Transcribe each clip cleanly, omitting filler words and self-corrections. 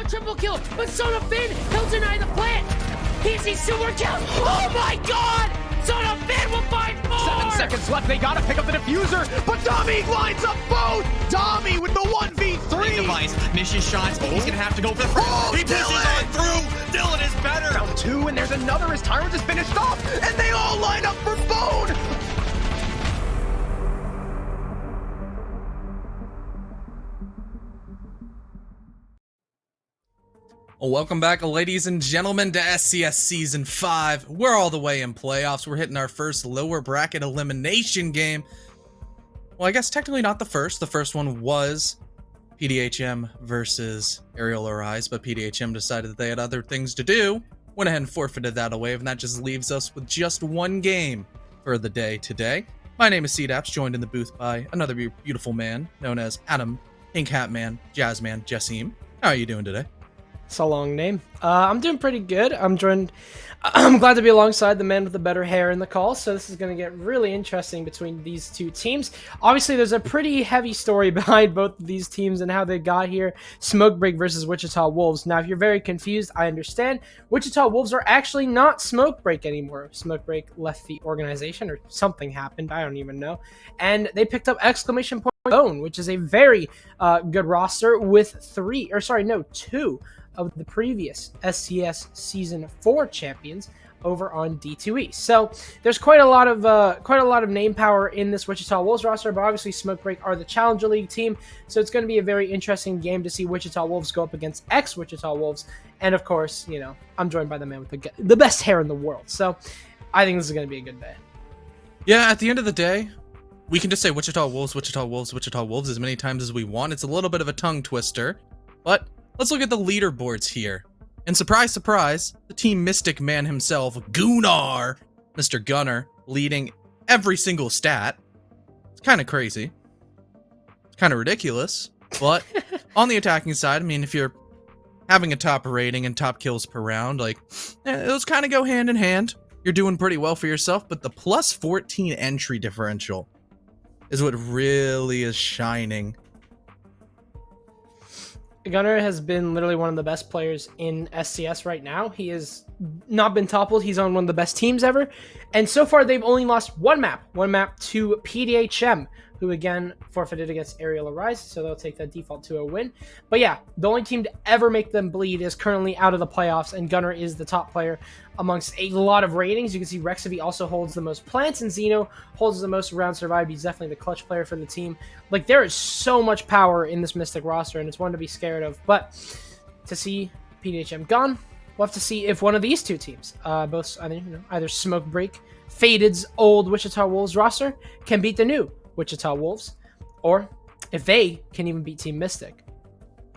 a triple kill, but Son of Finn, he'll deny the plant. He sees 2 more kills. Oh my god! Son of Finn will find more! 7 seconds left, they gotta pick up the diffuser, but Dami lines up both! Dami with the 1v3! Device, misses shots, he's gonna have to go for the front. Oh, He pushes on through! Dylan is better! Round 2, and there's another as Tyrants is finished off, and they all line up for Bone! Welcome back, ladies and gentlemen, to SCS Season 5. We're all the way in playoffs. We're hitting our first lower bracket elimination game. Well, I guess technically not the first. The first one was PDHM versus Aerial Arise, but PDHM decided that they had other things to do. Went ahead and forfeited that away, and that just leaves us with just one game for the day today. My name is CDAPS, joined in the booth by another beautiful man known as Adam, Pink Hat Man, Jazzman, Jessim. How are you doing today? It's a long name. I'm doing pretty good. I'm glad to be alongside the man with the better hair in the call, so this is going to get really interesting between these two teams. Obviously, there's a pretty heavy story behind both of these teams and how they got here. Smokebreak versus Wichita Wolves. Now, if you're very confused, I understand. Wichita Wolves are actually not Smokebreak anymore. Smokebreak left the organization, or something happened, I don't even know. And they picked up exclamation point Bone, which is a very good roster with 2 of the previous SCS Season 4 champions over on D2E. So there's quite a lot of name power in this Wichita Wolves roster, but obviously Smokebreak are the Challenger League team, so it's going to be a very interesting game to see Wichita Wolves go up against ex-Wichita Wolves, and of course, you know, I'm joined by the man with the best hair in the world, so I think this is going to be a good day. Yeah, at the end of the day, we can just say Wichita Wolves, Wichita Wolves, Wichita Wolves as many times as we want. It's a little bit of a tongue twister, but let's look at the leaderboards here. And surprise, surprise, the Team Mystic man himself, Gunnar, Mr. Gunner, leading every single stat. It's kind of crazy. It's kind of ridiculous. But on the attacking side, I mean, if you're having a top rating and top kills per round, like, those kind of go hand in hand. You're doing pretty well for yourself, but the plus 14 entry differential is what really is shining. Gunner has been literally one of the best players in SCS right now. He has not been toppled. He's on one of the best teams ever. And so far, they've only lost one map to PDHM, who again forfeited against Aerial Arise, so they'll take that default to a win. But yeah, the only team to ever make them bleed is currently out of the playoffs, and Gunner is the top player amongst a lot of ratings. You can see Rexavy also holds the most plants, and Xeno holds the most rounds survived. He's definitely the clutch player for the team. Like, there is so much power in this Mystic roster, and it's one to be scared of. But to see PDHM gone, we'll have to see if one of these two teams, both either Smokebreak, Faded's old Wichita Wolves roster, can beat the new Wichita Wolves, or if they can even beat Team Mystic.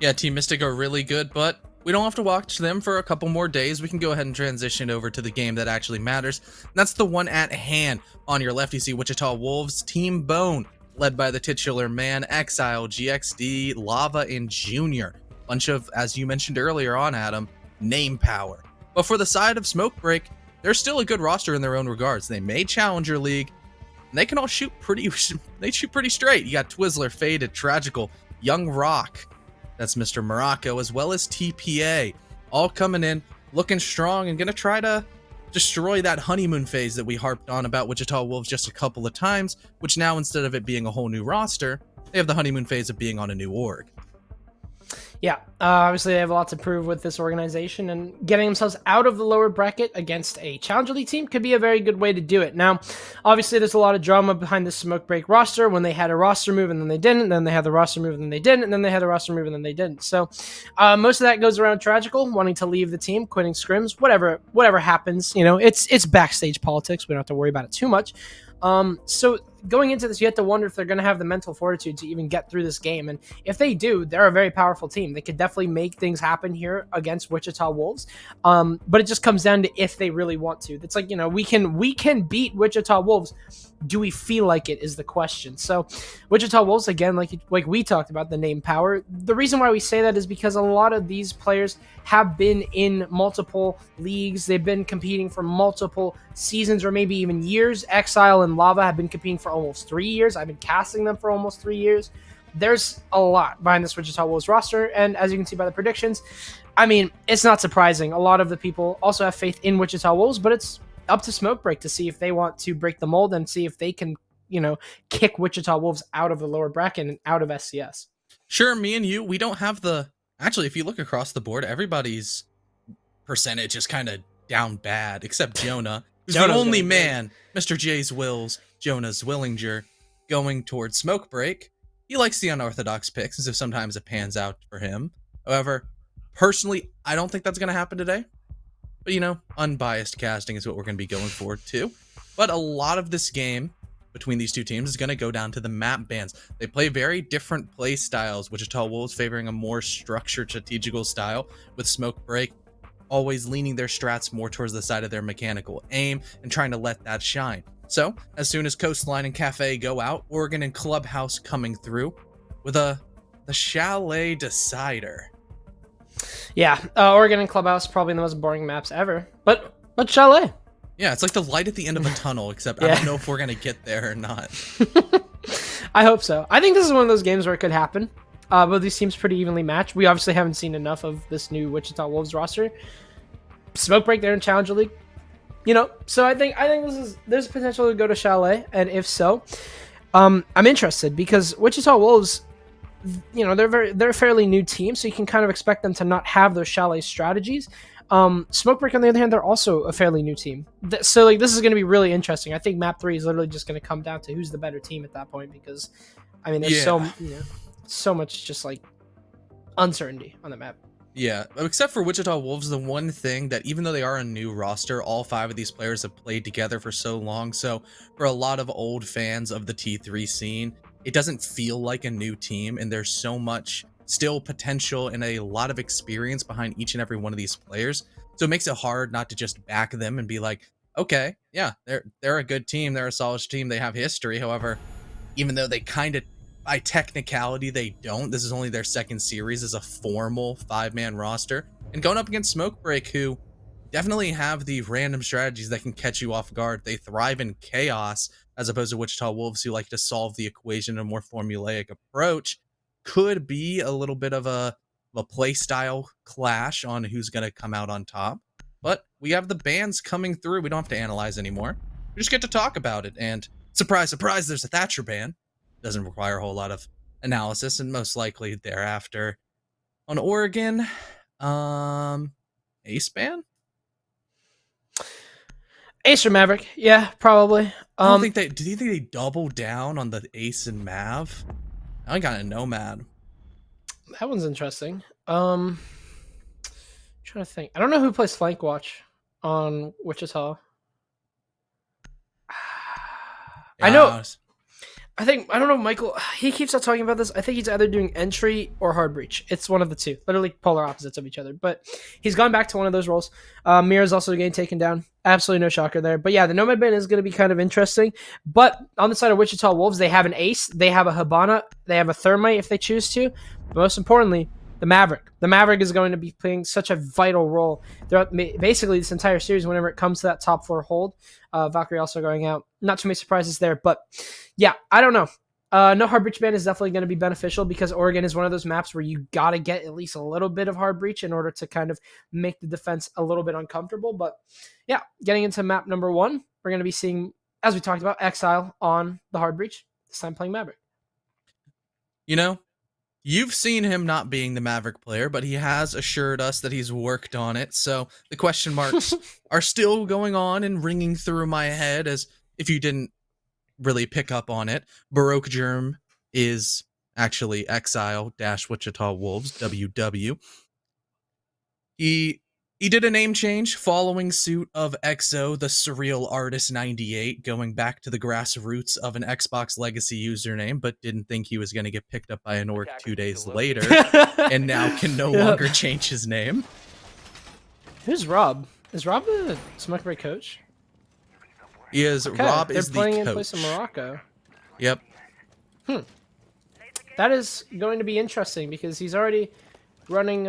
Yeah, Team Mystic are really good, but we don't have to watch them for a couple more days. We can go ahead and transition over to the game that actually matters. And that's the one at hand. On your left, you see Wichita Wolves, Team Bone, led by the titular man, Exile, GXD, Lava, and Junior. Bunch of, as you mentioned earlier on, Adam, name power. But for the side of Smokebreak, they're still a good roster in their own regards. They made Challenger League, and they can all shoot pretty straight. You got Twizzler, Faded, Tragical, Young Rock, that's Mr. Morocco, as well as TPA, all coming in, looking strong, and going to try to destroy that honeymoon phase that we harped on about Wichita Wolves just a couple of times, which now, instead of it being a whole new roster, they have the honeymoon phase of being on a new org. Yeah, obviously they have a lot to prove with this organization, and getting themselves out of the lower bracket against a Challenger League team could be a very good way to do it. Now, obviously there's a lot of drama behind the Smokebreak roster when they had a roster move and then they didn't, then they had the roster move and then they didn't, and then they had a roster move and then they didn't. So most of that goes around Tragical wanting to leave the team, quitting scrims, whatever happens. You know, it's backstage politics. We don't have to worry about it too much. So going into this, you have to wonder if they're going to have the mental fortitude to even get through this game. And if they do, they're a very powerful team. They could definitely make things happen here against Wichita Wolves. But it just comes down to if they really want to. It's like, you know, we can beat Wichita Wolves. Do we feel like it is the question. So Wichita Wolves, again, like we talked about, the name power. The reason why we say that is because a lot of these players have been in multiple leagues. They've been competing for multiple seasons or maybe even years. Exile and Lava have been competing for almost 3 years. I've been casting them for almost 3 years. there's a lot behind this Wichita Wolves roster, and as you can see by the predictions, I mean, it's not surprising. A lot of the people also have faith in Wichita Wolves, but it's up to Smokebreak to see if they want to break the mold and see if they can, kick Wichita Wolves out of the lower bracket and out of SCS. Sure, me and you, we don't have the... Actually, if you look across the board, everybody's percentage is kind of down bad, except Jonah, who's the only man, Mr. J's Wills, Jonah Zwillinger, going towards Smokebreak. He likes the unorthodox picks, and so sometimes it pans out for him. However, personally, I don't think that's going to happen today. But, unbiased casting is what we're going to be going for, too. But a lot of this game between these two teams is going to go down to the map bans. They play very different play styles, Wichita Wolves favoring a more structured, strategical style, with Smokebreak always leaning their strats more towards the side of their mechanical aim and trying to let that shine. So, as soon as Coastline and Cafe go out, Oregon and Clubhouse coming through with the Chalet decider. Yeah, Oregon and Clubhouse, probably the most boring maps ever. But Chalet. Yeah, it's like the light at the end of a tunnel, except I don't know if we're going to get there or not. I hope so. I think this is one of those games where it could happen. But these teams pretty evenly matched. We obviously haven't seen enough of this new Wichita Wolves roster. Smokebreak there in Challenger League. So I think there's potential to go to Chalet, and if so, I'm interested because Wichita Wolves, they're a fairly new team, so you can kind of expect them to not have those Chalet strategies. Smokebreak, on the other hand, they're also a fairly new team. So this is going to be really interesting. I think map 3 is literally just going to come down to who's the better team at that point because, I mean, there's so much just like uncertainty on the map. Yeah, except for Wichita Wolves, the one thing that even though they are a new roster, all 5 of these players have played together for so long. So for a lot of old fans of the T3 scene, it doesn't feel like a new team, and there's so much still potential and a lot of experience behind each and every one of these players. So it makes it hard not to just back them and be like, okay, yeah, they're a good team, they're a solid team, they have history. However, even though they kind of, by technicality, they don't. This is only their second series as a formal 5-man roster. And going up against Smokebreak, who definitely have the random strategies that can catch you off guard. They thrive in chaos, as opposed to Wichita Wolves, who like to solve the equation in a more formulaic approach. Could be a little bit of a play style clash on who's going to come out on top. But we have the bans coming through. We don't have to analyze anymore. We just get to talk about it. And surprise, surprise, there's a Thatcher ban. Doesn't require a whole lot of analysis, and most likely thereafter on Oregon, Ace ban? Ace or Maverick? Yeah, probably. I don't think they. Do you think they double down on the Ace and Mav? I got a Nomad. That one's interesting. Trying to think. I don't know who plays Flank Watch on Wichita. I know. I don't know, Michael, he keeps on talking about this. I think he's either doing entry or hard breach. It's one of the two, literally polar opposites of each other. But he's gone back to one of those roles. Mira's also getting taken down. Absolutely no shocker there. But yeah, the Nomad ban is going to be kind of interesting. But on the side of Wichita Wolves, they have an Ace. They have a Habana. They have a Thermite if they choose to. But most importantly, the Maverick. The Maverick is going to be playing such a vital role throughout basically this entire series whenever it comes to that top 4 hold. Valkyrie also going out. Not too many surprises there, but yeah, I don't know. No hard breach ban is definitely going to be beneficial because Oregon is one of those maps where you got to get at least a little bit of hard breach in order to kind of make the defense a little bit uncomfortable. But yeah, getting into map number 1, we're going to be seeing, as we talked about, Exile on the hard breach, this time playing Maverick. You've seen him not being the Maverick player, but he has assured us that he's worked on it. So the question marks are still going on and ringing through my head, as if you didn't really pick up on it. Baroque Germ is actually Exile-Wichita Wolves, WW. He did a name change following suit of EXO, the Surreal Artist 98, going back to the grassroots of an Xbox Legacy username, but didn't think he was going to get picked up by an orc 2 days later, and now can no longer change his name. Who's Rob? Is Rob the Smokebreak coach? He is. Okay, Rob is the coach. They're playing in place of Morocco. Yep. That is going to be interesting because he's already running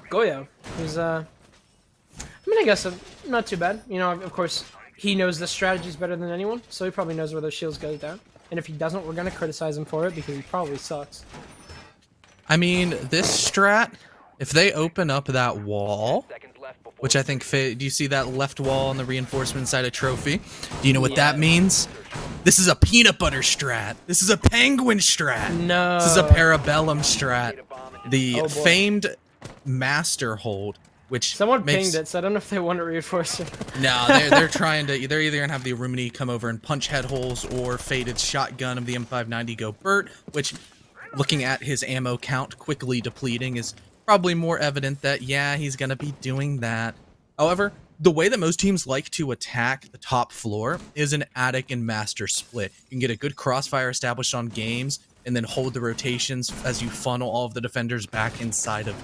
Goyo, who's I guess not too bad. Of course, he knows the strategies better than anyone, so he probably knows where those shields go down. And if he doesn't, we're going to criticize him for it because he probably sucks. I mean, this strat, if they open up that wall, which I think, do you see that left wall on the reinforcement side of trophy? Do you know what that means? This is a peanut butter strat. This is a penguin strat. No. This is a parabellum strat. The famed master hold, which someone pinged it, so I don't know if they want to reinforce it. No, they're trying to. They're either gonna have the Irumini come over and punch head holes, or Faded shotgun of the M590 go Burt, which, looking at his ammo count quickly depleting, is probably more evident that, yeah, he's gonna be doing that. However, the way that most teams like to attack the top floor is an attic and master split. You can get a good crossfire established on games, and then hold the rotations as you funnel all of the defenders back inside of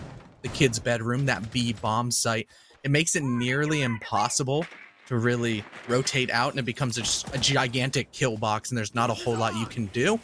the kid's bedroom, that B bomb site. It makes it nearly impossible to really rotate out, and it becomes just a gigantic kill box, and there's not a whole lot you can do.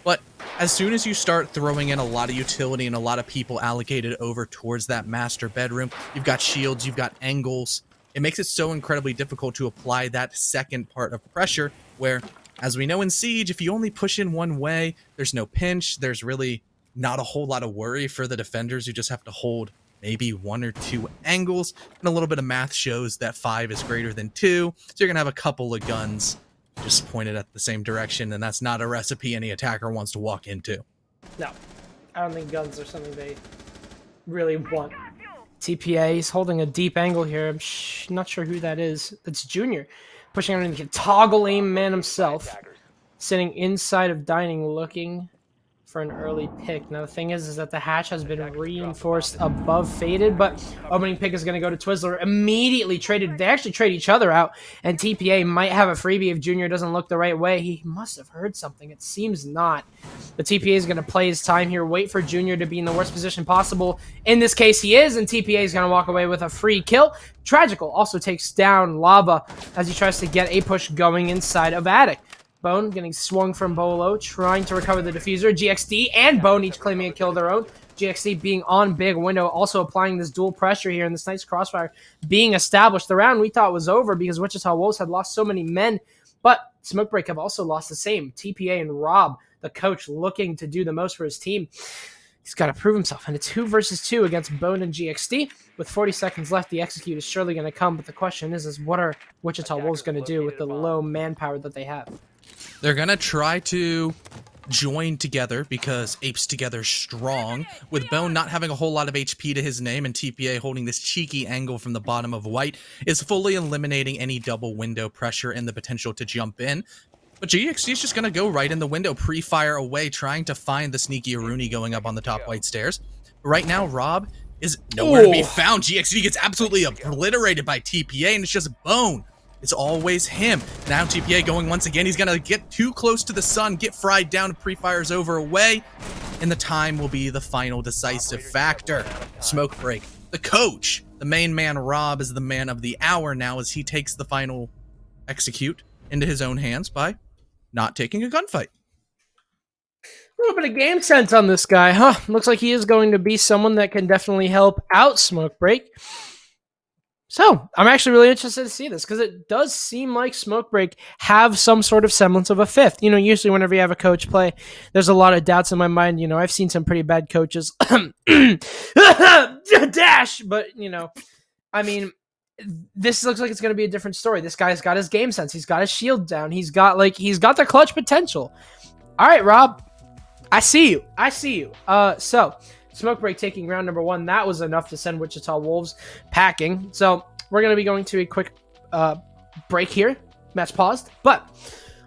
But as soon as you start throwing in a lot of utility and a lot of people allocated over towards that master bedroom, you've got shields, you've got angles. It makes it so incredibly difficult to apply that second part of pressure where, as we know in Siege, if you only push in one way, there's no pinch. There's really not a whole lot of worry for the defenders. You just have to hold maybe 1 or 2 angles, and a little bit of math shows that 5 is greater than 2. So you're going to have a couple of guns just pointed at the same direction, and that's not a recipe any attacker wants to walk into. No, I don't think guns are something they really want. TPA, he's holding a deep angle here. I'm not sure who that is. That's Junior. Pushing underneath the toggle aim man himself. Sitting inside of dining looking for an early pick. Now the thing is that the hatch has been reinforced above Faded, but opening pick is going to go to Twizzler. Immediately traded. They actually trade each other out, and TPA might have a freebie if Junior doesn't look the right way. He must have heard something. It seems not. The TPA is going to play his time here, wait for Junior to be in the worst position possible. In this case, he is, and TPA is going to walk away with a free kill. Tragical also takes down Lava as he tries to get a push going inside of Attic. Bone getting swung from Bolo, trying to recover the diffuser. GXD and Bone each claiming a kill of their own. GXD being on big window, also applying this dual pressure here, and this nice crossfire being established. The round we thought was over because Wichita Wolves had lost so many men, but Smoke Break have also lost the same. TPA and Rob, the coach, looking to do the most for his team. He's got to prove himself, and a 2 versus 2 against Bone and GXD. With 40 seconds left, the execute is surely going to come, but the question is what are Wichita Wolves going to do with the low manpower that they have? They're going to try to join together because apes together strong, with Bone not having a whole lot of HP to his name, and TPA holding this cheeky angle from the bottom of white is fully eliminating any double window pressure and the potential to jump in. But GXD is just going to go right in the window, pre-fire away, trying to find the sneaky Aruni going up on the top white stairs. Right now, Rob is nowhere to be found. GXD gets absolutely obliterated by TPA, and it's just Bone. It's always him. Now TPA going once again. He's going to get too close to the sun, get fried down, pre-fires over away, and the time will be the final decisive factor. Smoke Break, the coach, the main man Rob, is the man of the hour now as he takes the final execute into his own hands by not taking a gunfight. A little bit of game sense on this guy, huh? Looks like he is going to be someone that can definitely help out Smoke Break. So, I'm actually really interested to see this because it does seem like Smoke Break have some sort of semblance of a fifth. You know, usually whenever you have a coach play, there's a lot of doubts in my mind. You know, I've seen some pretty bad coaches. Dash! But, you know, I mean, this looks like it's going to be a different story. This guy's got his game sense. He's got his shield down. He's got the clutch potential. All right, Rob. I see you. So Smoke Break taking round number 1. That was enough to send Wichita Wolves packing. So we're going to be going to a quick break here. Match paused. But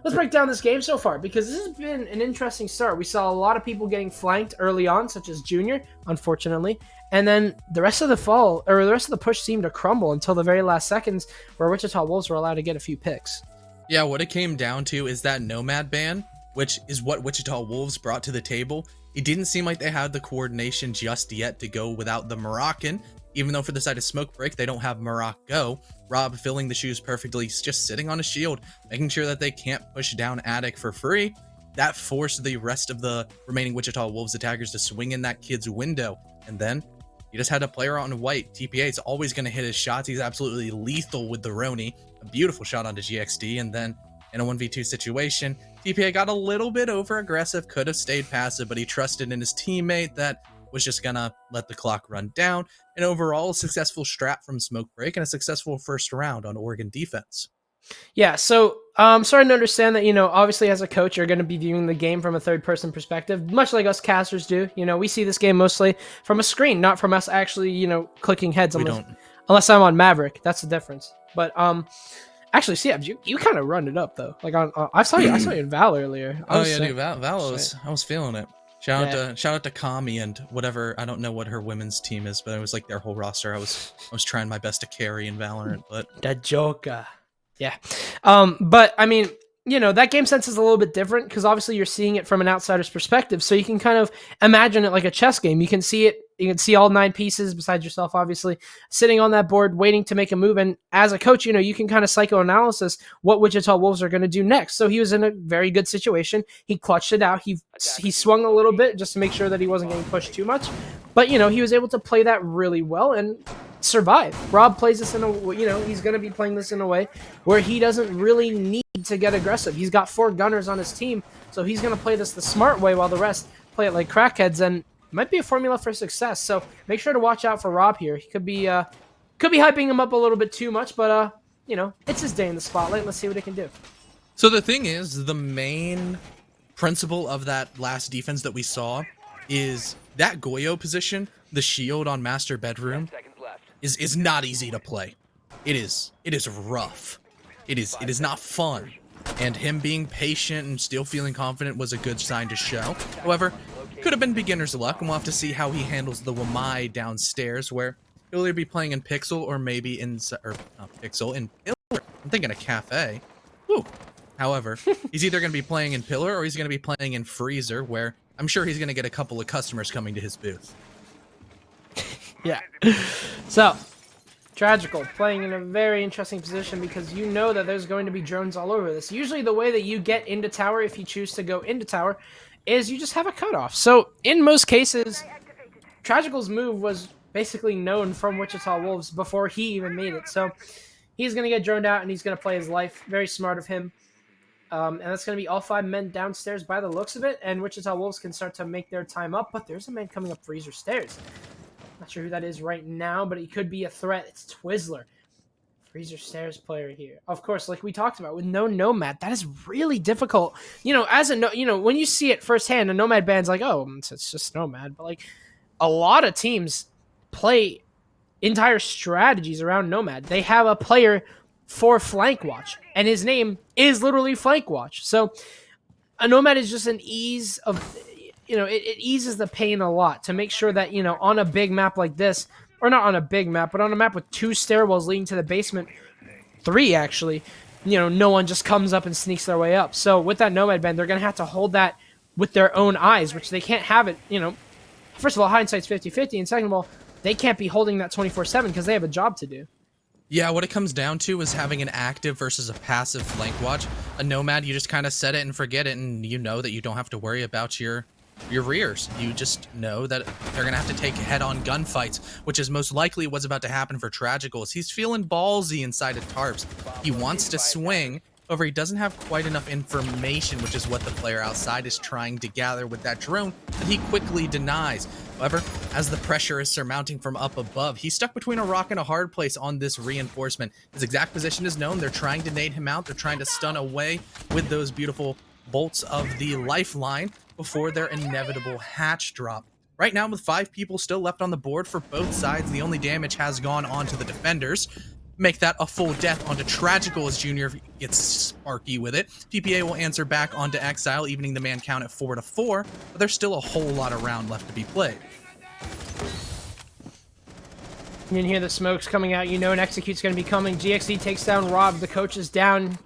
let's break down this game so far because this has been an interesting start. We saw a lot of people getting flanked early on, such as Junior, unfortunately. And then the rest of the push seemed to crumble until the very last seconds where Wichita Wolves were allowed to get a few picks. Yeah, what it came down to is that Nomad ban, which is what Wichita Wolves brought to the table. It didn't seem like they had the coordination just yet to go without the Moroccan, even though for the side of Smoke Break, they don't have Morocco. Rob filling the shoes perfectly, just sitting on a shield, making sure that they can't push down Attic for free. That forced the rest of the remaining Wichita Wolves attackers to swing in that kid's window. And then you just had a player on white. TPA is always going to hit his shots. He's absolutely lethal with the Roni. A beautiful shot onto GXD. And then in a 1v2 situation, PPA got a little bit over aggressive, could have stayed passive, but he trusted in his teammate that was just gonna let the clock run down. And overall, a successful strat from Smoke Break and a successful first round on Oregon defense. Yeah, so I'm starting to understand that, obviously as a coach, you're going to be viewing the game from a third-person perspective, much like us casters do. We see this game mostly from a screen, not from us actually, clicking heads. Unless I'm on Maverick. That's the difference. But actually, Siebs, you kind of run it up, though. Like, I saw you in Val earlier. Dude, Val I was feeling it. Shout out to Kami and whatever. I don't know what her women's team is, but it was like their whole roster. I was trying my best to carry in Valorant, but the Joker. Yeah. But I mean, that game sense is a little bit different because obviously you're seeing it from an outsider's perspective. So you can kind of imagine it like a chess game. You can see it. You can see all 9 pieces besides yourself, obviously, sitting on that board, waiting to make a move. And as a coach, you can kind of psychoanalysis what Wichita Wolves are going to do next. So he was in a very good situation. He clutched it out. He swung a little bit just to make sure that he wasn't getting pushed too much. But, he was able to play that really well and survive. Rob plays this in a, he's going to be playing this in a way where he doesn't really need to get aggressive. He's got 4 gunners on his team, so he's going to play this the smart way while the rest play it like crackheads, and might be a formula for success. So make sure to watch out for Rob here. He could be hyping him up a little bit too much, but it's his day in the spotlight. Let's see what he can do. So the thing is, the main principle of that last defense that we saw is that Goyo position, the shield on Master Bedroom, is not easy to play. It is rough. It is not fun. And him being patient and still feeling confident was a good sign to show. However, could have been beginner's luck, and we'll have to see how he handles the Wamai downstairs, where he'll either be playing in Pixel or maybe in Pillar. I'm thinking a Cafe. Ooh. However, he's either going to be playing in Pillar or he's going to be playing in Freezer, where I'm sure he's going to get a couple of customers coming to his booth. Yeah. So, Tragical playing in a very interesting position because you know that there's going to be drones all over this. Usually the way that you get into tower, if you choose to go into tower, is you just have a cutoff. So, in most cases, Tragical's move was basically known from Wichita Wolves before he even made it. So, he's going to get droned out and he's going to play his life. Very smart of him. And that's going to be all 5 men downstairs by the looks of it. And Wichita Wolves can start to make their time up. But there's a man coming up Freezer stairs. Not sure who that is right now, but he could be a threat. It's Twizzler. Freezer stairs player here. Of course, like we talked about, with no Nomad, that is really difficult. When you see it firsthand, a Nomad band's like, oh, it's just Nomad. But, like, a lot of teams play entire strategies around Nomad. They have a player for Flank Watch, and his name is literally Flank Watch. So a Nomad is just an ease of, it eases the pain a lot to make sure that, on a big map like this, or not on a big map, but on a map with 2 stairwells leading to the basement, 3 actually, no one just comes up and sneaks their way up. So with that Nomad band, they're going to have to hold that with their own eyes, which they can't have it, First of all, hindsight's 50-50, and second of all, they can't be holding that 24/7 because they have a job to do. Yeah, what it comes down to is having an active versus a passive flank watch. A Nomad, you just kind of set it and forget it, and you know that you don't have to worry about your rears. You just know that they're going to have to take head-on gunfights, which is most likely what's about to happen for Tragicals. He's feeling ballsy inside of Tarps. He wants to swing, however, he doesn't have quite enough information, which is what the player outside is trying to gather with that drone that he quickly denies. However, as the pressure is surmounting from up above, he's stuck between a rock and a hard place on this reinforcement. His exact position is known. They're trying to nade him out. They're trying to stun away with those beautiful bolts of the lifeline before their inevitable hatch drop. Right now, with 5 people still left on the board for both sides, the only damage has gone on to the defenders. Make that a full death onto Tragical as Junior gets sparky with it. PPA will answer back onto Exile, evening the man count at 4-4, but there's still a whole lot of round left to be played. You can hear the smokes coming out. You know an Execute's going to be coming. GXD takes down Rob. The coach is down.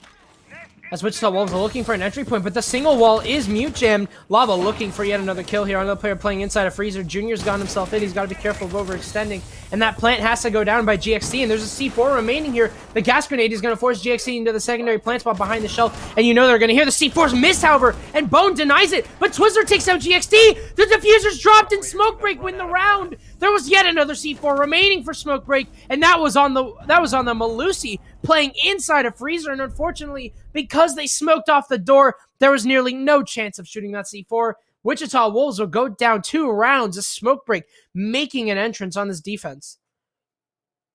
As Wichita Wolves are looking for an entry point, but the single wall is mute jammed. Lava looking for yet another kill here. Another player playing inside of Freezer. Junior's gotten himself in. He's got to be careful of overextending. And that plant has to go down by GXD. And there's a C4 remaining here. The gas grenade is going to force GXD into the secondary plant spot behind the shell. And you know they're going to hear the C4's miss, however. And Bone denies it. But Twizzler takes out GXD. The diffuser's dropped and Smoke Break win the round. There was yet another C4 remaining for Smoke Break, and that was on the Malusi playing inside a freezer. And unfortunately, because they smoked off the door, there was nearly no chance of shooting that C4. Wichita Wolves will go down 2 rounds of Smoke Break, making an entrance on this defense.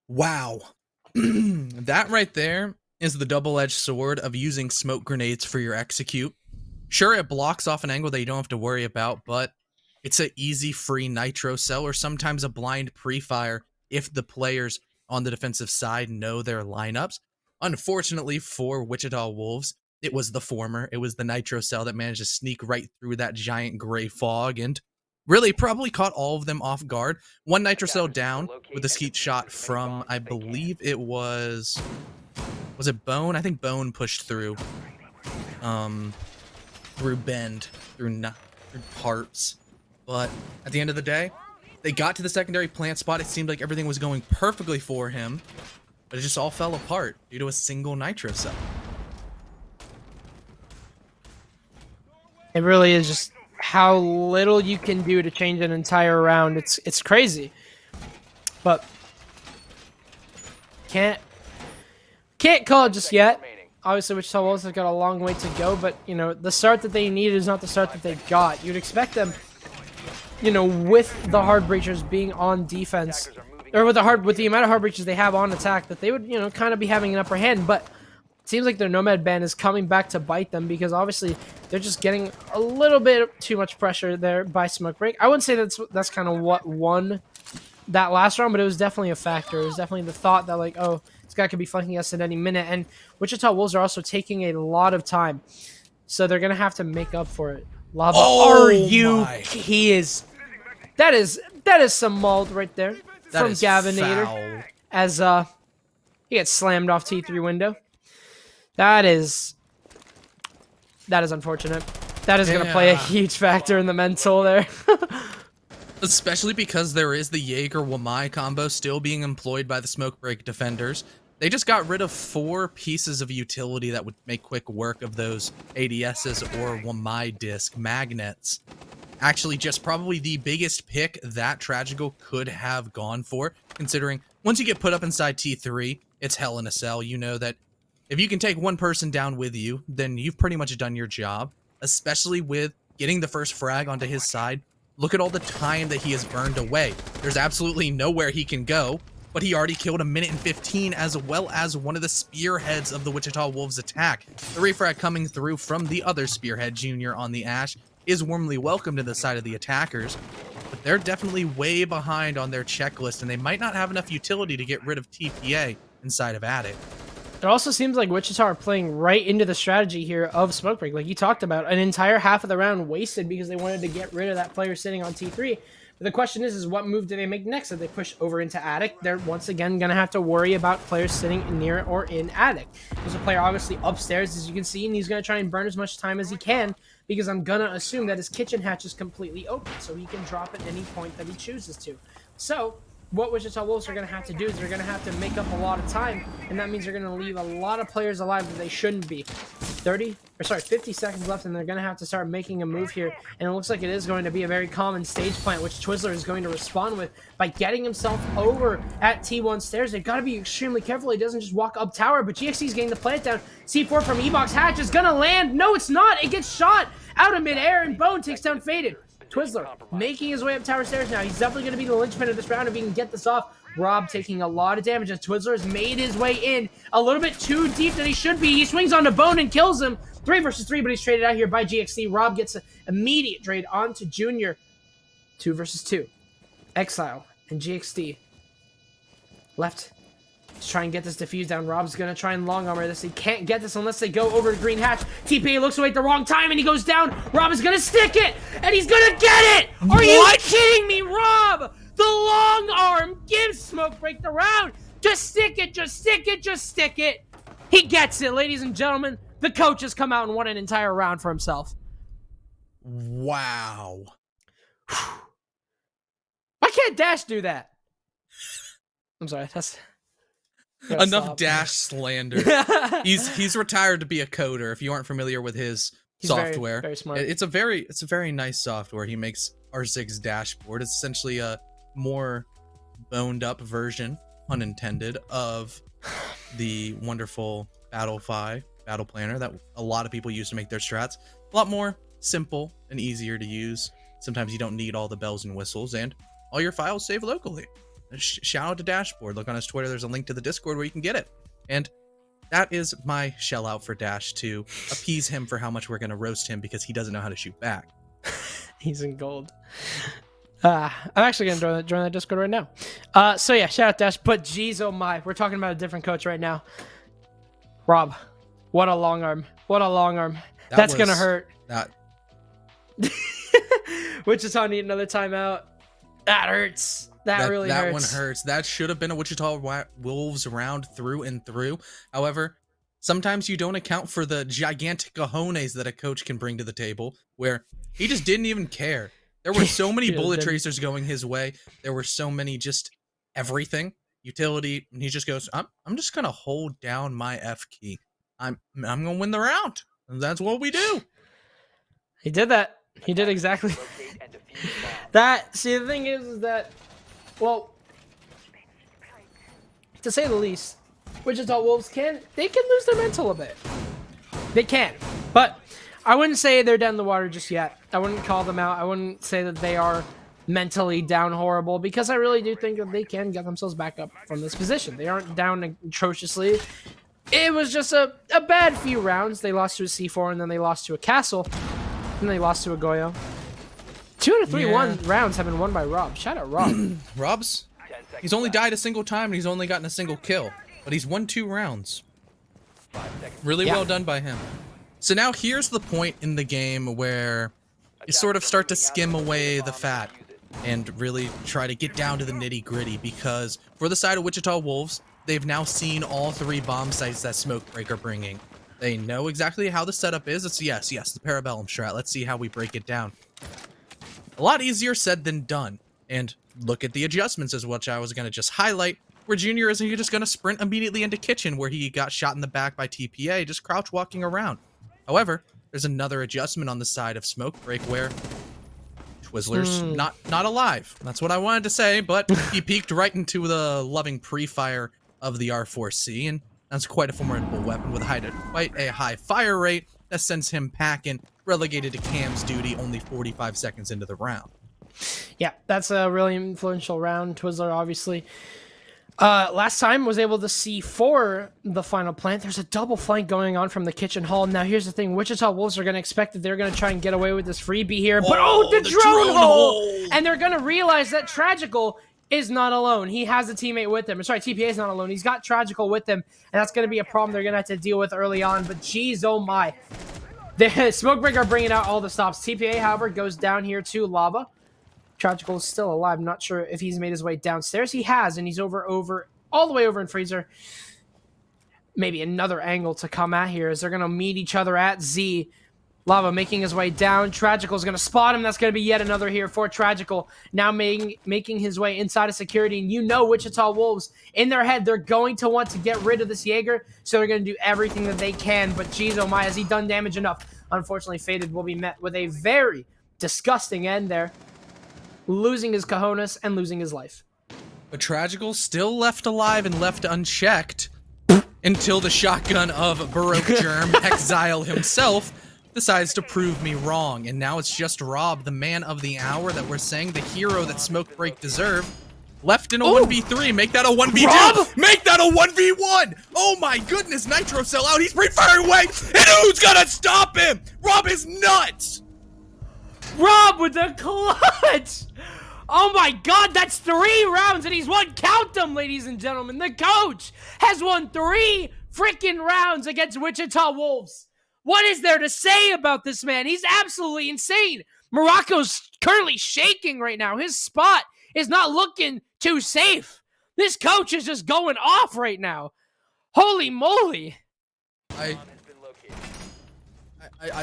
Wow. That right there is the double-edged sword of using smoke grenades for your execute. Sure, it blocks off an angle that you don't have to worry about, but it's an easy free nitro cell or sometimes a blind pre-fire if the players on the defensive side know their lineups. Unfortunately for Wichita Wolves, it was the former. It was the nitro cell that managed to sneak right through that giant gray fog and really probably caught all of them off guard. One nitro cell down with a skeet shot from, I believe it was it Bone? I think Bone pushed through Bend, through parts. But at the end of the day, they got to the secondary plant spot. It seemed like everything was going perfectly for him, but it just all fell apart due to a single nitro cell. It really is just how little you can do to change an entire round. It's crazy. But can't call it just yet. Obviously, Wichita Wolves have got a long way to go, but, you know, the start that they needed is not the start that they got. You'd expect them, you know, with the hard breachers being on defense, or with the amount of hard breachers they have on attack, that they would, you know, kind of be having an upper hand. But it seems like their Nomad ban is coming back to bite them, because obviously they're just getting a little bit too much pressure there by Smoke Break. I wouldn't say that's kind of what won that last round, but it was definitely a factor. It was definitely the thought that, like, oh, this guy could be flanking us at any minute. And Wichita Wolves are also taking a lot of time, so they're gonna have to make up for it. Lava, oh, are you? My. He is. That is some mold right there from Gavinator, foul. as he gets slammed off T3 window. That is unfortunate. That is gonna play a huge factor in the mental there. Especially because there is the Jaeger-Wamai combo still being employed by the Smoke Break defenders. They just got rid of 4 pieces of utility that would make quick work of those ADSs or Wamai disc magnets. Actually, just probably the biggest pick that Tragical could have gone for, considering once you get put up inside T3, it's hell in a cell. You know that if you can take one person down with you, then you've pretty much done your job, especially with getting the first frag onto his side. Look at all the time that he has burned away. There's absolutely nowhere he can go, but he already killed 1:15 as well as one of the spearheads of the Wichita Wolves attack. The refrag coming through from the other spearhead, Junior, on the Ash, is warmly welcomed to the side of the attackers, but they're definitely way behind on their checklist, and they might not have enough utility to get rid of TPA inside of Attic. It also seems like Wichita are playing right into the strategy here of Smoke Break. Like you talked about, an entire half of the round wasted because they wanted to get rid of that player sitting on T3. But the question is what move do they make next? If they push over into Attic, they're once again going to have to worry about players sitting near or in Attic. There's a player obviously upstairs, as you can see, and he's going to try and burn as much time as he can, because I'm going to assume that his kitchen hatch is completely open, so he can drop at any point that he chooses to. So what Wichita Wolves are going to have to do is they're going to have to make up a lot of time, and that means they're going to leave a lot of players alive that they shouldn't be. 50 seconds left, and they're going to have to start making a move here, and it looks like it is going to be a very common stage plant, which Twizzler is going to respond with by getting himself over at T1 stairs. They've got to be extremely careful he doesn't just walk up tower, but GXC is getting the plant down. C4 from E-Box Hatch is going to land. No, it's not. It gets shot out of midair, and Bone takes down Faded. Twizzler making his way up tower stairs now. He's definitely going to be the linchpin of this round if he can get this off. Rob taking a lot of damage as Twizzler has made his way in a little bit too deep than he should be. He swings onto Bone and kills him. 3 versus 3, but he's traded out here by GXC. Rob gets an immediate trade onto Junior. 2 versus 2. Exile and GXD left to try and get this defuse down. Rob's going to try and long armor this. He can't get this unless they go over to Green Hatch. TPA looks away at the wrong time, and he goes down. Rob is going to stick it, and he's going to get it! Are you kidding me, Rob? The long arm gives Smoke Break the round. Just stick it, just stick it, just stick it. He gets it, ladies and gentlemen. The coach has come out and won an entire round for himself. Wow. Why can't Dash do that? I'm sorry, that's... Enough Dash slander. He's retired to be a coder. If you aren't familiar with his software, very smart. It's a very nice software. He makes R6 dashboard. It's essentially a more boned up version, unintended, of the wonderful battle planner that a lot of people use to make their strats. A lot more simple and easier to use. Sometimes you don't need all the bells and whistles, and all your files save locally. Shout out to Dashboard. Look on his Twitter. There's a link to the Discord where you can get it. And that is my shell out for Dash to appease him for how much we're going to roast him because he doesn't know how to shoot back. He's in gold. I'm actually going to join that Discord right now. So yeah, shout out Dash. But geez, oh my, we're talking about a different coach right now. Rob, what a long arm. What a long arm. That's going to hurt. Wichita need another timeout. That hurts. That really hurts. That one hurts. That should have been a Wichita Wolves round through and through. However, sometimes you don't account for the gigantic cojones that a coach can bring to the table, where he just didn't even care. There were so many bullet tracers going his way. There were so many just everything. Utility, and he just goes, I'm just going to hold down my F key. I'm going to win the round. And that's what we do. He did that. He did exactly that. See, the thing is that, well, to say the least, Wichita Wolves can lose their mental a bit. They can, but I wouldn't say they're down the water just yet. I wouldn't call them out. I wouldn't say that they are mentally down horrible, because I really do think that they can get themselves back up from this position. They aren't down atrociously. It was just a bad few rounds. They lost to a C4, and then they lost to a Castle, and they lost to a Goyo. 2 out of 3 rounds have been won by Rob. Shout out Rob. He's only died a single time, and he's only gotten a single kill, but he's won 2 rounds. Really well done by him. So now here's the point in the game where you sort of start to skim away the fat and really try to get down to the nitty-gritty, because for the side of Wichita Wolves, they've now seen all 3 bomb sites that Smokebreak are bringing. They know exactly how the setup is. It's yes, the Parabellum strat. Let's see how we break it down. A lot easier said than done. And look at the adjustments, as which I was going to just highlight, where Junior isn't just going to sprint immediately into Kitchen, where he got shot in the back by TPA, just crouch walking around. However, there's another adjustment on the side of Smokebreak where Twizzler's not alive. That's what I wanted to say, but he peeked right into the loving pre-fire of the R4C, and that's quite a formidable weapon with quite a high fire rate that sends him packing, relegated to Cam's duty only 45 seconds into the round. Yeah, that's a really influential round. Twizzler, obviously, last time was able to see for the final plant. There's a double flank going on from the kitchen hall. Now, here's the thing. Wichita Wolves are going to expect that they're going to try and get away with this freebie here. But, the drone hole! And they're going to realize that Tragical is not alone. He has a teammate with him. Sorry, TPA is not alone. He's got Tragical with him, and that's going to be a problem they're going to have to deal with early on. But, geez, oh my. The Smokebreak are bringing out all the stops. TPA, however, goes down here to Lava. Tragical is still alive. I'm not sure if he's made his way downstairs. He has, and he's all the way over in Freezer. Maybe another angle to come at here as they're going to meet each other at Z. Lava making his way down. Tragical is going to spot him. That's going to be yet another here for Tragical. Now making his way inside of security. And you know Wichita Wolves, in their head, they're going to want to get rid of this Jaeger. So they're going to do everything that they can. But geez, oh my, has he done damage enough? Unfortunately, Faded will be met with a very disgusting end there. Losing his cojones and losing his life. But Tragical still left alive and left unchecked until the shotgun of Baroque Germ, Exile himself, decides to prove me wrong. And now it's just Rob, the man of the hour that we're saying, the hero that Smokebreak deserved, left in a 1v3. Make that a 1v2. Rob? Make that a 1v1. Oh my goodness, Nitro Cell out. He's pre-firing away. And who's gonna stop him? Rob is nuts. Rob with the clutch! Oh my god, that's 3 rounds and he's won. Count them, ladies and gentlemen. The coach has won 3 freaking rounds against Wichita Wolves. What is there to say about this man? He's absolutely insane. Morocco's currently shaking right now. His spot is not looking too safe. This coach is just going off right now. Holy moly. I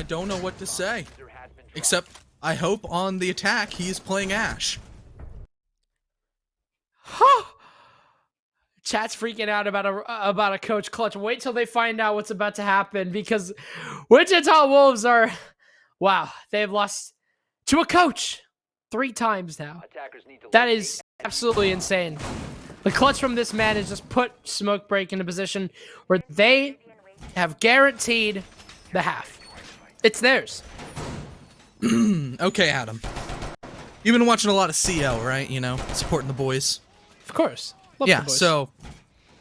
don't know what to say, except I hope on the attack he's playing Ash. Chat's freaking out about a coach clutch. Wait till they find out what's about to happen, because Wichita Wolves are, wow, they've lost to a coach 3 times now. That is Absolutely insane. The clutch from this man is just put Smoke Break in a position where they have guaranteed the half. It's theirs. Okay, Adam. You've been watching a lot of CL, right? You know, supporting the boys. Of course. Love Yeah, the boys. so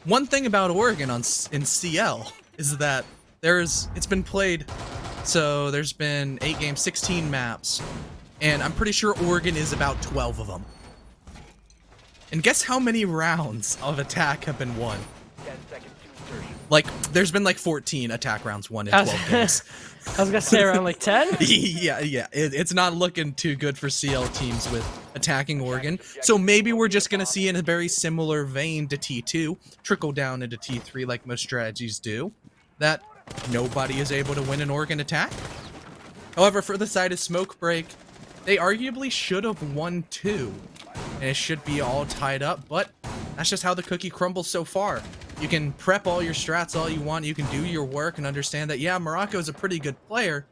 one thing about Oregon in CL is that it's been played, so there's been 8 games, 16 maps, and I'm pretty sure Oregon is about 12 of them. And guess how many rounds of attack have been won? Like, there's been like 14 attack rounds won in 12 games. I was gonna say around like 10. Yeah. It's not looking too good for CL teams with attacking Oregon. So maybe we're just gonna see in a very similar vein to T2, trickle down into T3 like most strategies do, that nobody is able to win an Oregon attack. However, for the side of Smoke Break, they arguably should have won 2. And it should be all tied up, but that's just how the cookie crumbles so far. You can prep all your strats all you want, you can do your work and understand that, yeah, Morocco is a pretty good player,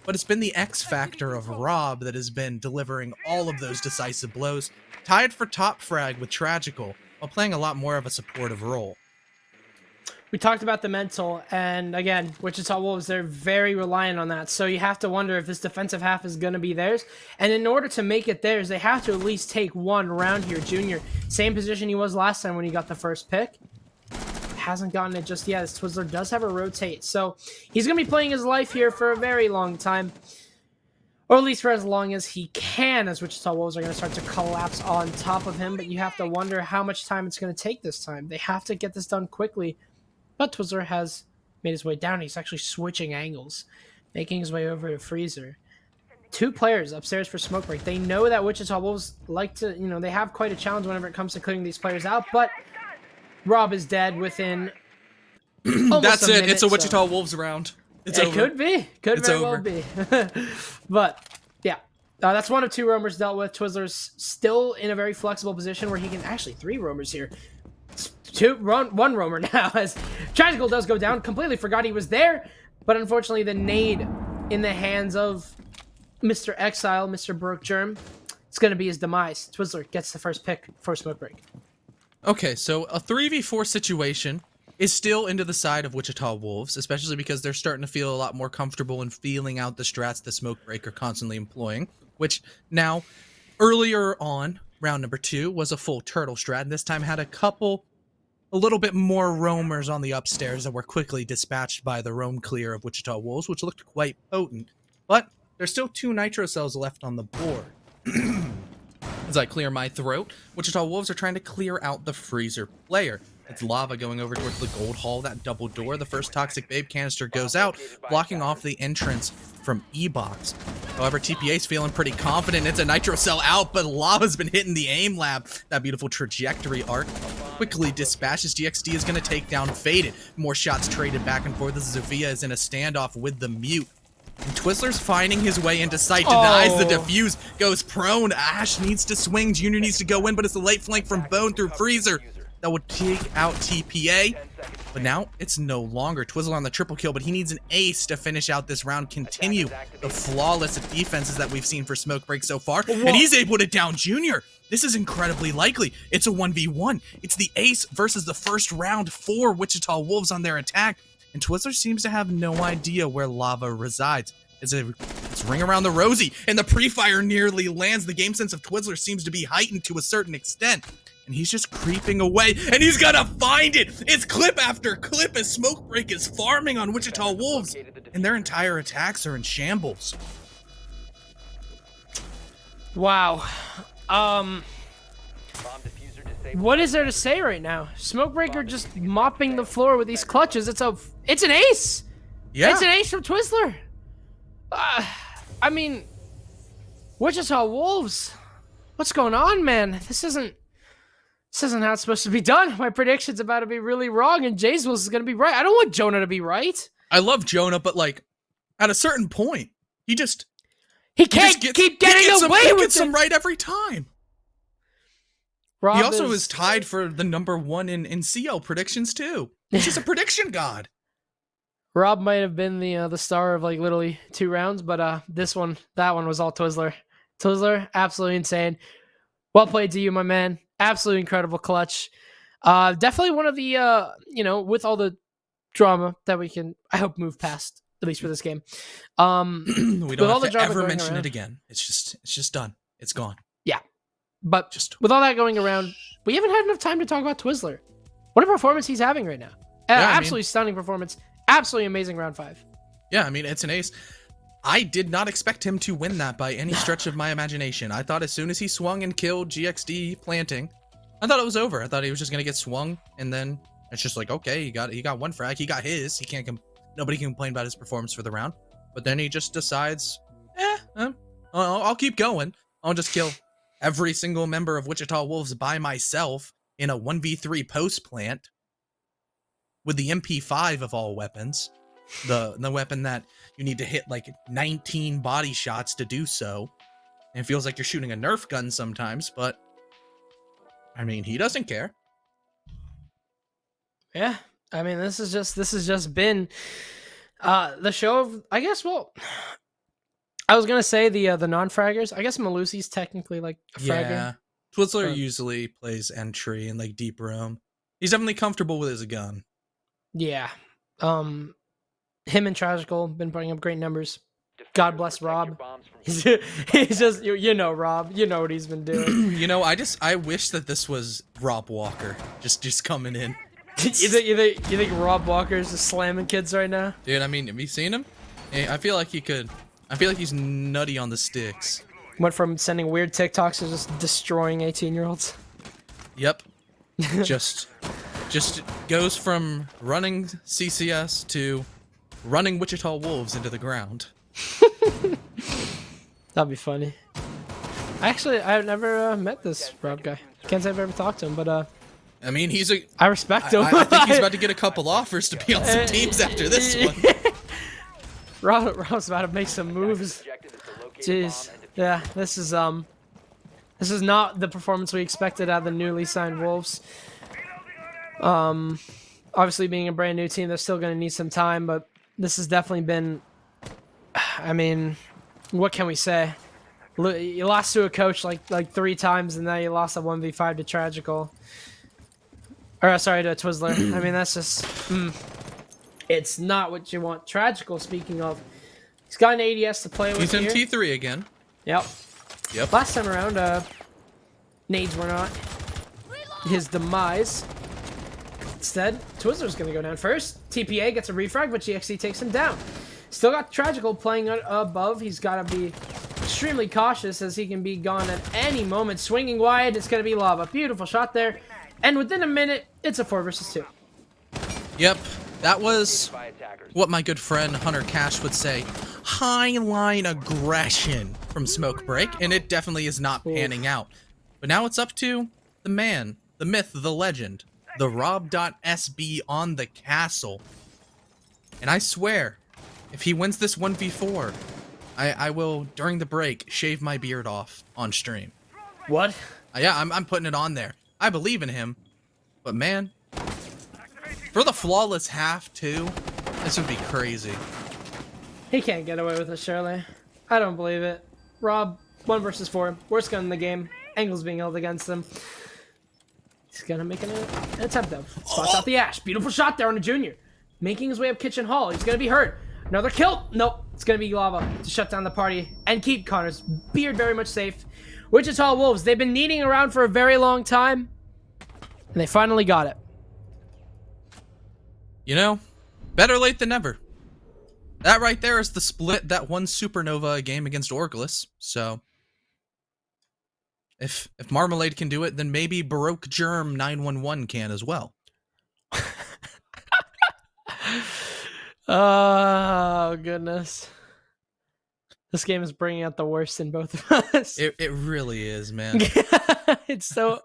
but it's been the X factor of Rob that has been delivering all of those decisive blows, tied for top frag with Tragical, while playing a lot more of a supportive role. We talked about the mental, and again, Wichita Wolves, they're very reliant on that. So you have to wonder if this defensive half is going to be theirs. And in order to make it theirs, they have to at least take one round here. Junior, same position he was last time when he got the first pick. Hasn't gotten it just yet. This Twizzler does have a rotate. So he's going to be playing his life here for a very long time. Or at least for as long as he can, as Wichita Wolves are going to start to collapse on top of him. But you have to wonder how much time it's going to take this time. They have to get this done quickly. But Twizzler has made his way down. He's actually switching angles, making his way over to Freezer. 2 players upstairs for Smoke Break. They know that Wichita Wolves like to, they have quite a challenge whenever it comes to clearing these players out, but Rob is dead within almost That's a it. minute, It's a so Wichita Wolves round. It's it over. could be. Could It's very over. well be. But, yeah. That's one of 2 roamers dealt with. Twizzler's still in a very flexible position where he can actually 3 roamers here. 1 roamer now, as Tragical does go down. Completely forgot he was there, but unfortunately the nade in the hands of Mr. Exile, Mr. Broke Germ, it's going to be his demise. Twizzler gets the first pick for Smoke Break. Okay, so a 3v4 situation is still into the side of Wichita Wolves, especially because they're starting to feel a lot more comfortable in feeling out the strats the Smoke Break are constantly employing, which now, earlier on, round number 2 was a full turtle strat, and this time had a little bit more roamers on the upstairs that were quickly dispatched by the roam clear of Wichita Wolves, which looked quite potent. But there's still 2 nitro cells left on the board. As I clear my throat, Wichita Wolves are trying to clear out the Freezer player. It's Lava going over towards the gold hall, that double door. The first Toxic Babe canister goes out, blocking off the entrance from E-Box. However, TPA's feeling pretty confident. It's a nitro cell out, but Lava's been hitting the aim lab. That beautiful trajectory arc quickly dispatches. GXD is going to take down Faded. More shots traded back and forth as Zofia is in a standoff with the mute. And Twizzler's finding his way into sight, denies the defuse, goes prone. Ash needs to swing, Junior needs to go in, but it's a late flank from Bone through Freezer that would take out TPA. But now it's no longer Twizzler on the triple kill, but he needs an ace to finish out this round, continue the flawless defenses that we've seen for Smoke Break so far. And he's able to down Junior. This is incredibly likely. It's a 1v1. It's the ace versus the first round for Wichita Wolves on their attack. And Twizzler seems to have no idea where Lava resides. It's ring around the rosy, and the pre-fire nearly lands. The game sense of Twizzler seems to be heightened to a certain extent. And he's just creeping away, and he's gonna find it! It's clip after clip as Smoke Break is farming on Wichita Wolves, and their entire attacks are in shambles. Wow. What is there to say right now? Smokebreaker just mopping the floor with these clutches. It's an ace. Yeah. It's an ace from Twizzler. I mean, Wichita Wolves. What's going on, man? This isn't how it's supposed to be done. My prediction's about to be really wrong, and Jays is going to be right. I don't want Jonah to be right. I love Jonah, but like, at a certain point, he can't keep getting away with them right every time. Rob he also is tied for the #1 in CL predictions too. He's just a prediction god. Rob might have been the star of like literally 2 rounds, but that one was all Twizzler. Twizzler, absolutely insane. Well played to you, my man. Absolutely incredible clutch. Definitely one of the, with all the drama that we can, I hope, move past, at least for this game. We with don't all have the to drama ever going mention around. it again. It's just done. It's gone. Yeah. But Just with all that going around, we haven't had enough time to talk about Twizzler. What a performance he's having right now. Absolutely stunning performance. Absolutely amazing round 5. Yeah, I mean, it's an ace. I did not expect him to win that by any stretch of my imagination. I thought as soon as he swung and killed GXD planting, I thought it was over. I thought he was just gonna get swung, and then it's just like, okay, he got one frag, he got his. He can't nobody can complain about his performance for the round. But then he just decides, I'll keep going. I'll just kill every single member of Wichita Wolves by myself in a 1v3 post plant with the MP5 of all weapons, the weapon that you need to hit like 19 body shots to do so. And it feels like you're shooting a Nerf gun sometimes, but I mean, he doesn't care. Yeah. I mean, this has just been the show of, I guess, well, I was gonna say the non-fraggers. I guess Malusi's technically like a fragger. Yeah. Twizzler usually plays entry and like deep roam. He's definitely comfortable with his gun. Yeah. Him and Tragical been putting up great numbers. God bless Rob. He's just Rob. You know what he's been doing. I wish that this was Rob Walker just coming in. you think Rob Walker is just slamming kids right now? Dude, I mean, have you seen him? I feel like he could. I feel like he's nutty on the sticks. Went from sending weird TikToks to just destroying 18-year-olds. Yep. just goes from running CCS to running Wichita Wolves into the ground. That'd be funny. Actually, I've never met this Rob guy. Can't say I've ever talked to him, but I mean, I respect him. I think he's about to get a couple offers to be on some teams after this one. Rob's about to make some moves. Jeez. Yeah, this is not the performance we expected out of the newly signed Wolves. Obviously being a brand new team, they're still going to need some time, but this has definitely been, I mean, what can we say? You lost to a coach like 3 times, and now you lost a 1v5 to Tragical. Or sorry, to Twizzler. I mean, that's just it's not what you want. Tragical, speaking of, he's got an ADS to play with. He's in here. T3 again. Yep. Yep. Last time around, nades were not his demise. Instead, Twizzler's gonna go down first. TPA gets a refrag, but GXC takes him down. Still got Tragical playing above. He's got to be extremely cautious as he can be gone at any moment. Swinging wide, it's gonna be lava. Beautiful shot there. And within a minute, it's a 4 versus 2. Yep, that was what my good friend Hunter Cash would say. High line aggression from Smoke Break, and it definitely is not panning out. But now it's up to the man, the myth, the legend, the Rob.SB on the castle. And I swear, if he wins this 1v4, I will, during the break, shave my beard off on stream. What? Yeah, I'm putting it on there. I believe in him, but man, for the flawless half too, this would be crazy. He can't get away with it, surely. I don't believe it. Rob, 1 versus 4, worst gun in the game. Angles being held against him. He's gonna make an attempt though. Spots out the Ash. Beautiful shot there on a junior. Making his way up Kitchen Hall. He's gonna be hurt. Another kill. Nope. It's gonna be lava to shut down the party and keep Connor's beard very much safe. Wichita Wolves, they've been needing around for a very long time, and they finally got it. You know, better late than never. That right there is the split that won Supernova a game against Orglis. So, if Marmalade can do it, then maybe Baroque Germ 911 can as well. Oh, goodness. This game is bringing out the worst in both of us. It really is, man. It's so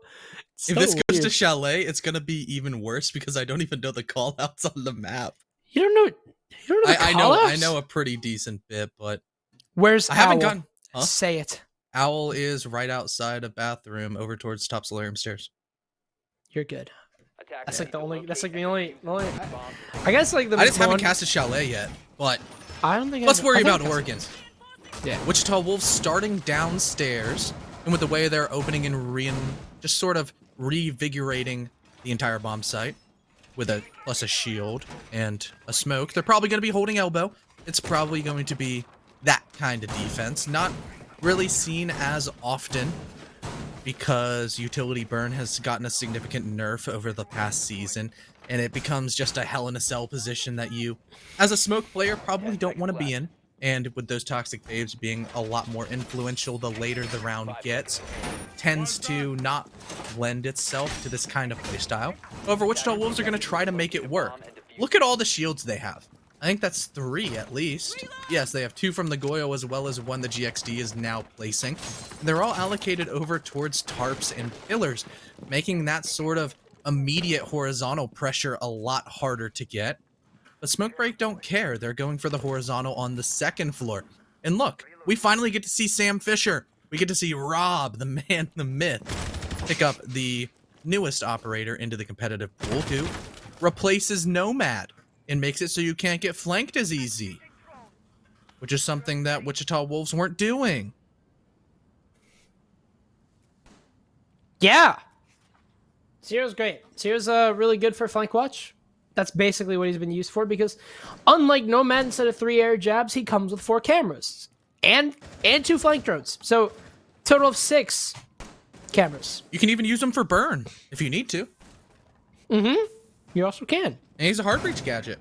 if this goes weird. to Chalet, it's gonna be even worse because I don't even know the callouts on the map. You don't know the I know a pretty decent bit, but where's I haven't Owl? gotten. Huh? Say it. Owl is right outside a bathroom over towards top solarium stairs. You're good. That's like the only. That's like the only. I guess like the. I just haven't casted Chalet yet, but I don't think. let's worry about Oregon. Yeah. Wichita Wolves starting downstairs. And with the way they're opening and just sort of revigorating the entire bomb site with a plus a shield and a smoke, they're probably going to be holding elbow. It's probably going to be that kind of defense. Not really seen as often because utility burn has gotten a significant nerf over the past season, and it becomes just a hell in a cell position that you, as a smoke player, probably don't want to be in. And with those toxic babes being a lot more influential the later the round gets, tends to not lend itself to this kind of playstyle. However, Wichita Wolves are going to try to make it work. Look at all the shields they have. I think that's 3 at least. Yes, they have 2 from the Goyo as well as 1 the GXD is now placing. They're all allocated over towards tarps and pillars, making that sort of immediate horizontal pressure a lot harder to get. But Smoke Break don't care. They're going for the horizontal on the 2nd floor. And look, we finally get to see Sam Fisher. We get to see Rob, the man, the myth, pick up the newest operator into the competitive pool, who replaces Nomad and makes it so you can't get flanked as easy, which is something that Wichita Wolves weren't doing. Yeah. Zero's great. Zero's really good for flank watch. That's basically what he's been used for, because unlike Nomad, instead of 3 air jabs, he comes with 4 cameras and 2 flank drones. So total of 6 cameras. You can even use them for burn if you need to. You also can. And he's a hard reach gadget.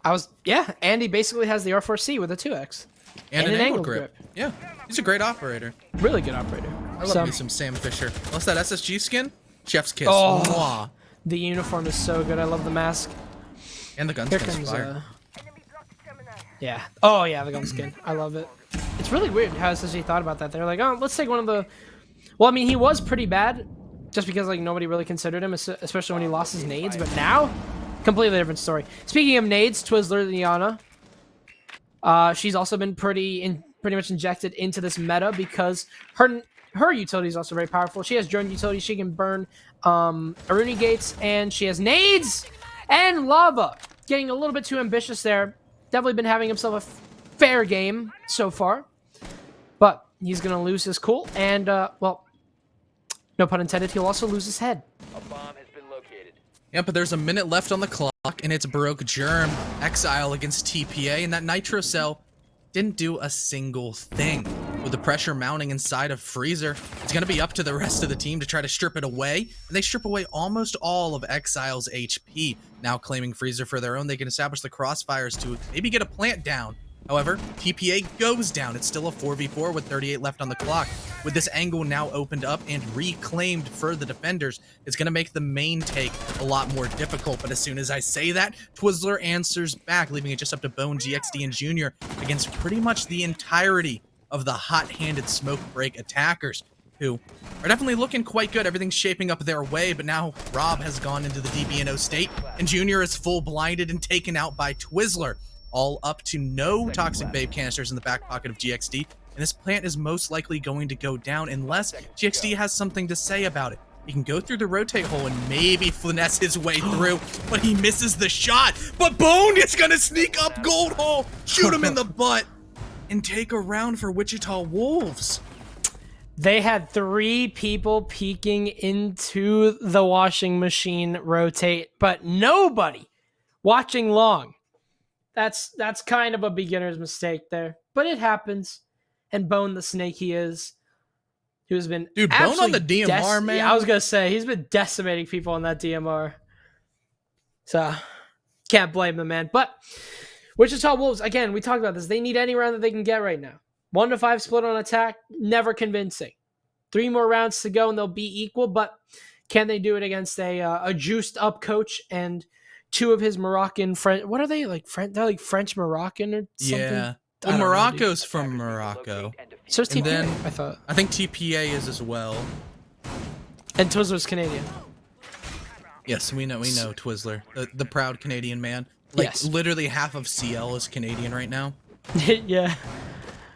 And he basically has the R4C with a 2x. And an angle grip. Yeah, he's a great operator. Really good operator. I love me some Sam Fisher. Plus that SSG skin, chef's kiss. Oh. Mwah. The uniform is so good. I love the mask. And the gun Here skin's comes, fire. yeah. Oh, yeah, the gun skin. I love it. It's really weird how SSG thought about that. They're like, oh, let's take one of the... Well, I mean, he was pretty bad, just because like nobody really considered him, especially when he lost his nades. But now, completely different story. Speaking of nades, Twizzler Liana, she's also been pretty much injected into this meta because her utility is also very powerful. She has drone utility. She can burn Aruni gates, and she has nades and lava. Getting a little bit too ambitious there. Definitely been having himself a fair game so far, but he's gonna lose his cool, and well, no pun intended, he'll also lose his head. A bomb has been located. Yeah, but there's a minute left on the clock, and it's Baroque Germ Exile against TPA, and that Nitro Cell didn't do a single thing. With the pressure mounting inside of Freezer, it's going to be up to the rest of the team to try to strip it away, and they strip away almost all of Exile's HP. Now claiming Freezer for their own, they can establish the crossfires to maybe get a plant down. However, TPA goes down. It's still a 4v4 with 38 left on the clock. With this angle now opened up and reclaimed for the defenders, it's going to make the main take a lot more difficult. But as soon as I say that, Twizzler answers back, leaving it just up to Bone, GXD, and Junior against pretty much the entirety of the hot-handed Smoke Break attackers, who are definitely looking quite good. Everything's shaping up their way, but now Rob has gone into the DBNO state, and Junior is full blinded and taken out by Twizzler. All up to no Toxic Babe canisters in the back pocket of GXD, and this plant is most likely going to go down unless GXD has something to say about it. He can go through the rotate hole and maybe finesse his way through, but he misses the shot. But Bone is going to sneak up Gold Hole, shoot him in the butt, and take a round for Wichita Wolves. They had 3 people peeking into the washing machine rotate, but nobody watching long. That's kind of a beginner's mistake there, but it happens. And Bone, the snake he is, who's been Bone on the DMR, man. Yeah, I was gonna say he's been decimating people on that DMR, so can't blame the man. But Wichita Wolves, again, we talked about this. They need any round that they can get right now. 1 to 5 split on attack, never convincing. 3 more rounds to go and they'll be equal, but can they do it against a juiced up coach and 2 of his Moroccan friends? What are they like? They're like French Moroccan or something. Yeah, well, Morocco's from Morocco. So is TPA. Then, I thought. I think TPA is as well. And Twizzler's Canadian. Yes, we know Twizzler, the proud Canadian man. Like, yes. Literally half of CL is Canadian right now. Yeah.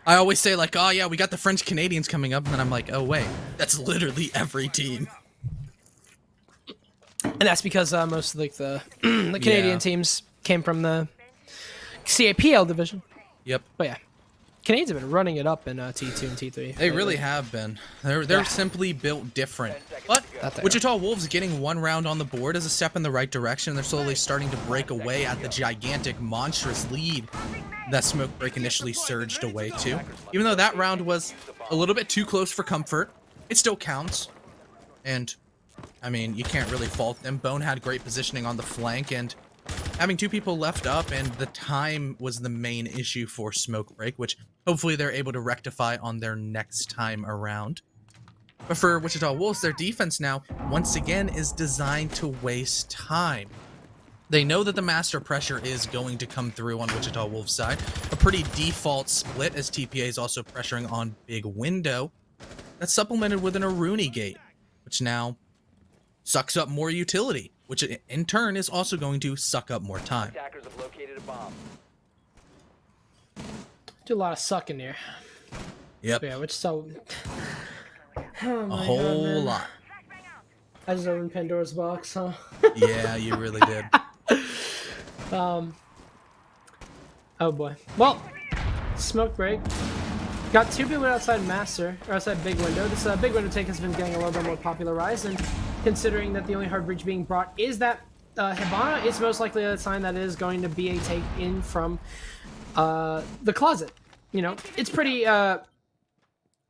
I always say like, oh yeah, we got the French Canadians coming up, and then I'm like, oh wait, that's literally every team. And that's because most of like the Canadian teams came from the CAPL division. Yep. But yeah, Canadians have been running it up in T2 and T3. They really have been. They're simply built different. But That they Wichita Wolves getting one round on the board is a step in the right direction. They're slowly starting to break away at the gigantic, monstrous lead that Smoke Break initially surged away to. Even though that round was a little bit too close for comfort, it still counts. And, I mean, you can't really fault them. Bone had great positioning on the flank, and having two people left up, and the time was the main issue for Smoke Break, which hopefully they're able to rectify on their next time around. But for Wichita Wolves, their defense now, once again, is designed to waste time. They know that the master pressure is going to come through on Wichita Wolves' side. A pretty default split, as TPA is also pressuring on Big Window. That's supplemented with an Aruni gate, which now sucks up more utility, which in turn is also going to suck up more time. Attackers have located a bomb. do a lot of sucking here. Yep. Yeah, which so A whole lot. I just opened Pandora's box, huh? Yeah, you really did. Oh boy. Well, Smoke Break. Got two people outside Master, or outside Big Window. This Big Window take has been getting a little bit more popularized, and considering that the only hard breach being brought is that Hibana, it's most likely a sign that it is going to be a take in from the closet. You know, it's pretty...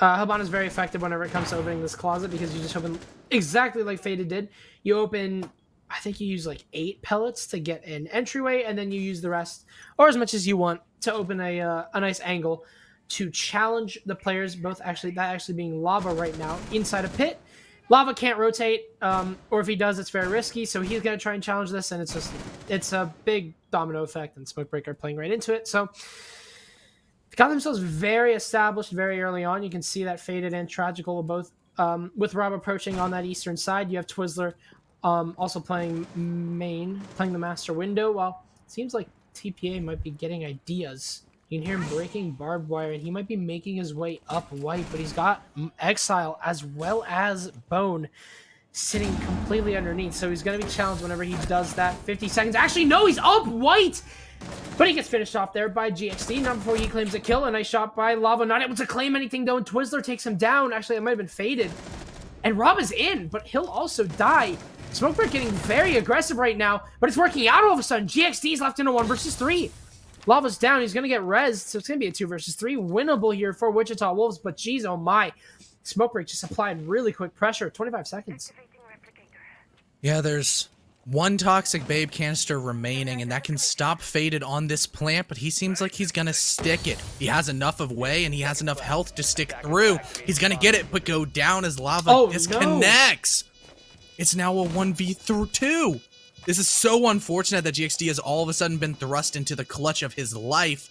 Hibana is very effective whenever it comes to opening this closet, because you just open exactly like Faded did. You open... I think you use like 8 pellets to get an entryway, and then you use the rest, or as much as you want, to open a nice angle to challenge the players, both actually, that actually being Lava right now, inside a pit. Lava can't rotate, or if he does, it's very risky, so he's going to try and challenge this, and it's a big domino effect, and Smokebreaker playing right into it, so they got themselves very established very early on. You can see that Faded and Tragical both, with Rob approaching on that eastern side. You have Twizzler also playing main, playing the master window, while it seems like TPA might be getting ideas. You can hear him breaking barbed wire, and he might be making his way up white, but he's got Exile as well as Bone sitting completely underneath, so he's going to be challenged whenever he does that. 50 seconds. Actually, no, he's up white! But he gets finished off there by GXD, not before he claims a kill. A nice shot by Lava, not able to claim anything though, and Twizzler takes him down. Actually, it might have been Faded. And Rob is in, but he'll also die. Smokebreak getting very aggressive right now, but it's working out all of a sudden. GXD's left in a 1 versus 3. Lava's down, he's going to get rezzed, so it's going to be a 2 versus 3. Winnable here for Wichita Wolves, but geez, oh my. Smokebreak just applied really quick pressure. 25 seconds. Yeah, there's one Toxic Babe canister remaining, and that can stop Faded on this plant, but he seems like he's going to stick it. He has enough of way, and he has enough health to stick through. He's going to get it, but go down as Lava disconnects. No. It's now a 1v2. This is so unfortunate that GXD has all of a sudden been thrust into the clutch of his life.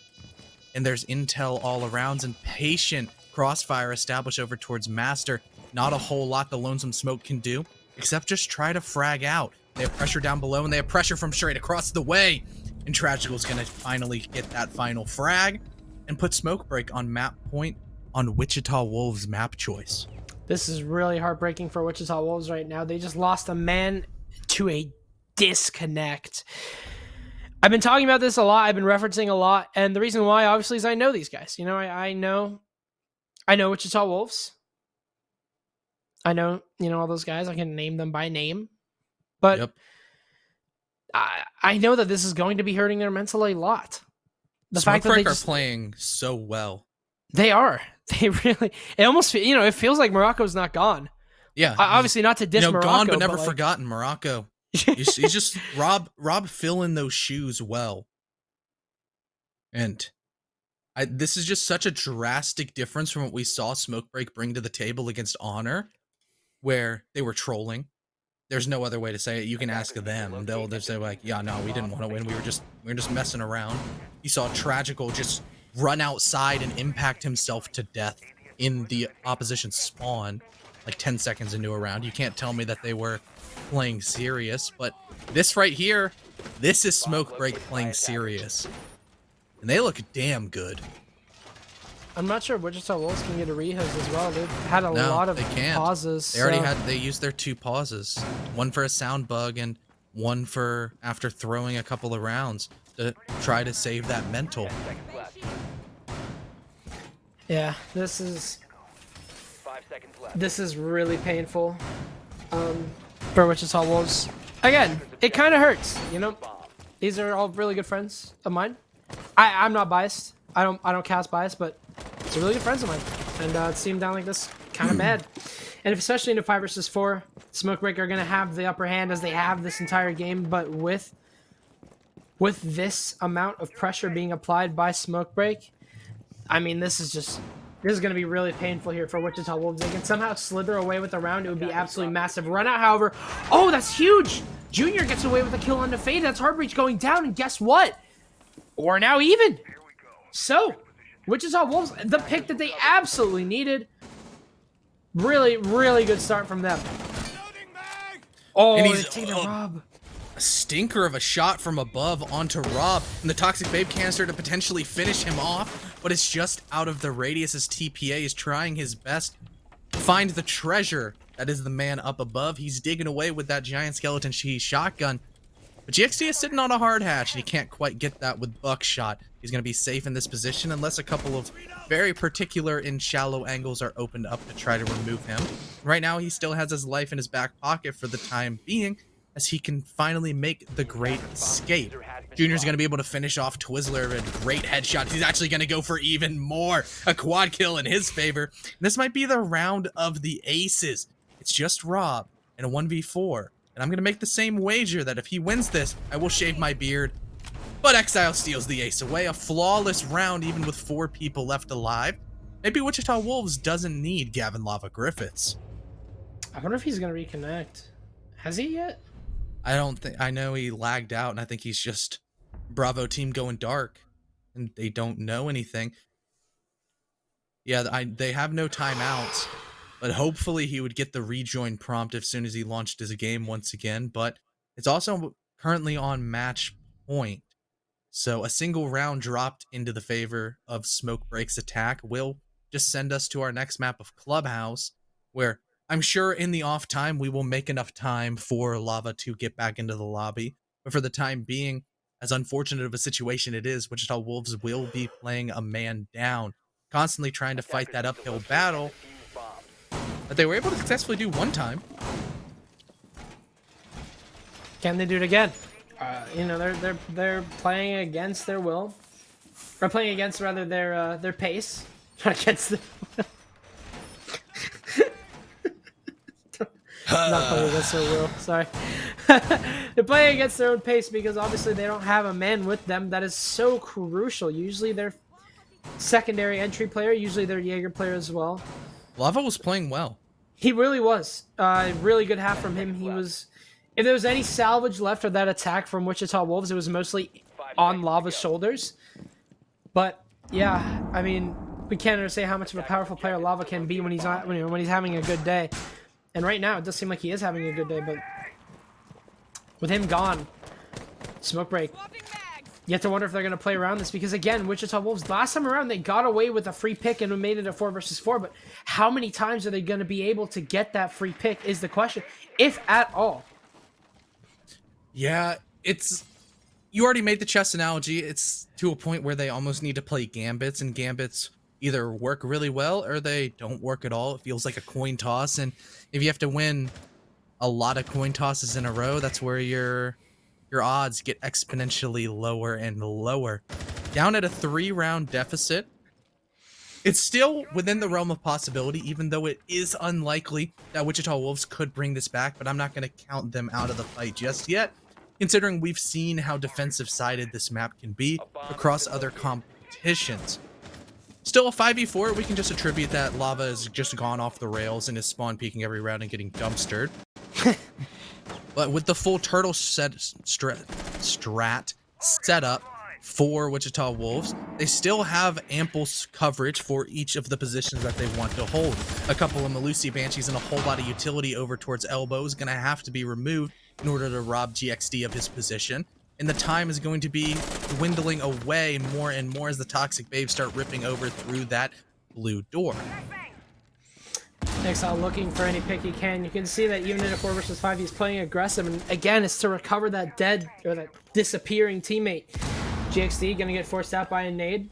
And there's intel all around, and patient crossfire established over towards Master. Not a whole lot the Lonesome Smoke can do, except just try to frag out. They have pressure down below, and they have pressure from straight across the way. And Tragical's going to finally get that final frag and put Smokebreak on map point on Wichita Wolves' map choice. This is really heartbreaking for Wichita Wolves right now. They just lost a man to a disconnect. I've been talking about this a lot. I've been referencing a lot. And the reason why, obviously, is I know these guys. You know, I know Wichita Wolves. I know, all those guys. I can name them by name. But yep. I know that this is going to be hurting their mental a lot. The Smoke fact that Break they are playing so well. They are. They really... It almost... it feels like Morocco's not gone. Yeah. Obviously not to diss Morocco. Gone but never forgotten, Morocco. He's just... Rob fill in those shoes well. And this is just such a drastic difference from what we saw Smokebreak bring to the table against Honor, where they were trolling. There's no other way to say it. You can ask them. They'll say like, yeah, no, we didn't want to win. We were just messing around. You saw Tragical just run outside and impact himself to death in the opposition spawn like 10 seconds into a round. You can't tell me that they were playing serious, but this right here, this is Smokebreak playing serious. And they look damn good. I'm not sure Wichita Wolves can get a rehose as well. They've had a lot of pauses. They used their 2 pauses. One for a sound bug and one for after throwing a couple of rounds to try to save that mental. Yeah, this is 5 seconds left. this is really painful for Wichita Wolves. Again, it kind of hurts, you know. These are all really good friends of mine. I'm not biased. I don't cast bias, but it's really good friends of mine, and it seemed down like this kind of bad. And if, especially in a 5 versus 4, Smokebreak are gonna have the upper hand as they have this entire game. But with this amount of pressure being applied by Smokebreak, I mean, this is going to be really painful here for Wichita Wolves. They can somehow slither away with the round. It would be absolutely massive. Run out, however. Oh, that's huge. Junior gets away with a kill on the fade. That's Heartbreach going down. And guess what? We're now even. So, Wichita Wolves, the pick that they absolutely needed. Really, really good start from them. Oh, And and he's- he's taking a rob. A stinker of a shot from above onto Rob, and the Toxic Babe canister to potentially finish him off, but it's just out of the radius as TPA is trying his best to find the treasure that is the man up above. He's digging away with that giant skeleton shotgun, but GXD is sitting on a hard hatch, and he can't quite get that with Buckshot. He's going to be safe in this position unless a couple of very particular and shallow angles are opened up to try to remove him. Right now, he still has his life in his back pocket for the time being, as he can finally make the great escape. Junior's going to be able to finish off Twizzler with a great headshot. He's actually going to go for even more. A quad kill in his favor. And this might be the round of the aces. It's just Rob and a 1v4. And I'm going to make the same wager that if he wins this, I will shave my beard. But Exile steals the ace away. A flawless round even with 4 people left alive. Maybe Wichita Wolves doesn't need Gavin Lava Griffiths. I wonder if he's going to reconnect. Has he yet? I know he lagged out, and I think he's just Bravo team going dark, and they don't know anything. Yeah, they have no timeouts, but hopefully he would get the rejoin prompt as soon as he launched his game once again, but it's also currently on match point. So a single round dropped into the favor of Smokebreak's attack will just send us to our next map of Clubhouse, where I'm sure in the off time, we will make enough time for Lava to get back into the lobby. But for the time being, as unfortunate of a situation it is, Wichita Wolves will be playing a man down, constantly trying to fight that uphill battle that they were able to successfully do one time. Can they do it again? You know, they're playing against their will. Or playing against, rather, their pace. Not against the... Not playing against their will, sorry. They're playing against their own pace because obviously they don't have a man with them. That is so crucial. Usually their secondary entry player, usually their Jaeger player as well. Lava was playing well. He really was. Really good half from him. He was... If there was any salvage left of that attack from Wichita Wolves, it was mostly on Lava's shoulders. But, yeah, I mean, we can't understand how much of a powerful player Lava can be when he's not, when he's having a good day. And right now, it does seem like he is having a good day, but with him gone, Smokebreak, you have to wonder if they're going to play around this because, again, Wichita Wolves, last time around, they got away with a free pick and made it a 4 versus 4, but how many times are they going to be able to get that free pick is the question, if at all. Yeah, you already made the chess analogy. It's to a point where they almost need to play gambits, and gambits either work really well or they don't work at all. It feels like a coin toss, and if you have to win a lot of coin tosses in a row, that's where your odds get exponentially lower and lower. Down at a 3-round deficit, it's still within the realm of possibility, even though it is unlikely that Wichita Wolves could bring this back, but I'm not going to count them out of the fight just yet, considering we've seen how defensive-sided this map can be across other competitions. Still a 5v4, we can just attribute that Lava has just gone off the rails and is spawn peeking every round and getting dumpstered. But with the full turtle strat set up for Wichita Wolves, they still have ample coverage for each of the positions that they want to hold. A couple of Malusi Banshees and a whole lot of utility over towards elbow is going to have to be removed in order to rob GXD of his position. And the time is going to be dwindling away more and more as the Toxic Babes start ripping over through that blue door. Exile looking for any pick he can. You can see that even in a 4 versus 5, he's playing aggressive. And again, it's to recover that dead or that disappearing teammate. GXD gonna get forced out by a nade.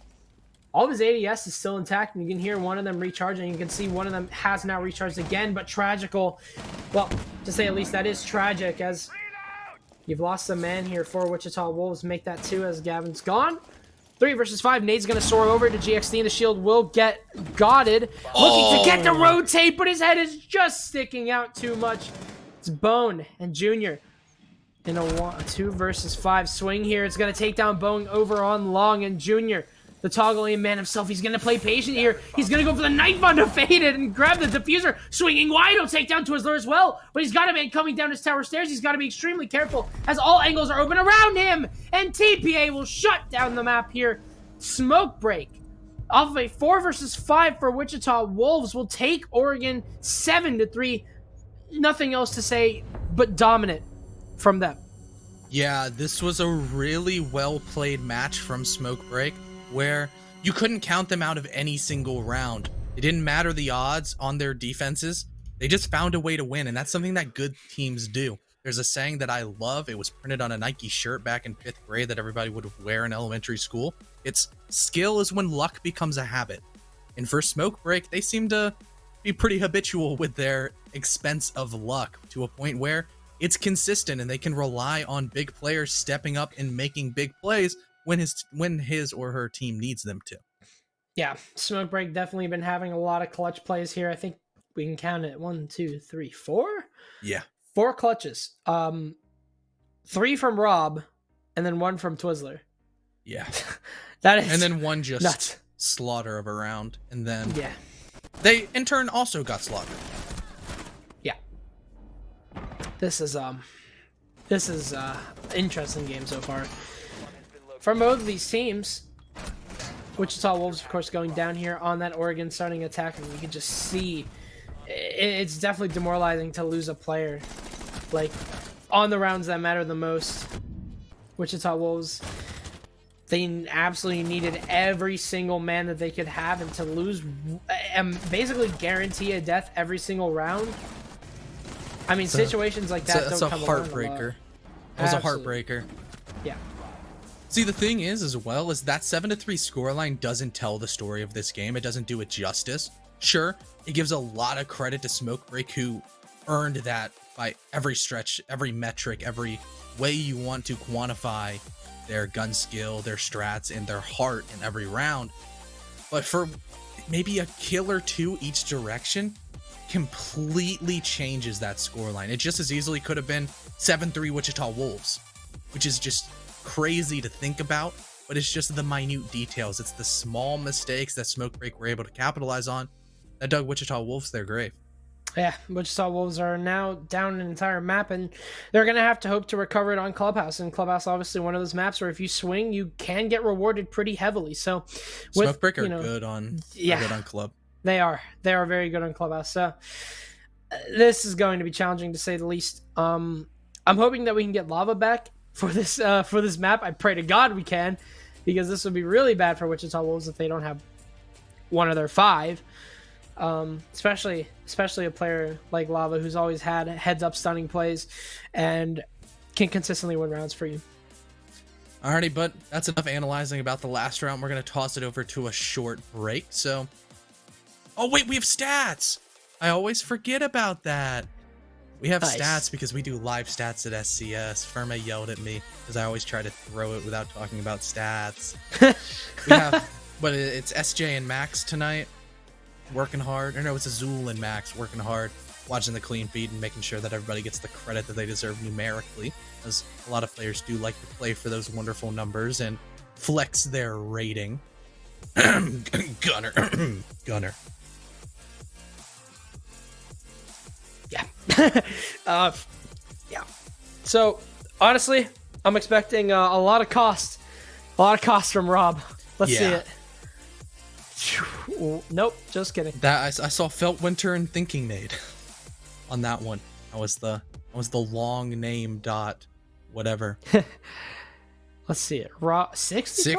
All of his ADS is still intact, and you can hear one of them recharging. You can see one of them has now recharged again, but tragical. Well, to say at least, that is tragic, as you've lost a man here for Wichita Wolves. Make that 2 as Gavin's gone. 3 versus 5. Nade's going to soar over to GXD, and the shield will get gotted. Looking to get the rotate, but his head is just sticking out too much. It's Bone and Junior in a 2 versus 5 swing here. It's going to take down Bone over on long, and Junior, the toggling man himself, he's going to play patient here. He's going to go for the knife on to fade it and grab the diffuser. Swinging wide, he'll take down Twizzler as well. But he's got a man coming down his tower stairs. He's got to be extremely careful as all angles are open around him. And TPA will shut down the map here. Smoke break off of a 4 versus 5 for Wichita Wolves will take Oregon 7-3. Nothing else to say but dominant from them. Yeah, this was a really well-played match from Smoke Break, where you couldn't count them out of any single round. It didn't matter the odds on their defenses. They just found a way to win, and that's something that good teams do. There's a saying that I love. It was printed on a Nike shirt back in 5th grade that everybody would wear in elementary school. It's skill is when luck becomes a habit. And for Smoke Break, they seem to be pretty habitual with their expense of luck to a point where it's consistent and they can rely on big players stepping up and making big plays when his or her team needs them to. Yeah, Smoke Break definitely been having a lot of clutch plays here. I think we can count it 1, 2, 3, 4. Yeah, 4 clutches. 3 from Rob, and then 1 from Twizzler. Yeah. That is, and then 1 just nuts. slaughter of a round, and then Yeah. they in turn also got slaughtered. Yeah. This is interesting game so far. For both of these teams, Wichita Wolves, of course, going down here on that Oregon starting attack, and you can just see it's definitely demoralizing to lose a player, like, on the rounds that matter the most. Wichita Wolves, they absolutely needed every single man that they could have, and to lose and basically guarantee a death every single round. I mean, situations like that don't come along a lot. Heartbreaker. It was Absolutely. a heartbreaker. Yeah. See, the thing is, as well, is that 7-3 scoreline doesn't tell the story of this game. It doesn't do it justice. Sure, it gives a lot of credit to Smoke Break, who earned that by every stretch, every metric, every way you want to quantify their gun skill, their strats, and their heart in every round. But for maybe a kill or 2 each direction, completely changes that scoreline. It just as easily could have been 7-3 Wichita Wolves, which is just crazy to think about, but it's just the minute details. It's the small mistakes that Smoke Break were able to capitalize on that dug Wichita Wolves their grave. Yeah, Wichita Wolves are now down an entire map, and they're going to have to hope to recover it on Clubhouse. And Clubhouse, obviously, one of those maps where if you swing, you can get rewarded pretty heavily. So, with, Smoke Break are good on Club. They are very good on Clubhouse. So, this is going to be challenging to say the least. I'm hoping that we can get Lava back for this map. I pray to God we can, because this would be really bad for Wichita Wolves if they don't have one of their 5. Especially a player like Lava, who's always had heads-up stunning plays and can consistently win rounds for you. Alrighty, but that's enough analyzing about the last round. We're going to toss it over to a short break. So, oh wait, we have stats. I always forget about that. We have stats because we do live stats at SCS. Firma yelled at me because I always try to throw it without talking about stats. We have, but it's SJ and Max tonight. Working hard. Or no, it's Azul and Max working hard, watching the clean feed and making sure that everybody gets the credit that they deserve numerically, as a lot of players do like to play for those wonderful numbers and flex their rating. Gunner. Gunner. Yeah. Yeah. So, honestly, I'm expecting a lot of cost. A lot of cost from Rob. Let's see it. Nope, just kidding. That I saw Felt Winter and Thinking Nade on that one. That was the long name dot whatever. Let's see it. Raw 60?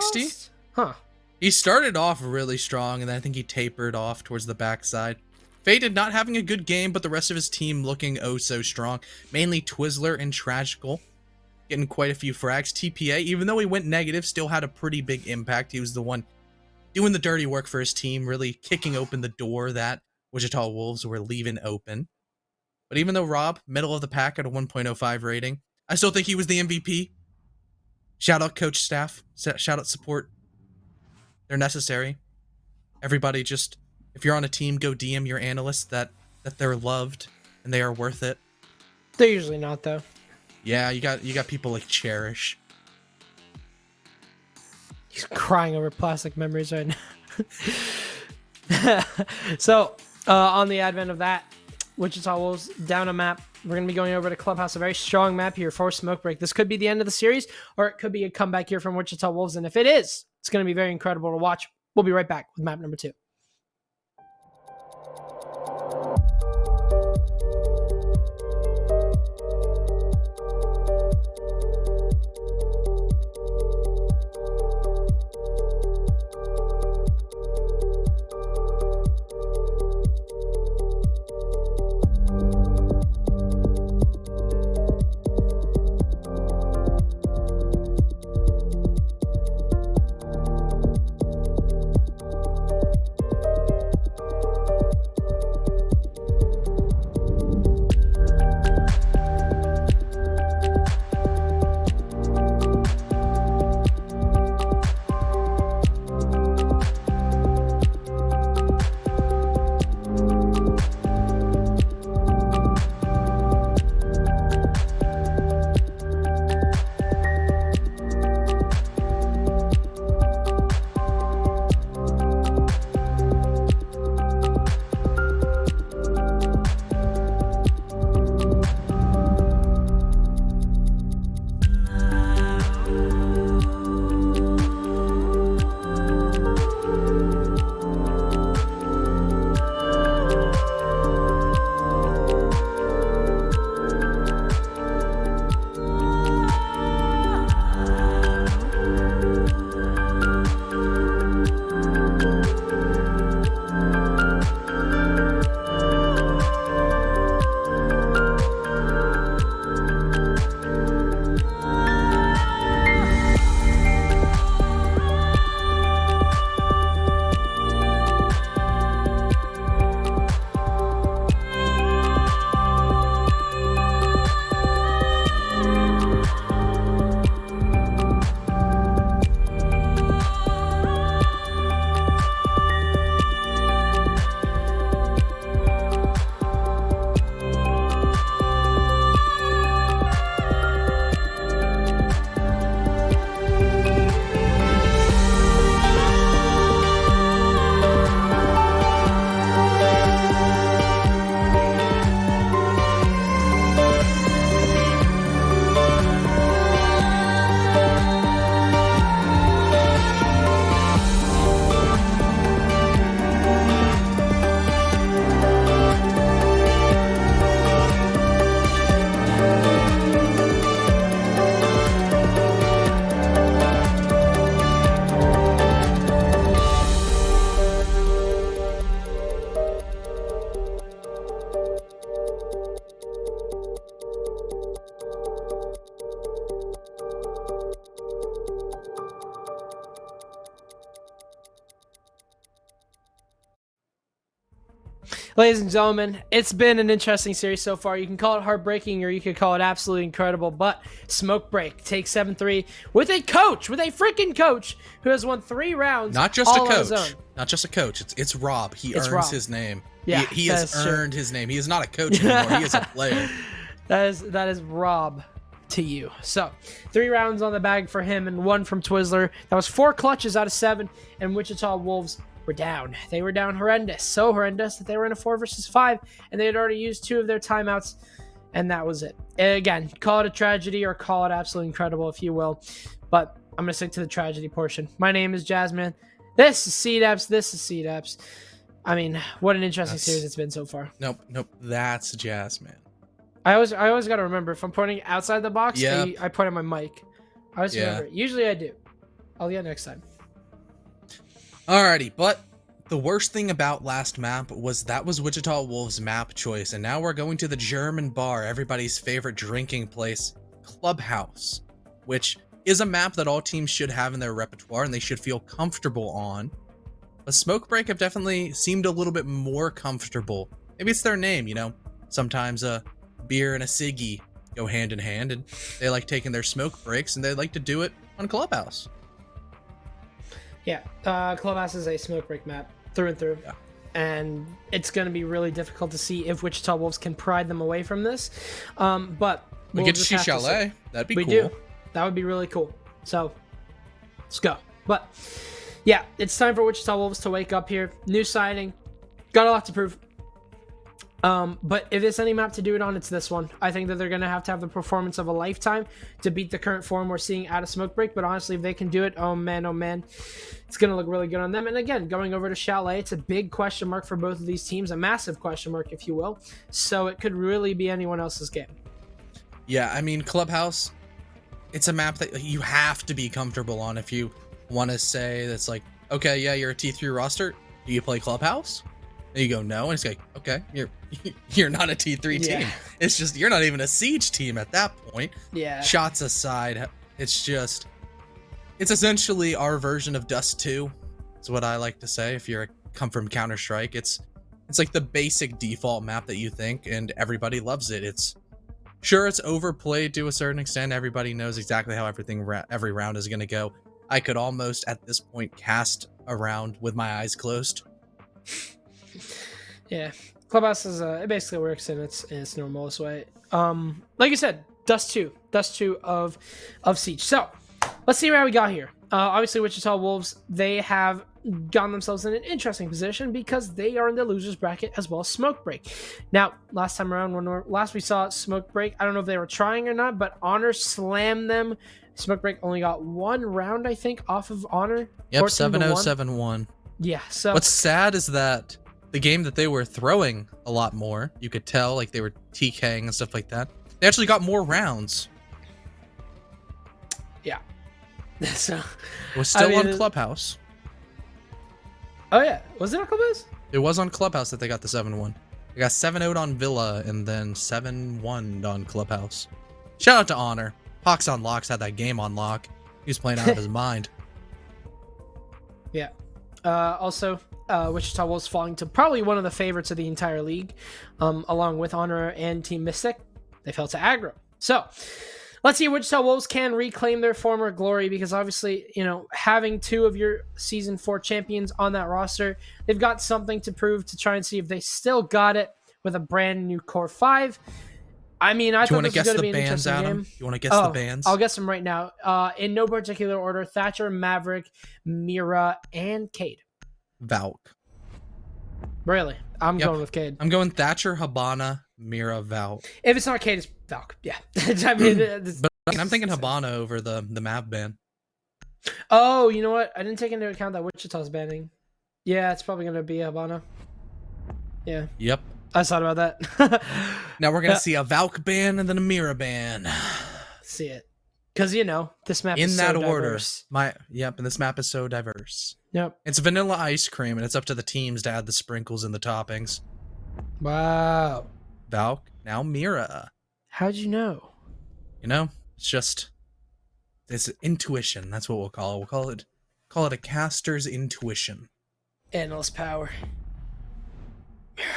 Huh. He started off really strong, and then I think he tapered off towards the backside. Faded not having a good game, but the rest of his team looking oh so strong. Mainly Twizzler and Tragical getting quite a few frags. TPA, even though he went negative, still had a pretty big impact. He was the one doing the dirty work for his team, really kicking open the door that Wichita Wolves were leaving open. But even though Rob, middle of the pack at a 1.05 rating, I still think he was the MVP. Shout out coach staff, shout out support. They're necessary. Everybody just, if you're on a team, go DM your analysts that they're loved and they are worth it. They're usually not, though. Yeah, you got people like Cherish. He's crying over plastic memories right now. So, on the advent of that, Wichita Wolves down a map. We're going to be going over to Clubhouse, a very strong map here for Smoke Break. This could be the end of the series, or it could be a comeback here from Wichita Wolves. And if it is, it's going to be very incredible to watch. We'll be right back with map number 2. Ladies and gentlemen, it's been an interesting series so far. You can call it heartbreaking or you could call it absolutely incredible, but Smoke Break takes 7-3 with a freaking coach who has won 3 rounds. Not just all a on his coach. own. Not just a coach. It's Rob. It's earns Rob. His name. Yeah, he has earned his name. He is not a coach anymore. He is a player. That is Rob to you. So 3 rounds on the bag for him and 1 from Twizzler. That was 4 clutches out of 7, and Wichita Wolves were down. They were down horrendous. So horrendous that they were in a 4 versus 5, and they had already used 2 of their timeouts, and that was it. Again, call it a tragedy or call it absolutely incredible if you will, but I'm going to stick to the tragedy portion. My name is Jasmine. This is CDEPS. This is CDEPS. I mean, what an interesting series it's been so far. Nope. That's Jasmine. I always got to remember, if I'm pointing outside the box, Yep. I point at my mic. I always remember it. Usually I do. I'll get it next time. Alrighty, but the worst thing about last map was that was Wichita Wolves' map choice, and now we're going to the German bar, everybody's favorite drinking place, Clubhouse, which is a map that all teams should have in their repertoire and they should feel comfortable on. But Smoke Break have definitely seemed a little bit more comfortable. Maybe it's their name, you know? Sometimes a beer and a ciggy go hand in hand, and they like taking their smoke breaks, and they like to do it on Clubhouse. Yeah, Clubhouse is a smoke break map through and through. Yeah. And it's going to be really difficult to see if Wichita Wolves can pride them away from this. But We we'll get to just see have Chalet. That'd be we cool. do. That would be really cool. So let's go. But yeah, it's time for Wichita Wolves to wake up here. New signing. Got a lot to prove. But if there's any map to do it on, it's this one. I think that they're going to have the performance of a lifetime to beat the current form we're seeing out of Smoke Break. But honestly, if they can do it, oh man, it's going to look really good on them. And again, going over to Chalet, it's a big question mark for both of these teams, a massive question mark, if you will. So it could really be anyone else's game. Yeah, I mean, Clubhouse, it's a map that you have to be comfortable on if you want to say that's like, okay, yeah, you're a T3 roster. Do you play Clubhouse? And you go, no. And it's like, okay, you're not a T3 team. Yeah. It's just, you're not even a Siege team at that point. Yeah. Shots aside, it's essentially our version of Dust 2. Is what I like to say. If you're come from Counter-Strike, it's like the basic default map that you think, and everybody loves it. It's overplayed to a certain extent. Everybody knows exactly how every round is going to go. I could almost at this point cast a round with my eyes closed. Yeah, Clubhouse is it basically works in its normalest way. Like you said, Dust 2 of Siege. So let's see how we got here. Obviously, Wichita Wolves, they have gotten themselves in an interesting position because they are in the losers bracket as well as Smoke Break. Now, last time around, when we saw Smoke Break, I don't know if they were trying or not, but Honor slammed them. Smoke Break only got one round, I think, off of Honor. Yep, 7-0-7-1. Yeah. So what's sad is that the game that they were throwing a lot more, you could tell, like they were TKing and stuff like that. They actually got more rounds. Yeah. So it was still on Clubhouse. Oh yeah, was it on Clubhouse? It was on Clubhouse that they got the 7-1. They got 7-0 on Villa and then 7-1 on Clubhouse. Shout out to Honor. Hawks on Locks had that game on lock. He was playing out of his mind. Yeah. Also, Wichita Wolves falling to probably one of the favorites of the entire league, along with Honor and Team Mystic. They fell to aggro. So let's see if Wichita Wolves can reclaim their former glory, because obviously, you know, having two of your Season 4 champions on that roster, they've got something to prove to try and see if they still got it with a brand new Core 5. I mean, I thought this was going to be an interesting game. You want to guess the bands? I'll guess them right now. In no particular order: Thatcher, Maverick, Mira, and Cade. Valk. Really? I'm going with Cade. I'm going Thatcher, Habana, Mira, Valk. If it's not Cade, it's Valk. Yeah. I mean, but I'm thinking Habana over the Mav ban. Oh, you know what? I didn't take into account that Wichita's banning. Yeah, it's probably going to be Habana. Yeah. Yep. I thought about that. Now we're going to see a Valk ban and then a Mira ban. See it. Because, you know, this map in is that so order. diverse. And this map is so diverse. Yep. It's vanilla ice cream, and it's up to the teams to add the sprinkles and the toppings. Wow. Valk, now Mira. How'd you know? You know, it's intuition. That's what we'll call it. We'll call it a caster's intuition. Analyst power. Mira.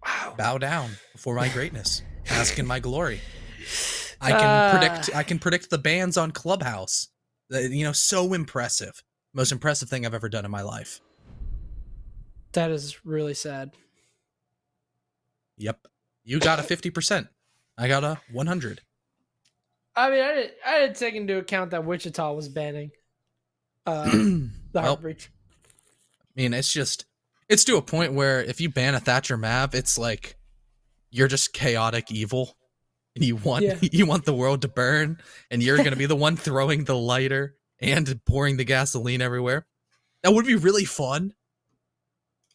Wow. Bow down before my greatness. Ask in my glory. I can predict the bans on Clubhouse. You know, so impressive. Most impressive thing I've ever done in my life. That is really sad. Yep. You got a 50%. I got a 100. I mean, I didn't take into account that Wichita was banning the Heartbreach. I mean, it's to a point where if you ban a Thatcher Mav, it's like you're just chaotic evil. And you want the world to burn, and you're gonna be the one throwing the lighter and pouring the gasoline everywhere. That would be really fun.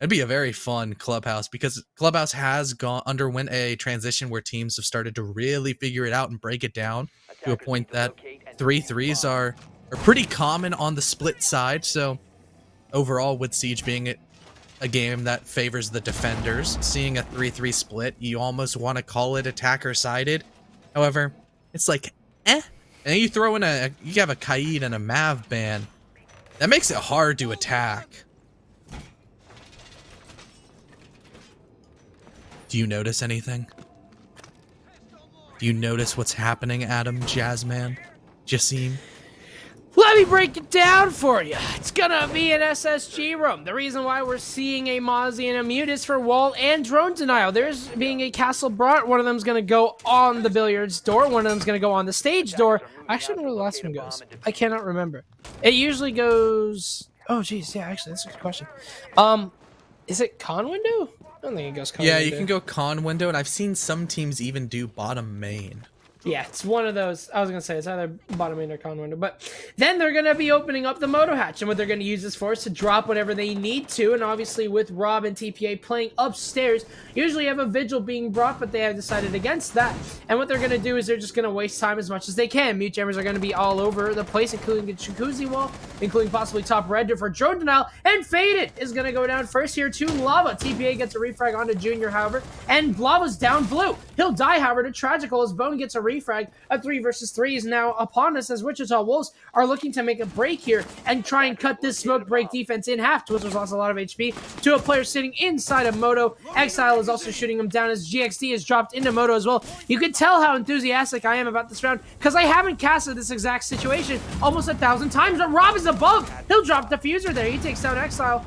It'd be a very fun Clubhouse, because Clubhouse has underwent a transition where teams have started to really figure it out and break it down to a point that 3-3s are pretty common on the split side. So overall, with Siege being a game that favors the defenders, seeing a 3-3 split, you almost want to call it attacker sided. However, it's like and then you throw in you have a Kaid and a Mav ban. That makes it hard to attack. Do you notice anything? Do you notice what's happening, Adam, Jazzman, Jassim? Let me break it down for you. It's gonna be an SSG room. The reason why we're seeing a Mozzie and a Mute is for wall and drone denial. There's being a castle brought. One of them's gonna go on the billiards door. One of them's gonna go on the stage door. I actually don't know where the last one goes. I cannot remember. It usually goes... Oh, geez. Yeah, actually, that's a good question. Is it con window? I don't think it goes con window. Yeah, you can go con window, and I've seen some teams even do bottom main. Yeah, it's one of those. I was going to say it's either bottom main or con window. But then they're going to be opening up the moto hatch. And what they're going to use this for is to drop whatever they need to. And obviously with Rob and TPA playing upstairs, usually you have a vigil being brought, but they have decided against that. And what they're going to do is they're just going to waste time as much as they can. Mute jammers are going to be all over the place, including the jacuzzi wall, including possibly top red for drone denial. And Faded is going to go down first here to Lava. TPA gets a refrag onto Junior, however. And Lava's down blue. He'll die, however, to Tragical as Bone gets a refrag. A 3 versus 3 is now upon us as Wichita Wolves are looking to make a break here and try and cut this smoke break defense in half. Twizzler's lost a lot of HP to a player sitting inside of Moto. Exile is also shooting him down as GXD is dropped into Moto as well. You can tell how enthusiastic I am about this round because I haven't casted this exact situation almost 1,000 times, but Rob is above. He'll drop Diffuser there. He takes down Exile.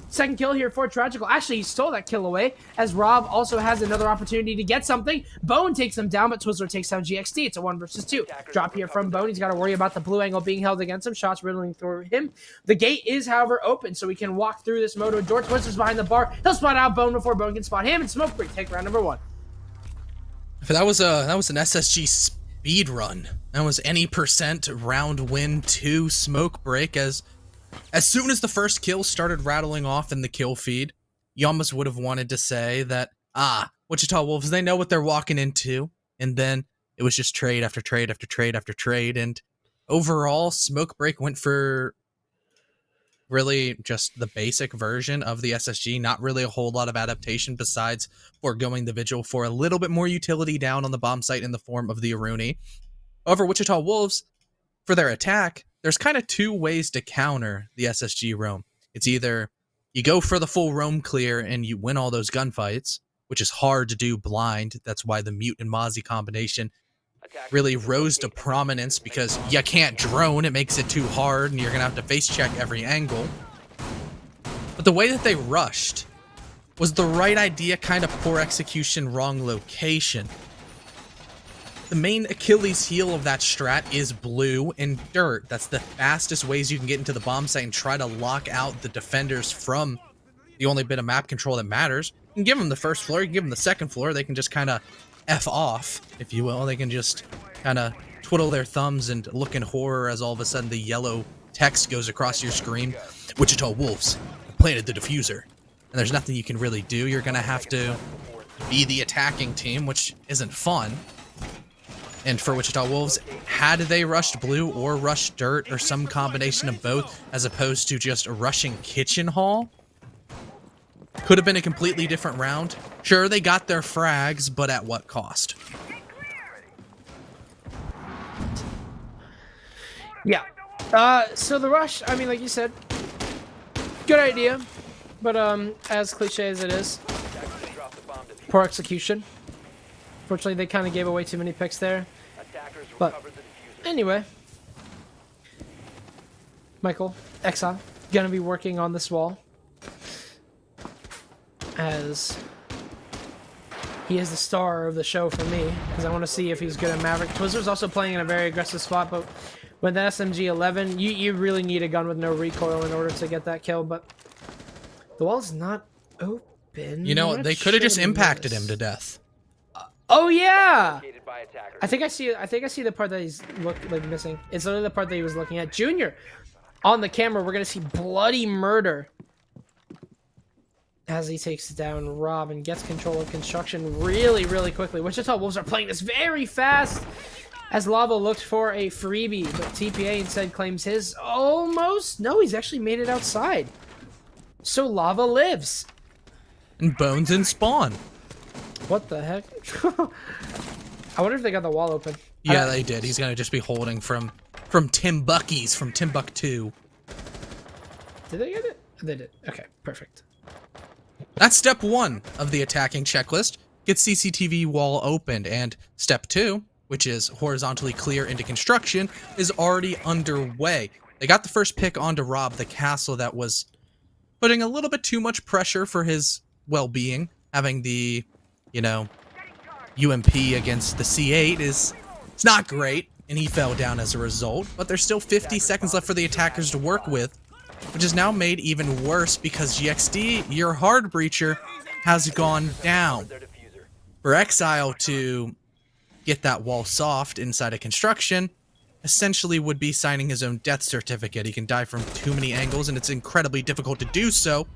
Second kill here for Tragical. Actually, he stole that kill away as Rob also has another opportunity to get something. Bone takes him down, but Twizzler takes down GXD. It's a 1 versus 2. Drop here from Bone. He's got to worry about the blue angle being held against him. Shots riddling through him. The gate is, however, open, so we can walk through this Moto door. Twizzler's behind the bar. He'll spot out Bone before Bone can spot him, and Smoke Break take round number 1. That was an SSG speed run. That was any percent round win 2 Smoke Break as soon as the first kill started rattling off in the kill feed, you almost would have wanted to say that, Wichita Wolves, they know what they're walking into. And then it was just trade after trade after trade after trade. And overall, Smoke Break went for really just the basic version of the SSG. Not really a whole lot of adaptation besides foregoing the Vigil for a little bit more utility down on the bomb site in the form of the Aruni. However, Wichita Wolves, for their attack, there's kind of 2 ways to counter the SSG roam. It's either you go for the full roam clear and you win all those gunfights, which is hard to do blind. That's why the Mute and Mozzie combination really rose to prominence because you can't drone. It makes it too hard and you're going to have to face check every angle. But the way that they rushed was the right idea, kind of poor execution, wrong location. The main Achilles heel of that strat is blue and dirt. That's the fastest ways you can get into the bomb site and try to lock out the defenders from the only bit of map control that matters. You can give them the first floor, you can give them the second floor. They can just kind of F off, if you will. They can just kind of twiddle their thumbs and look in horror as all of a sudden the yellow text goes across your screen. Wichita Wolves planted the diffuser. And there's nothing you can really do. You're going to have to be the attacking team, which isn't fun. And for Wichita Wolves, had they rushed blue or rushed dirt or some combination of both, as opposed to just rushing kitchen hall, could have been a completely different round. Sure, they got their frags, but at what cost? Yeah. So the rush, I mean, like you said, good idea. But as cliche as it is, poor execution. Fortunately, they kind of gave away too many picks there. But anyway, Michael, Exxon, gonna be working on this wall as he is the star of the show for me because I want to see if he's good at Maverick. Twizzler's also playing in a very aggressive spot, but with the SMG-11, you really need a gun with no recoil in order to get that kill. But the wall's not open. You know, they could have just impacted him to death. Oh yeah, I think I see the part that he's missing. It's literally the part that he was looking at. Junior, on the camera, we're gonna see bloody murder as he takes down Rob and gets control of construction really, really quickly. Wichita Wolves are playing this very fast as Lava looked for a freebie, but TPA instead claims his almost. No, he's actually made it outside. So Lava lives. And Bones in spawn. What the heck? I wonder if they got the wall open. Yeah, they did. He's gonna just be holding from Timbuckies, from Timbuktu. Did they get it? They did. Okay, perfect. That's step 1 of the attacking checklist. gets CCTV wall opened, and step 2, which is horizontally clear into construction, is already underway. They got the first pick onto Rob, the castle that was putting a little bit too much pressure for his well-being. Having the, you know, UMP against the C8 it's not great, and he fell down as a result. But there's still 50 seconds left for the attackers to work with, which is now made even worse because GXD, your hard breacher, has gone down. For Exile to get that wall soft inside of construction essentially would be signing his own death certificate. He can die from too many angles, and it's incredibly difficult to do so.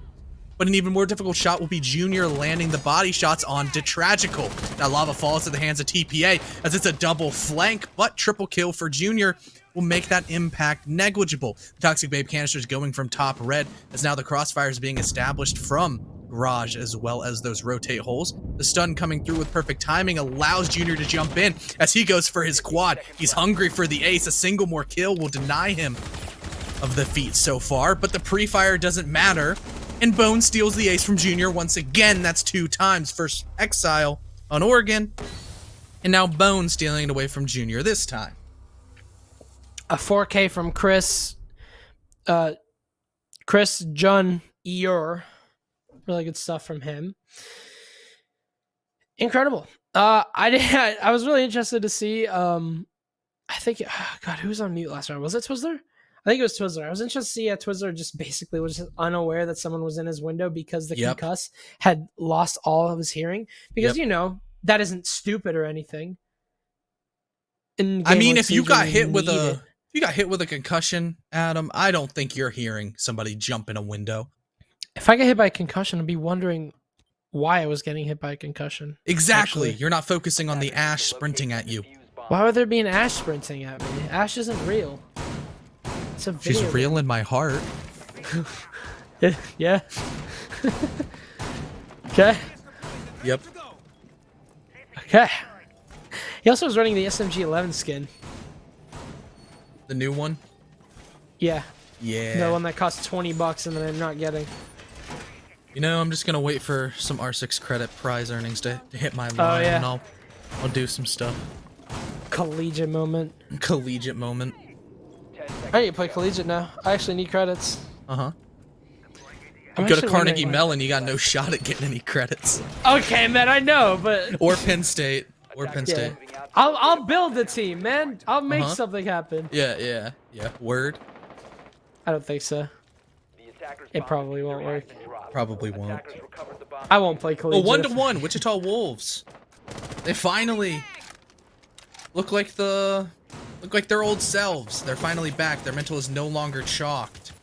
But an even more difficult shot will be Junior landing the body shots on Detragical. That lava falls to the hands of TPA as it's a double flank, but triple kill for Junior will make that impact negligible. The Toxic Babe canister is going from top red as now the crossfire is being established from garage as well as those rotate holes. The stun coming through with perfect timing allows Junior to jump in as he goes for his quad. He's hungry for the ace. A single more kill will deny him of the feat so far, but the pre-fire doesn't matter. And Bone steals the ace from Junior once again. That's 2 times. First Exile on Oregon, and now Bone stealing it away from Junior this time. A 4K from Chris. Chris Jun Eor. Really good stuff from him. Incredible. I was really interested to see. I think. God, who was on mute last round? Was it Twizzler? I think it was Twizzler. I was interested to see Twizzler just basically was just unaware that someone was in his window because the concuss had lost all of his hearing. Because, you know, that isn't stupid or anything. I mean, if you got hit with a concussion, Adam, I don't think you're hearing somebody jump in a window. If I get hit by a concussion, I'd be wondering why I was getting hit by a concussion. Exactly. Actually. You're not focusing on the Ash sprinting at you. Why would there be an Ash sprinting at me? Ash isn't real. It's a video She's real in my heart. Yeah. Okay. Yep. Okay. He also was running the SMG-11 skin. The new one? Yeah. Yeah. The one that costs $20 and that I'm not getting. You know, I'm just gonna wait for some R6 credit prize earnings to hit my line, and I'll do some stuff. Collegiate moment. Collegiate moment. I need to play collegiate now. I actually need credits. Uh-huh. I'm Go to actually Carnegie wondering, Mellon, you got no shot at getting any credits. Okay, man, I know, but Or Penn State. Or Penn yeah. State. I'll build the team, man. I'll make something happen. Yeah. Word. I don't think so. It probably won't work. Probably won't. I won't play collegiate. Well, 1-1, Wichita Wolves. They finally look like their old selves. They're finally back. Their mental is no longer chalked.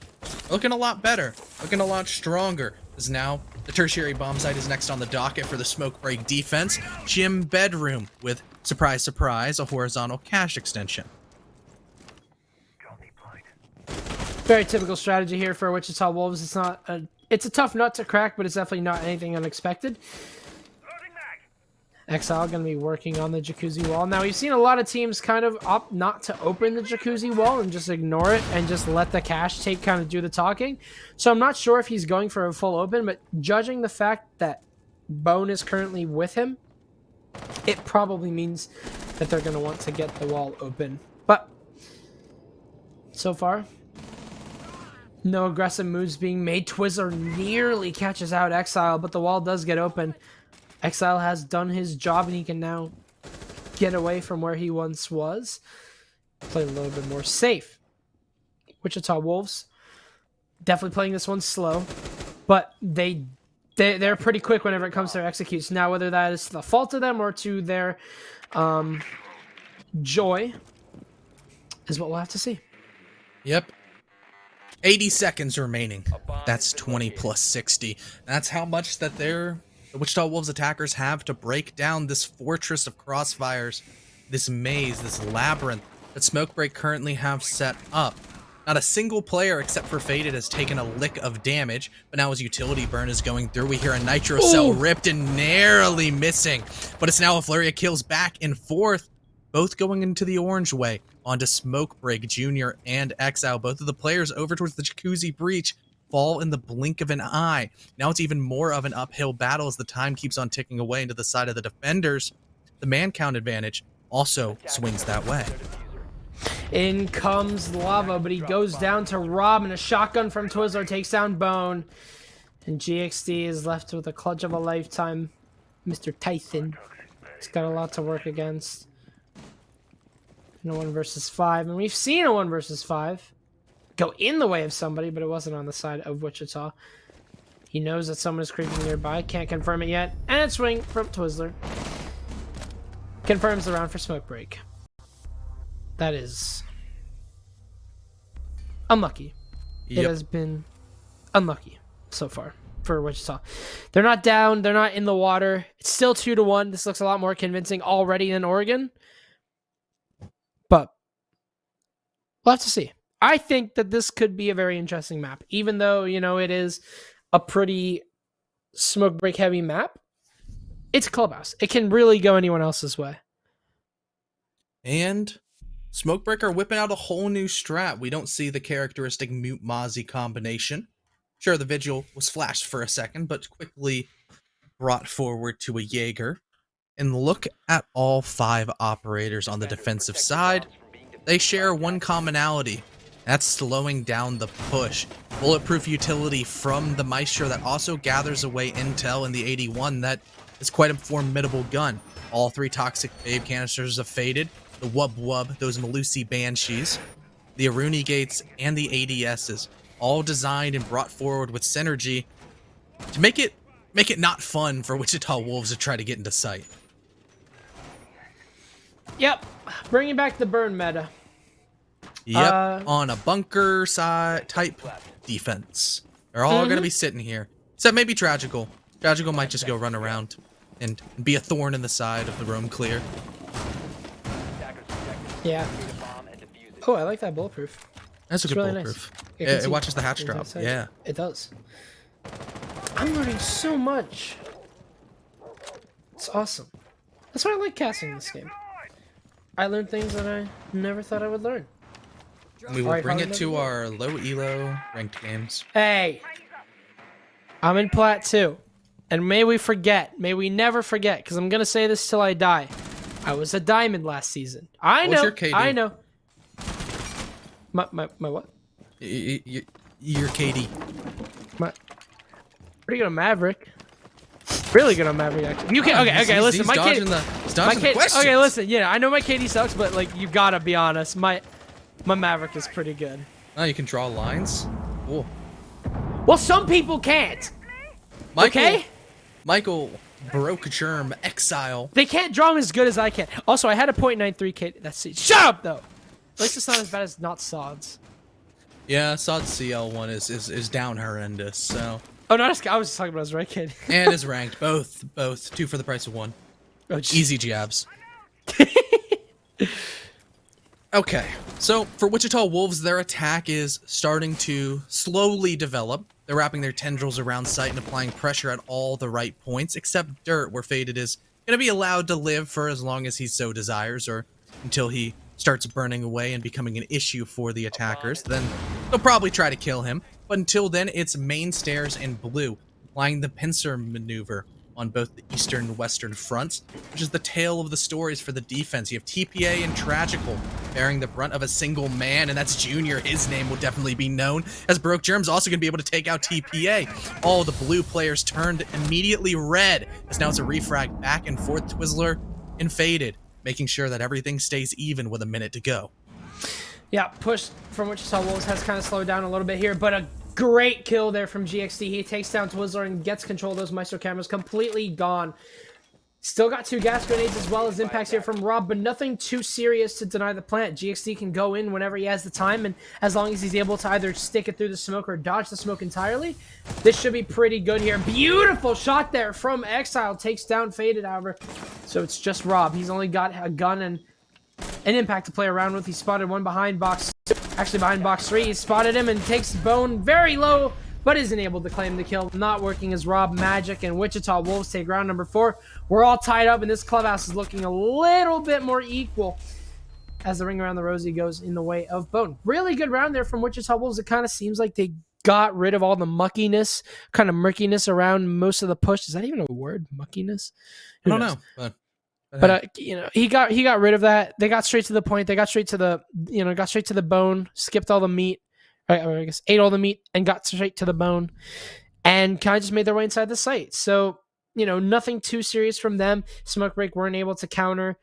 Looking a lot better. Looking a lot stronger. As now the tertiary bomb site is next on the docket for the smoke break defense. Gym bedroom with, surprise, surprise, a horizontal cache extension. Very typical strategy here for Wichita Wolves. It's a tough nut to crack, but it's definitely not anything unexpected. Exile going to be working on the jacuzzi wall. Now, we've seen a lot of teams kind of opt not to open the jacuzzi wall and just ignore it and just let the cache take kind of do the talking. So I'm not sure if he's going for a full open, but judging the fact that Bone is currently with him, it probably means that they're going to want to get the wall open. But so far, no aggressive moves being made. Twizzler nearly catches out Exile, but the wall does get open. Exile has done his job, and he can now get away from where he once was. Play a little bit more safe. Wichita Wolves definitely playing this one slow, but they're pretty quick whenever it comes to their executes. Now, whether that is the fault of them or to their joy is what we'll have to see. Yep. 80 seconds remaining. That's 20 plus 60. That's how much that the Wichita Wolves attackers have to break down this fortress of crossfires, this maze, this labyrinth that Smokebreak currently have set up. Not a single player except for Faded has taken a lick of damage, but now as utility burn is going through, we hear a nitro cell ripped and narrowly missing. But it's now a flurry of kills back and forth, both going into the orange way onto Smokebreak Jr. and Exile. Both of the players over towards the Jacuzzi Breach, fall in the blink of an eye. Now it's even more of an uphill battle as the time keeps on ticking away into the side of the defenders. The man count advantage also swings that way. In comes Lava, but he goes down to Rob, and a shotgun from Twizzler takes down Bone. And GXD is left with a clutch of a lifetime. Mr. Tyson. He's got a lot to work against. In a 1 versus 5. And we've seen a 1 versus 5 go in the way of somebody, but it wasn't on the side of Wichita. He knows that someone is creeping nearby. Can't confirm it yet. And a swing from Twizzler. Confirms the round for smoke break. That is unlucky. Yep. It has been unlucky so far for Wichita. They're not down. They're not in the water. It's still 2-1. This looks a lot more convincing already than Oregon. But we'll have to see. I think that this could be a very interesting map. Even though, you know, it is a pretty smoke break heavy map. It's Clubhouse. It can really go anyone else's way. And Smokebreaker whipping out a whole new strat. We don't see the characteristic Mute Mozzie combination. Sure, the Vigil was flashed for a second, but quickly brought forward to a Jaeger. And look at all 5 operators on the defensive side. They share one commonality. That's slowing down the push. Bulletproof utility from the Maestro that also gathers away intel in the 81 that is quite a formidable gun. All 3 Toxic Babe canisters have faded. The Wub Wub, those Malusi Banshees, the Aruni Gates, and the ADSs, all designed and brought forward with synergy to make it not fun for Wichita Wolves to try to get into sight. Yep. Bringing back the burn meta. Yep, on a bunker side type defense. They're all going to be sitting here. Except maybe Tragical. Tragical might just go run around and be a thorn in the side of the roam clear. Yeah. Oh, I like that bulletproof. That's a good really bulletproof. Nice. It watches the hatch drop. Inside. Yeah. It does. I'm learning so much. It's awesome. That's why I like casting this game. I learned things that I never thought I would learn. We will bring it to our low elo ranked games. Hey, I'm in Plat 2. And may we never forget, because I'm going to say this till I die. I was a diamond last season. I know. What's your KD? I know. My what? Your KD. Pretty good on Maverick. Really good on Maverick, actually. You can okay. Listen, my KD. Okay, listen. Yeah, I know my KD sucks, but like you gotta be honest. My Maverick is pretty good. Oh, you can draw lines. Cool. Well, some people can't. Michael broke germ exile. They can't draw them as good as I can. Also, I had a .93 KD. That's it. Shut up, though. At least it's not as bad as not Sod's. Yeah, Sod's CL1 is down horrendous. So. Oh, not as I was just talking about his right kid. And is ranked both 2 for the price of 1. Oh, easy jabs. Okay, so for Wichita Wolves, their attack is starting to slowly develop. They're wrapping their tendrils around site and applying pressure at all the right points, except Dirt, where Faded is going to be allowed to live for as long as he so desires, or until he starts burning away and becoming an issue for the attackers. Then they'll probably try to kill him, but until then, it's main stairs and blue, applying the pincer maneuver on both the eastern and western fronts, which is the tale of the stories for the defense. You have TPA and Tragical bearing the brunt of a single man, and that's Junior. His name will definitely be known, as Broke Germ's also going to be able to take out TPA. All the blue players turned immediately red, as now it's a refrag back and forth. Twizzler and Faded, making sure that everything stays even with a minute to go. Yeah, push from Wichita Wolves has kind of slowed down a little bit here, but a great kill there from GXD. He takes down Twizzler and gets control of those Maestro cameras. Completely gone. Still got 2 gas grenades as well as impacts here from Rob, but nothing too serious to deny the plant. GXD can go in whenever he has the time, and as long as he's able to either stick it through the smoke or dodge the smoke entirely, this should be pretty good here. Beautiful shot there from Exile. Takes down Faded, however. So it's just Rob. He's only got a gun and an impact to play around with. He spotted one behind box 2. Actually, behind box 3. He spotted him and takes Bone very low, but isn't able to claim the kill. Not working as Rob Magic and Wichita Wolves take round number 4. We're all tied up, and this Clubhouse is looking a little bit more equal as the ring around the rosy goes in the way of Bone. Really good round there from Wichita Wolves. It kind of seems like they got rid of all the muckiness, kind of murkiness around most of the push. Is that even a word? Muckiness? I Who don't knows? know. But he got rid of that. They got straight to the point. They got straight to the bone. Skipped all the meat. Right, or I guess ate all the meat and got straight to the bone, and kind of just made their way inside the site. So nothing too serious from them. Smoke Break weren't able to counter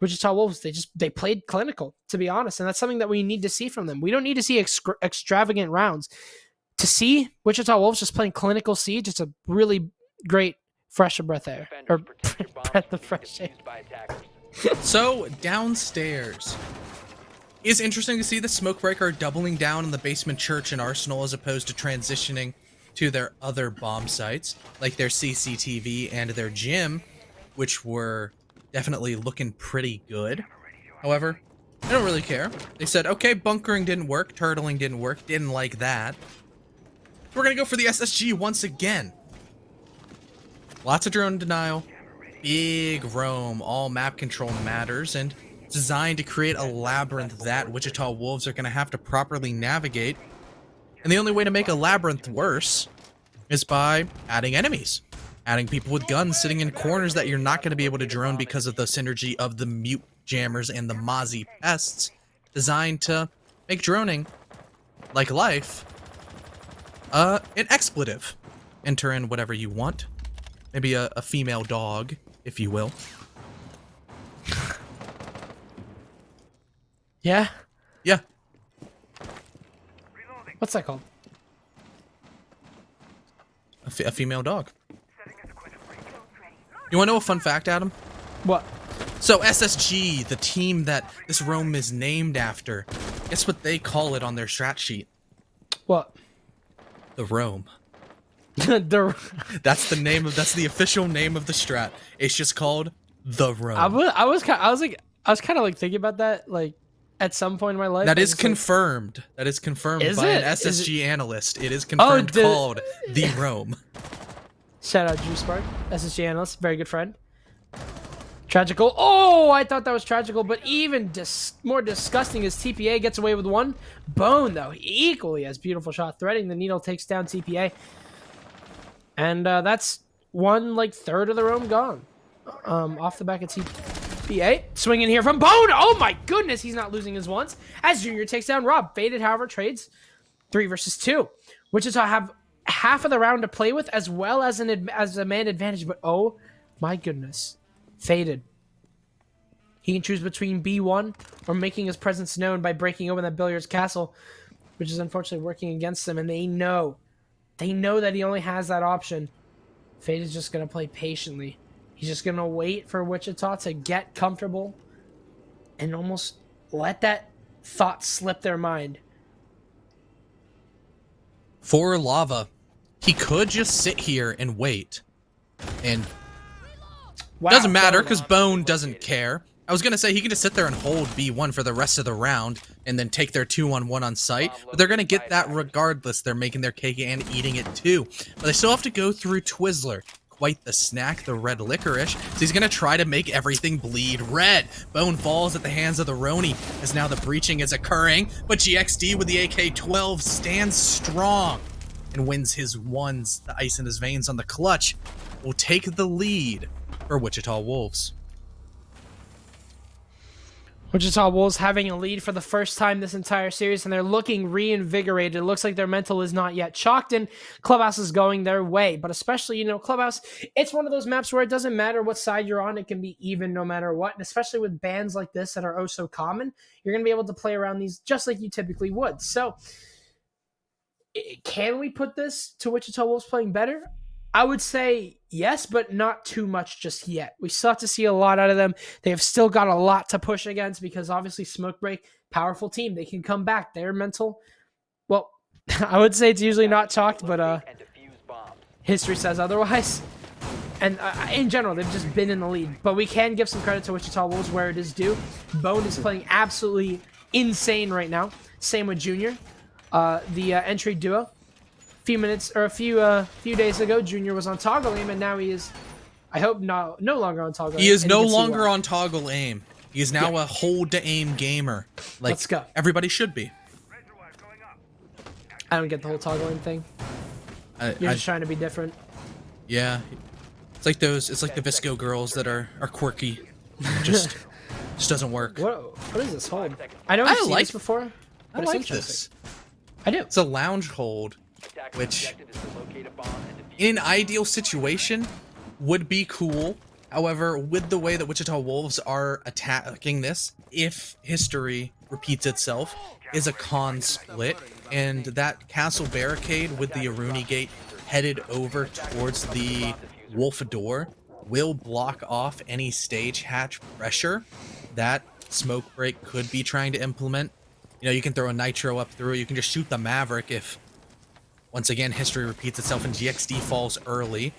Wichita Wolves. They played clinical, to be honest, and that's something that we need to see from them. We don't need to see extravagant rounds. To see Wichita Wolves just playing clinical siege, it's a really great fresh of breath air, or breath of fresh air. So downstairs, it's interesting to see the Smoke Breaker doubling down in the basement church and arsenal as opposed to transitioning to their other bomb sites, like their CCTV and their gym, which were definitely looking pretty good. However, they don't really care. They said, okay, bunkering didn't work, turtling didn't work, didn't like that. We're gonna go for the SSG once again. Lots of drone denial, big roam, all map control matters, and designed to create a labyrinth that Wichita Wolves are gonna have to properly navigate. And the only way to make a labyrinth worse is by adding enemies. Adding people with guns sitting in corners that you're not going to be able to drone because of the synergy of the mute jammers and the Mozzie pests, designed to make droning, like life, an expletive. Enter in whatever you want. Maybe a female dog, if you will. Yeah? Yeah. What's that called? A female dog. You want to know a fun fact, Adam? What? So SSG, the team that this roam is named after, guess what they call it on their strat sheet? What? The Roam. The That's the official name of the strat. It's just called the Roam. I was kind of like thinking about that like at some point in my life. That is confirmed. That is confirmed Is by it? an SSG analyst. It is confirmed called the Roam. Shout out Drew Spark, SSG analyst, very good friend. Tragical. Oh, I thought that was tragical, but even more disgusting is TPA gets away with one. Bone, though, equally as beautiful shot. Threading the needle takes down TPA. And that's one, third of the roam gone. Off the back of TPA. Swinging here from Bone. Oh, my goodness, he's not losing his ones. As Junior takes down Rob. Faded, however, trades 3 versus 2. Wichita have half of the round to play with, as well as a man advantage. But, oh, my goodness. Faded. He can choose between B1 or making his presence known by breaking open that billiards castle, which is unfortunately working against him, and they know that he only has that option. Faded's just going to play patiently. He's just going to wait for Wichita to get comfortable and almost let that thought slip their mind. For Lava, he could just sit here and wait. And Wow, doesn't matter because Bone doesn't care. I was going to say he can just sit there and hold B1 for the rest of the round and then take their 2-on-1 on site, but they're going to get that regardless. They're making their cake and eating it too. But they still have to go through Twizzler. Quite the snack, the red licorice. So he's going to try to make everything bleed red. Bone falls at the hands of the Roni as now the breaching is occurring, but GXD with the AK-12 stands strong and wins his ones, the ice in his veins on the clutch, will take the lead for Wichita Wolves. Wichita Wolves having a lead for the first time this entire series, and they're looking reinvigorated. It looks like their mental is not yet chalked, and Clubhouse is going their way. But especially, Clubhouse, it's one of those maps where it doesn't matter what side you're on. It can be even no matter what. And especially with bans like this that are oh so common, you're going to be able to play around these just like you typically would. So, can we put this to Wichita Wolves playing better? I would say yes, but not too much just yet. We still have to see a lot out of them. They have still got a lot to push against because obviously Smoke Break, powerful team. They can come back. Their mental, well, I would say it's usually not chalked, but history says otherwise. And in general, they've just been in the lead. But we can give some credit to Wichita Wolves where it is due. Bone is playing absolutely insane right now. Same with Junior, the entry duo. A few days ago, Junior was on toggle aim, and now he is, I hope, no longer on toggle aim. He is no longer on toggle aim. He is now a hold to aim gamer. Let's go. Everybody should be. I don't get the whole toggling thing. You're just trying to be different. Yeah, it's like those. It's like the Visco girls that are quirky. Just doesn't work. What is this hold? I know I've seen this before. I like this. I do. It's a lounge hold, which in an ideal situation would be cool. However, with the way that Wichita Wolves are attacking this, if history repeats itself, is a con split, and that castle barricade with the Aruni gate headed over towards the Wolf door will block off any stage hatch pressure that Smoke Break could be trying to implement. You know, you can throw a nitro up through, you can just shoot the Maverick if, once again, history repeats itself and GXD falls early.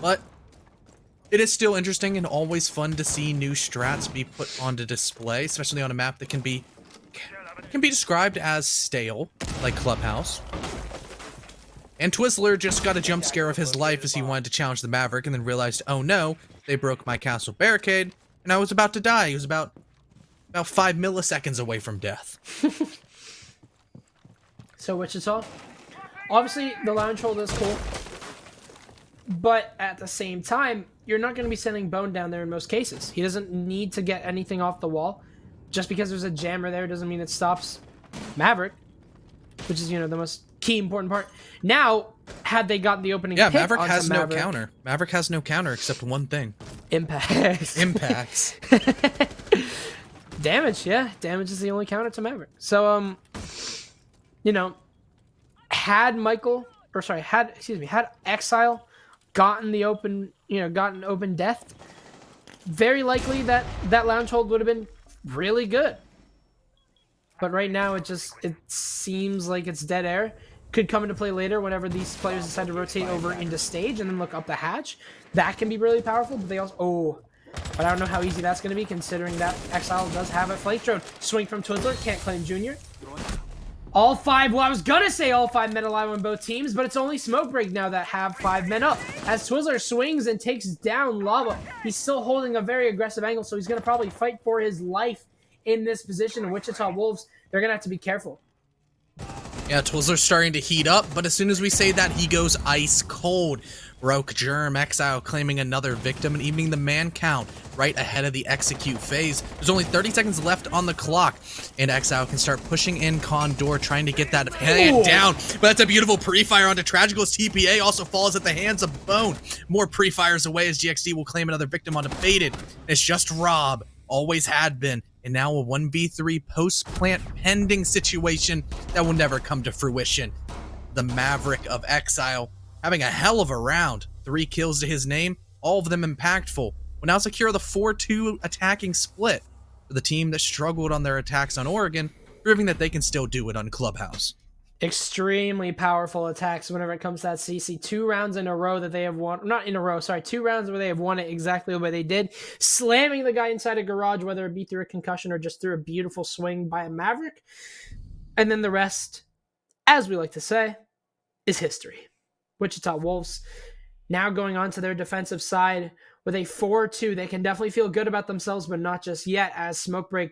But it is still interesting and always fun to see new strats be put onto display, especially on a map that can be described as stale, like Clubhouse. And Twizzler just got a jump scare of his life as he wanted to challenge the Maverick and then realized, oh no, they broke my castle barricade, and I was about to die. He was about 5 milliseconds away from death. So Wichita, obviously the lounge hold is cool, but at the same time, you're not going to be sending Bone down there in most cases. He doesn't need to get anything off the wall. Just because there's a jammer there doesn't mean it stops Maverick, which is, you know, the most key important part. Now, had they gotten the opening pick Maverick onto has no counter. Maverick has no counter except one thing. Impacts. Impacts. Damage, yeah. Damage is the only counter to Maverick. So, you know, had Exile gotten the open, gotten open death, very likely that lounge hold would have been really good. But right now, it seems like it's dead air. Could come into play later whenever these players decide to rotate over into stage and then look up the hatch. That can be really powerful, but they also... but I don't know how easy that's going to be, considering that Exile does have a flank drone. Swing from Twizzler, can't claim Junior. All 5, well, I was going to say all 5 men alive on both teams, but it's only Smoke Break now that have 5 men up. As Twizzler swings and takes down Lava, he's still holding a very aggressive angle, so he's going to probably fight for his life in this position. And Wichita Wolves, they're going to have to be careful. Yeah, Twizzler's starting to heat up, but as soon as we say that, he goes ice cold. Broke Germ, Exile claiming another victim and evening the man count right ahead of the execute phase. There's only 30 seconds left on the clock, and Exile can start pushing in Condor, trying to get that hand down. But that's a beautiful pre-fire onto Tragical's TPA, also falls at the hands of Bone. More pre-fires away as GXD will claim another victim onto Faded. It's just Rob, always had been, and now a 1v3 post-plant pending situation that will never come to fruition. The Maverick of Exile having a hell of a round. 3 kills to his name, all of them impactful. Will now secure the 4-2 attacking split for the team that struggled on their attacks on Oregon, proving that they can still do it on Clubhouse. Extremely powerful attacks whenever it comes to that CC. 2 rounds in a row that they have won. Not in a row, sorry. 2 rounds where they have won it exactly the way they did. Slamming the guy inside a garage, whether it be through a concussion or just through a beautiful swing by a Maverick. And then the rest, as we like to say, is history. Wichita Wolves now going on to their defensive side with a 4-2. They can definitely feel good about themselves, but not just yet, as Smoke Break,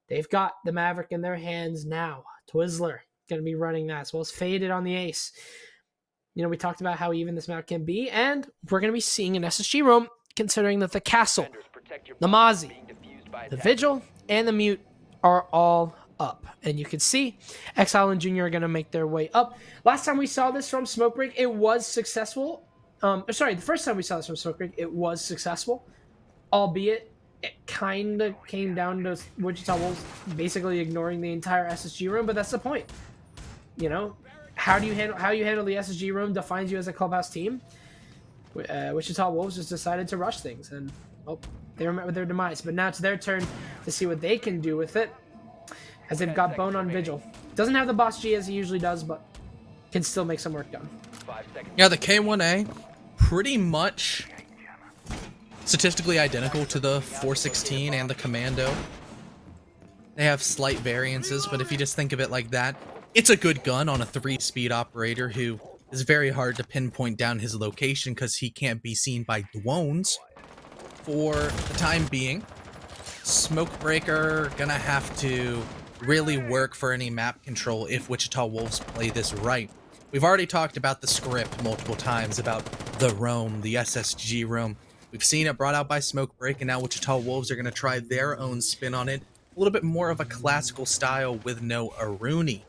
they've got the Maverick in their hands now. Twizzler going to be running that, as well as Faded on the ace. You know, we talked about how even this map can be, and we're going to be seeing an SSG roam, considering that the Castle, the Mozzie, the Vigil, and the Mute are all up. And you can see Exile and Junior are going to make their way up. Last time we saw this from Smoke Break, it was successful. The first time we saw this from Smoke Break, it was successful, albeit it kind of came down to Wichita Wolves basically ignoring the entire SSG room, but that's the point. You know, how you handle the SSG room defines you as a Clubhouse team. Wichita Wolves just decided to rush things, and they were met with their demise. But now it's their turn to see what they can do with it, as they've got Bone on Vigil. Doesn't have the boss G as he usually does, but can still make some work done. Yeah, the K1A, pretty much statistically identical to the 416 and the Commando. They have slight variances, but if you just think of it like that, it's a good gun on a 3-speed operator who is very hard to pinpoint down his location because he can't be seen by drones for the time being. Smoke Breaker gonna have to really work for any map control if Wichita Wolves play this right. We've already talked about the script multiple times about the roam, the SSG roam. We've seen it brought out by Smoke Break, and now Wichita Wolves are going to try their own spin on it. A little bit more of a classical style with no Aruni.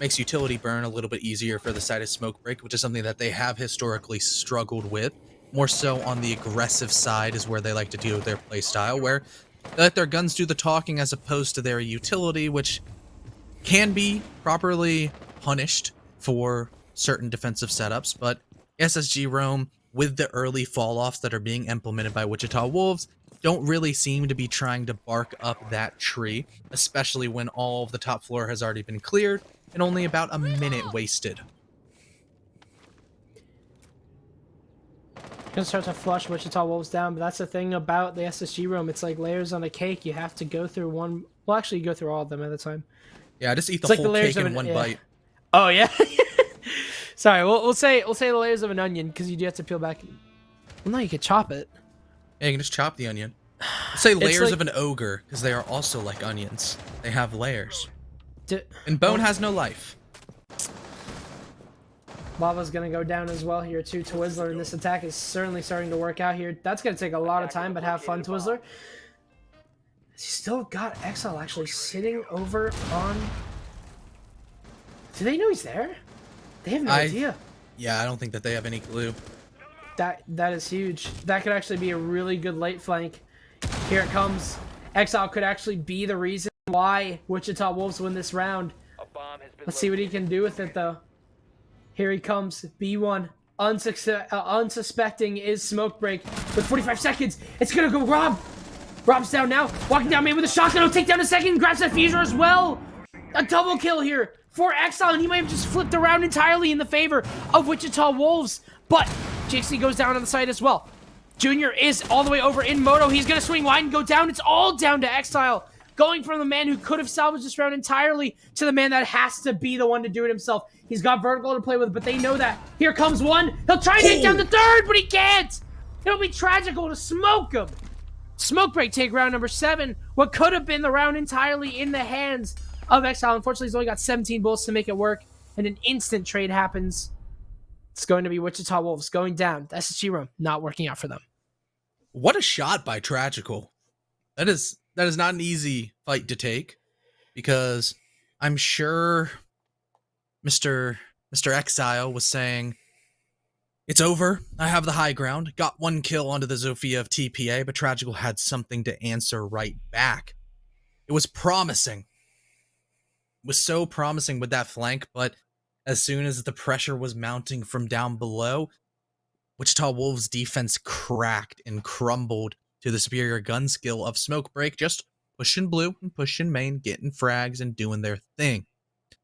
Makes utility burn a little bit easier for the side of Smoke Break, which is something that they have historically struggled with. More so on the aggressive side is where they like to deal with their play style, where they let their guns do the talking as opposed to their utility, which can be properly punished for certain defensive setups. But SSG roam, with the early fall-offs that are being implemented by Wichita Wolves, don't really seem to be trying to bark up that tree, especially when all of the top floor has already been cleared and only about a minute wasted. Gonna start to flush Wichita Wolves down, but that's the thing about the SSG room. It's like layers on a cake. You have to go through one. Well, actually, you go through all of them at a time. Yeah, just eat the It's whole like the cake in one bite. Oh yeah. Sorry, we'll say the layers of an onion because you do have to peel back. Well, no, you could chop it. Yeah, you can just chop the onion. Let's say layers like, of an ogre, because they are also like onions. They have layers. And Oh. bone has no life. Lava's gonna go down as well here too. Twizzler, and this attack is certainly starting to work out here. That's gonna take a lot of time, but have fun, Twizzler. He's still got Exile actually sitting over on. Do they know he's there? They have no idea. Yeah, I don't think that they have any clue. That is huge. That could actually be a really good late flank. Here it comes. Exile could actually be the reason why Wichita Wolves win this round. Let's see what he can do with it though. Here he comes. B1. Unsuspecting is Smoke Break with 45 seconds. It's gonna go Rob. Rob's down now. Walking down main with a shotgun. He'll take down a second. Grabs that fuser as well. A double kill here for Exile, and he might have just flipped around entirely in the favor of Wichita Wolves. But JC goes down on the side as well. Junior is all the way over in Moto. He's going to swing wide and go down. It's all down to Exile. Going from the man who could have salvaged this round entirely to the man that has to be the one to do it himself. He's got vertical to play with, but they know that. Here comes one. He'll try and take down the third, but he can't. It'll be tragical to smoke him. Smoke Break take round number 7. What could have been the round entirely in the hands of Exile. Unfortunately, he's only got 17 bullets to make it work, and an instant trade happens. It's going to be Wichita Wolves going down. The SSG room not working out for them. What a shot by Tragical. That is not an easy fight to take, because I'm sure Mr. Exile was saying, it's over. I have the high ground. Got one kill onto the Zofia of TPA, but Tragical had something to answer right back. It was promising. It was so promising with that flank, but as soon as the pressure was mounting from down below, Wichita Wolves' defense cracked and crumbled to the superior gun skill of Smoke Break, just pushing blue and pushing main, getting frags and doing their thing.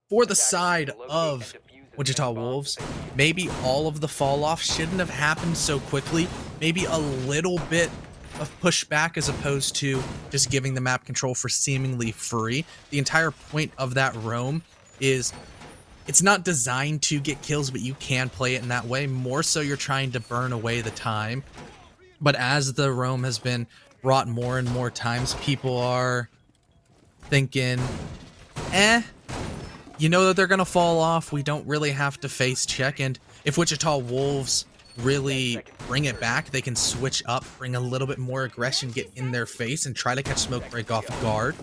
For the side of Wichita Wolves, maybe all of the fall-off shouldn't have happened so quickly. Maybe a little bit of pushback as opposed to just giving the map control for seemingly free. The entire point of that roam is it's not designed to get kills, but you can play it in that way. More so you're trying to burn away the time. But as the roam has been brought more and more times, people are thinking, you know that they're going to fall off. We don't really have to face check. And if Wichita Wolves really bring it back, they can switch up, bring a little bit more aggression, get in their face, and try to catch Smoke Break off guard.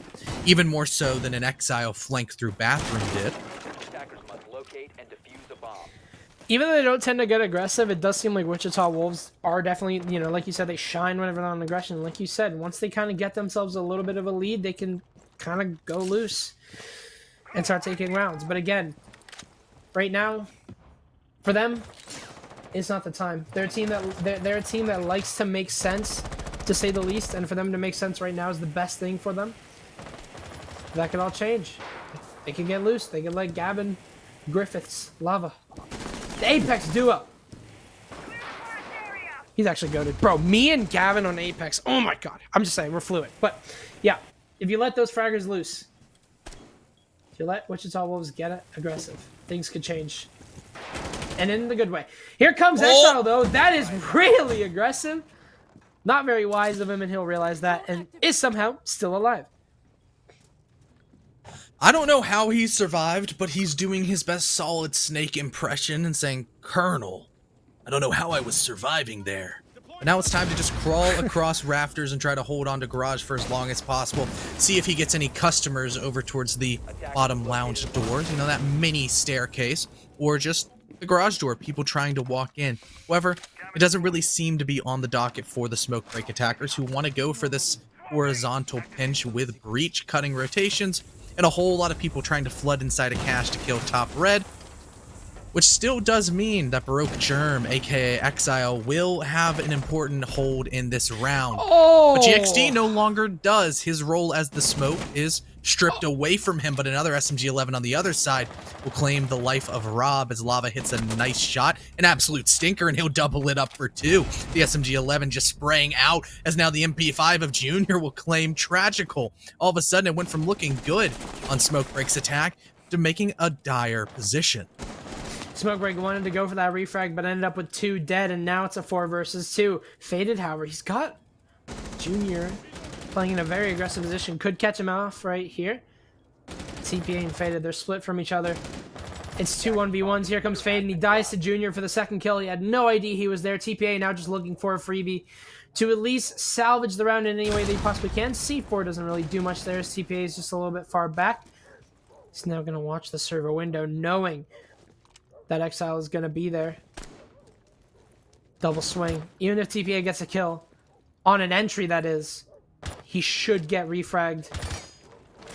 Even more so than an Exile flank through Bathroom did. Even though they don't tend to get aggressive, it does seem like Wichita Wolves are definitely, you know, like you said, they shine whenever they're on aggression. Like you said, once they kind of get themselves a little bit of a lead, they can kind of go loose and start taking rounds. But again, right now, for them, it's not the time. They're a team that likes to make sense, to say the least, and for them to make sense right now is the best thing for them. That could all change. They can get loose. They can let Gavin, Griffiths, Lava, the Apex duo. He's actually goated. Bro, me and Gavin on Apex. Oh my god. I'm just saying, we're fluid. But yeah, if you let those fraggers loose, if you let Wichita Wolves get it aggressive, things could change. And in the good way. Here comes Exile, though. That is really aggressive. Not very wise of him, and he'll realize that, and is somehow still alive. I don't know how he survived, but he's doing his best Solid Snake impression and saying, Colonel, I don't know how I was surviving there. But now it's time to just crawl across rafters and try to hold on to garage for as long as possible. See if he gets any customers over towards the bottom lounge doors, you know, that mini staircase, or just the garage door, people trying to walk in. However, it doesn't really seem to be on the docket for the smoke break attackers who want to go for this horizontal pinch with breach, cutting rotations, and a whole lot of people trying to flood inside a cache to kill top red. Which still does mean that Baroque Germ, aka Exile, will have an important hold in this round. Oh! But GXD no longer does. His role as the smoke is stripped away from him, but another SMG-11 on the other side will claim the life of Rob as Lava hits a nice shot, an absolute stinker, and he'll double it up for 2. The SMG-11 just spraying out as now the MP5 of Junior will claim Tragical. All of a sudden, it went from looking good on Smoke Break's attack to making a dire position. Smoke Break wanted to go for that refrag, but ended up with 2 dead, and now it's a 4 versus 2. Faded, however, he's got Junior playing in a very aggressive position. Could catch him off right here. TPA and Faded, they're split from each other. It's 2 1v1s. Here comes Fade, and he dies to Junior for the second kill. He had no idea he was there. TPA now just looking for a freebie to at least salvage the round in any way they possibly can. C4 doesn't really do much there. TPA is just a little bit far back. He's now going to watch the server window, knowing that Exile is going to be there. Double swing. Even if TPA gets a kill, on an entry that is, he should get refragged.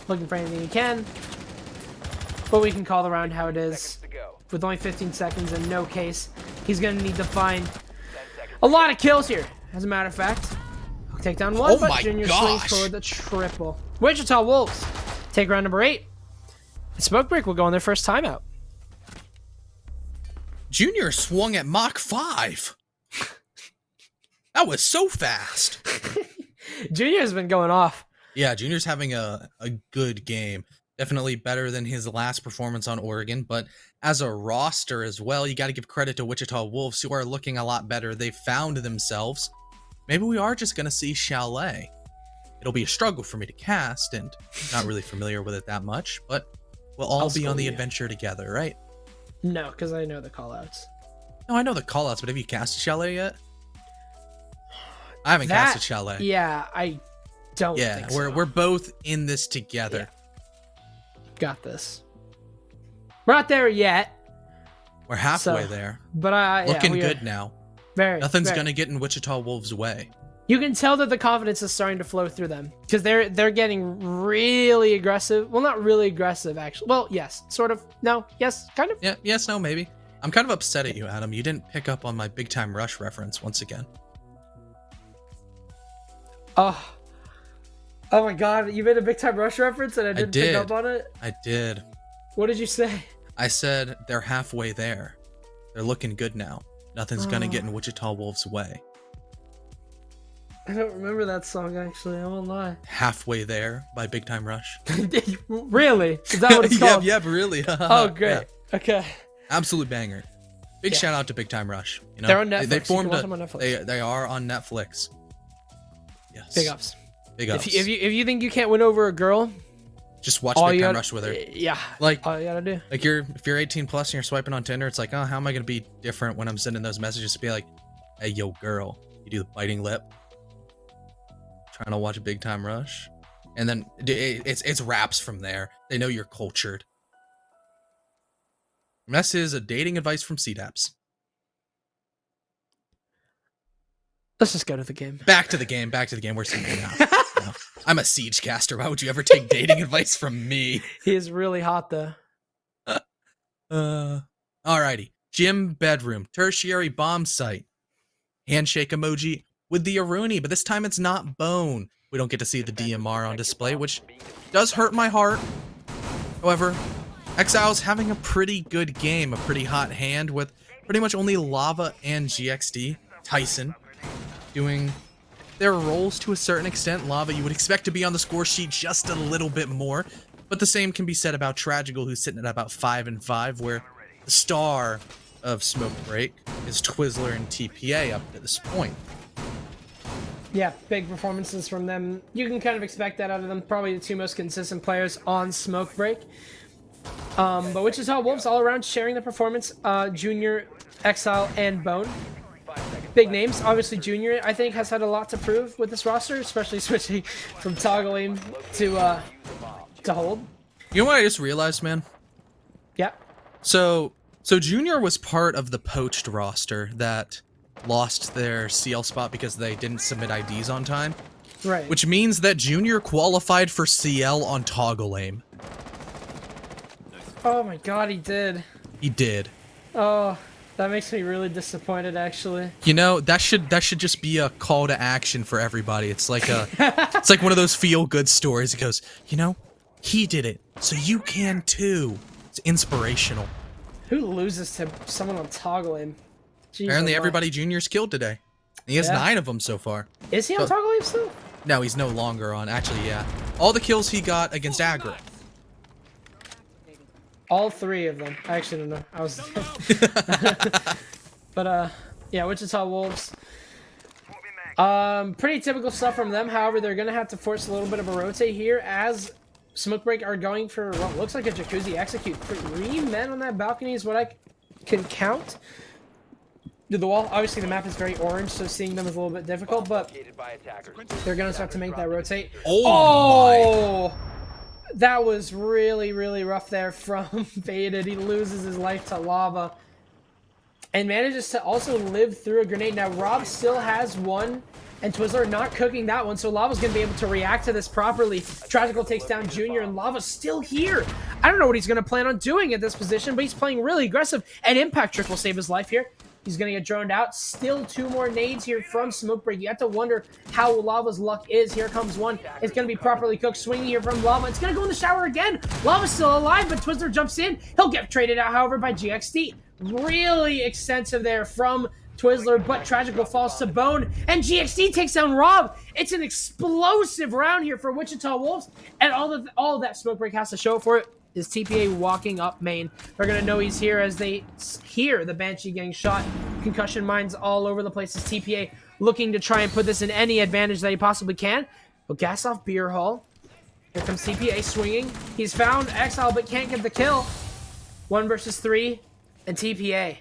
Looking for anything he can. But we can call the round how it is. With only 15 seconds and no case, he's going to need to find a lot of kills here. As a matter of fact, take down 1, but Junior swings for the triple. Wichita Wolves take round number 8. Smoke Break will go on their first timeout. Junior swung at Mach 5. That was so fast. Junior's been going off. Yeah, Junior's having a good game. Definitely better than his last performance on Oregon, but as a roster as well, you got to give credit to Wichita Wolves, who are looking a lot better. They've found themselves. Maybe we are just going to see Chalet. It'll be a struggle for me to cast, and not really familiar with it that much, but we'll all be on the adventure together, right? No, because I know the callouts. No, I know the callouts, but have you casted Chalet yet? I haven't casted Chalet. Yeah, I don't think so. we're both in this together. Yeah. Got this. We're not there yet. We're halfway there. But looking good now. Nothing's very. Gonna get in Wichita Wolves' way. You can tell that the confidence is starting to flow through them because they're getting really aggressive. Well, not really aggressive, actually. Well, yes, sort of. No, yes, kind of. Yeah, yes, no, maybe. I'm kind of upset at you, Adam. You didn't pick up on my Big Time Rush reference once again. Oh my God! You made a Big Time Rush reference and I didn't pick up on it. I did. What did you say? I said they're halfway there. They're looking good now. Nothing's gonna get in Wichita Wolves' way. I don't remember that song, actually. I won't lie. Halfway There by Big Time Rush. Really? Is that what it's called? Yep, really. Oh, great. Yeah. Okay. Absolute banger. Big shout out to Big Time Rush. You know, they're on Netflix. They formed them on Netflix. They are on Netflix. Yes. Big ups. Big ups. If you think you can't win over a girl, just watch Big Time Rush with her. Yeah. Like all you gotta do. Like if you're 18 plus and you're swiping on Tinder, it's like, oh, how am I gonna be different when I'm sending those messages to be like, hey, yo, girl, you do the biting lip. Trying to watch Big Time Rush, and then it's raps from there. They know you're cultured. And this is a dating advice from CDAPS. Let's just go to the game. Back to the game. We're single now. No, I'm a siege caster. Why would you ever take dating advice from me? He is really hot though. Alrighty. Gym bedroom. Tertiary bomb site. Handshake emoji with the Aruni, but this time it's not bone. We don't get to see the DMR on display, which does hurt my heart. However, Exile's having a pretty good game, a pretty hot hand with pretty much only Lava and GXD, Tyson, doing their roles to a certain extent. Lava, you would expect to be on the score sheet just a little bit more, but the same can be said about Tragical, who's sitting at about 5-5, where the star of Smoke Break is Twizzler and TPA up to this point. Yeah, big performances from them. You can kind of expect that out of them. Probably the two most consistent players on Smoke Break. But Wichita Wolves all around sharing the performance. Junior, Exile, and Bone. Big names. Obviously, Junior, I think, has had a lot to prove with this roster, especially switching from toggle aim to hold. You know what I just realized, man? Yeah. So Junior was part of the poached roster that lost their CL spot because they didn't submit IDs on time. Right. Which means that Junior qualified for CL on toggle aim. Oh my god, he did. He did. Oh, that makes me really disappointed, actually. You know, that should just be a call to action for everybody. It's like it's like one of those feel good stories. It goes, you know, he did it, so you can too. It's inspirational. Who loses to someone on toggle aim? Jeez, Apparently oh my. everybody Junior's killed today. He has 9 of them so far. Is he on toggle aim still? No, he's no longer on. Actually, yeah. All the kills he got against aggro. All 3 of them. I actually don't know. I was. But yeah, Wichita Wolves. Pretty typical stuff from them. However, they're gonna have to force a little bit of a rotate here as Smoke Break are going for what looks like a jacuzzi execute. 3 men on that balcony is what I can count. To the wall. Obviously, the map is very orange, so seeing them is a little bit difficult, but they're gonna start to make that rotate. Oh my. That was really, really rough there from Faded. He loses his life to Lava. And manages to also live through a grenade. Now, Rob still has one, and Twizzler not cooking that one, so Lava's going to be able to react to this properly. Tragical takes down Junior, and Lava's still here. I don't know what he's going to plan on doing at this position, but he's playing really aggressive, and Impact Trick will save his life here. He's going to get droned out. Still 2 more nades here from Smoke Break. You have to wonder how Lava's luck is. Here comes one. It's going to be properly cooked. Swinging here from Lava. It's going to go in the shower again. Lava's still alive, but Twizzler jumps in. He'll get traded out, however, by GXD. Really extensive there from Twizzler, but Tragical falls to Bone. And GXD takes down Rob. It's an explosive round here for Wichita Wolves. And all that Smoke Break has to show for it is TPA walking up main. They're going to know he's here as they hear the Banshee getting shot. Concussion mines all over the place as TPA looking to try and put this in any advantage that he possibly can. He'll gas off Beer Hall. Here comes TPA swinging. He's found Exile but can't get the kill. 1 versus 3 and TPA.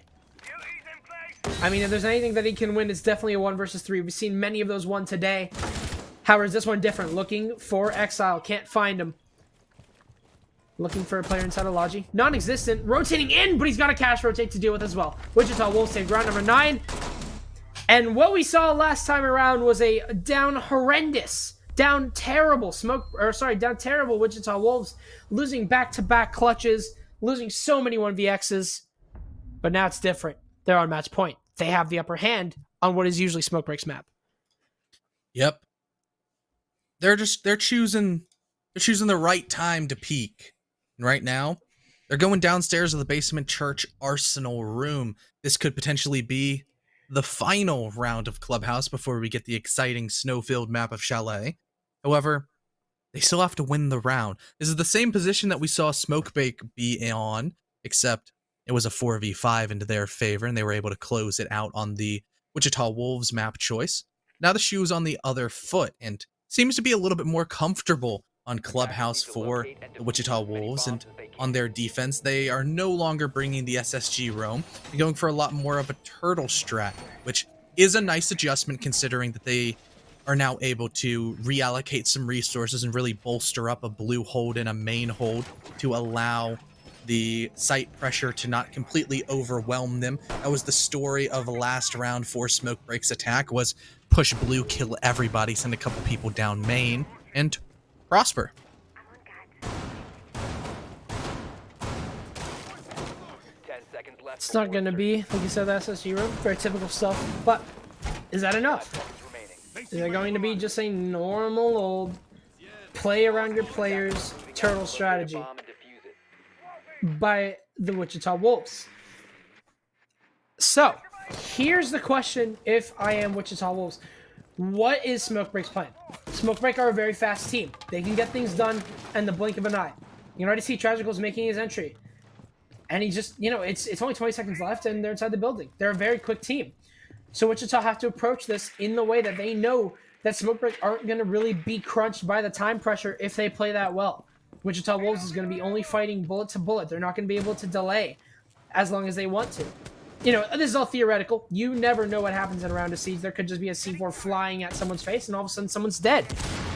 I mean, if there's anything that he can win, it's definitely a 1 versus 3. We've seen many of those won today. However, is this one different? Looking for Exile. Can't find him. Looking for a player inside of Logi. Non-existent. Rotating in, but he's got a cash rotate to deal with as well. Wichita Wolves take round number 9. And what we saw last time around was a down terrible Wichita Wolves. Losing back-to-back clutches. Losing so many 1vx's. But now it's different. They're on match point. They have the upper hand on what is usually Smoke Break's map. Yep. They're choosing the right time to peak. And right now, they're going downstairs to the basement church arsenal room. This could potentially be the final round of Clubhouse before we get the exciting snow-filled map of Chalet. However, they still have to win the round. This is the same position that we saw Smoke Break be on, except it was a 4v5 into their favor, and they were able to close it out on the Wichita Wolves map choice. Now the shoe is on the other foot, and seems to be a little bit more comfortable on Clubhouse for the Wichita Wolves, and on their defense, they are no longer bringing the SSG roam and going for a lot more of a turtle strat, which is a nice adjustment considering that they are now able to reallocate some resources and really bolster up a blue hold and a main hold to allow the site pressure to not completely overwhelm them. That was the story of last round for Smoke Break's attack, was push blue, kill everybody, send a couple people down main, and prosper. It's not going to be, like you said, the SSG room. Very typical stuff. But is that enough? Is it going to be just a normal old play around your players turtle strategy by the Wichita Wolves? So, here's the question if I am Wichita Wolves. What is Smoke Break's plan? Smoke Break are a very fast team. They can get things done in the blink of an eye. You can already see Tragical's making his entry. And he just, you know, it's only 20 seconds left and they're inside the building. They're a very quick team. So Wichita have to approach this in the way that they know that Smoke Break aren't going to really be crunched by the time pressure if they play that well. Wichita Wolves is going to be only fighting bullet to bullet. They're not going to be able to delay as long as they want to. This is all theoretical. You never know what happens in a round of Siege. There could just be a C4 flying at someone's face, and all of a sudden someone's dead.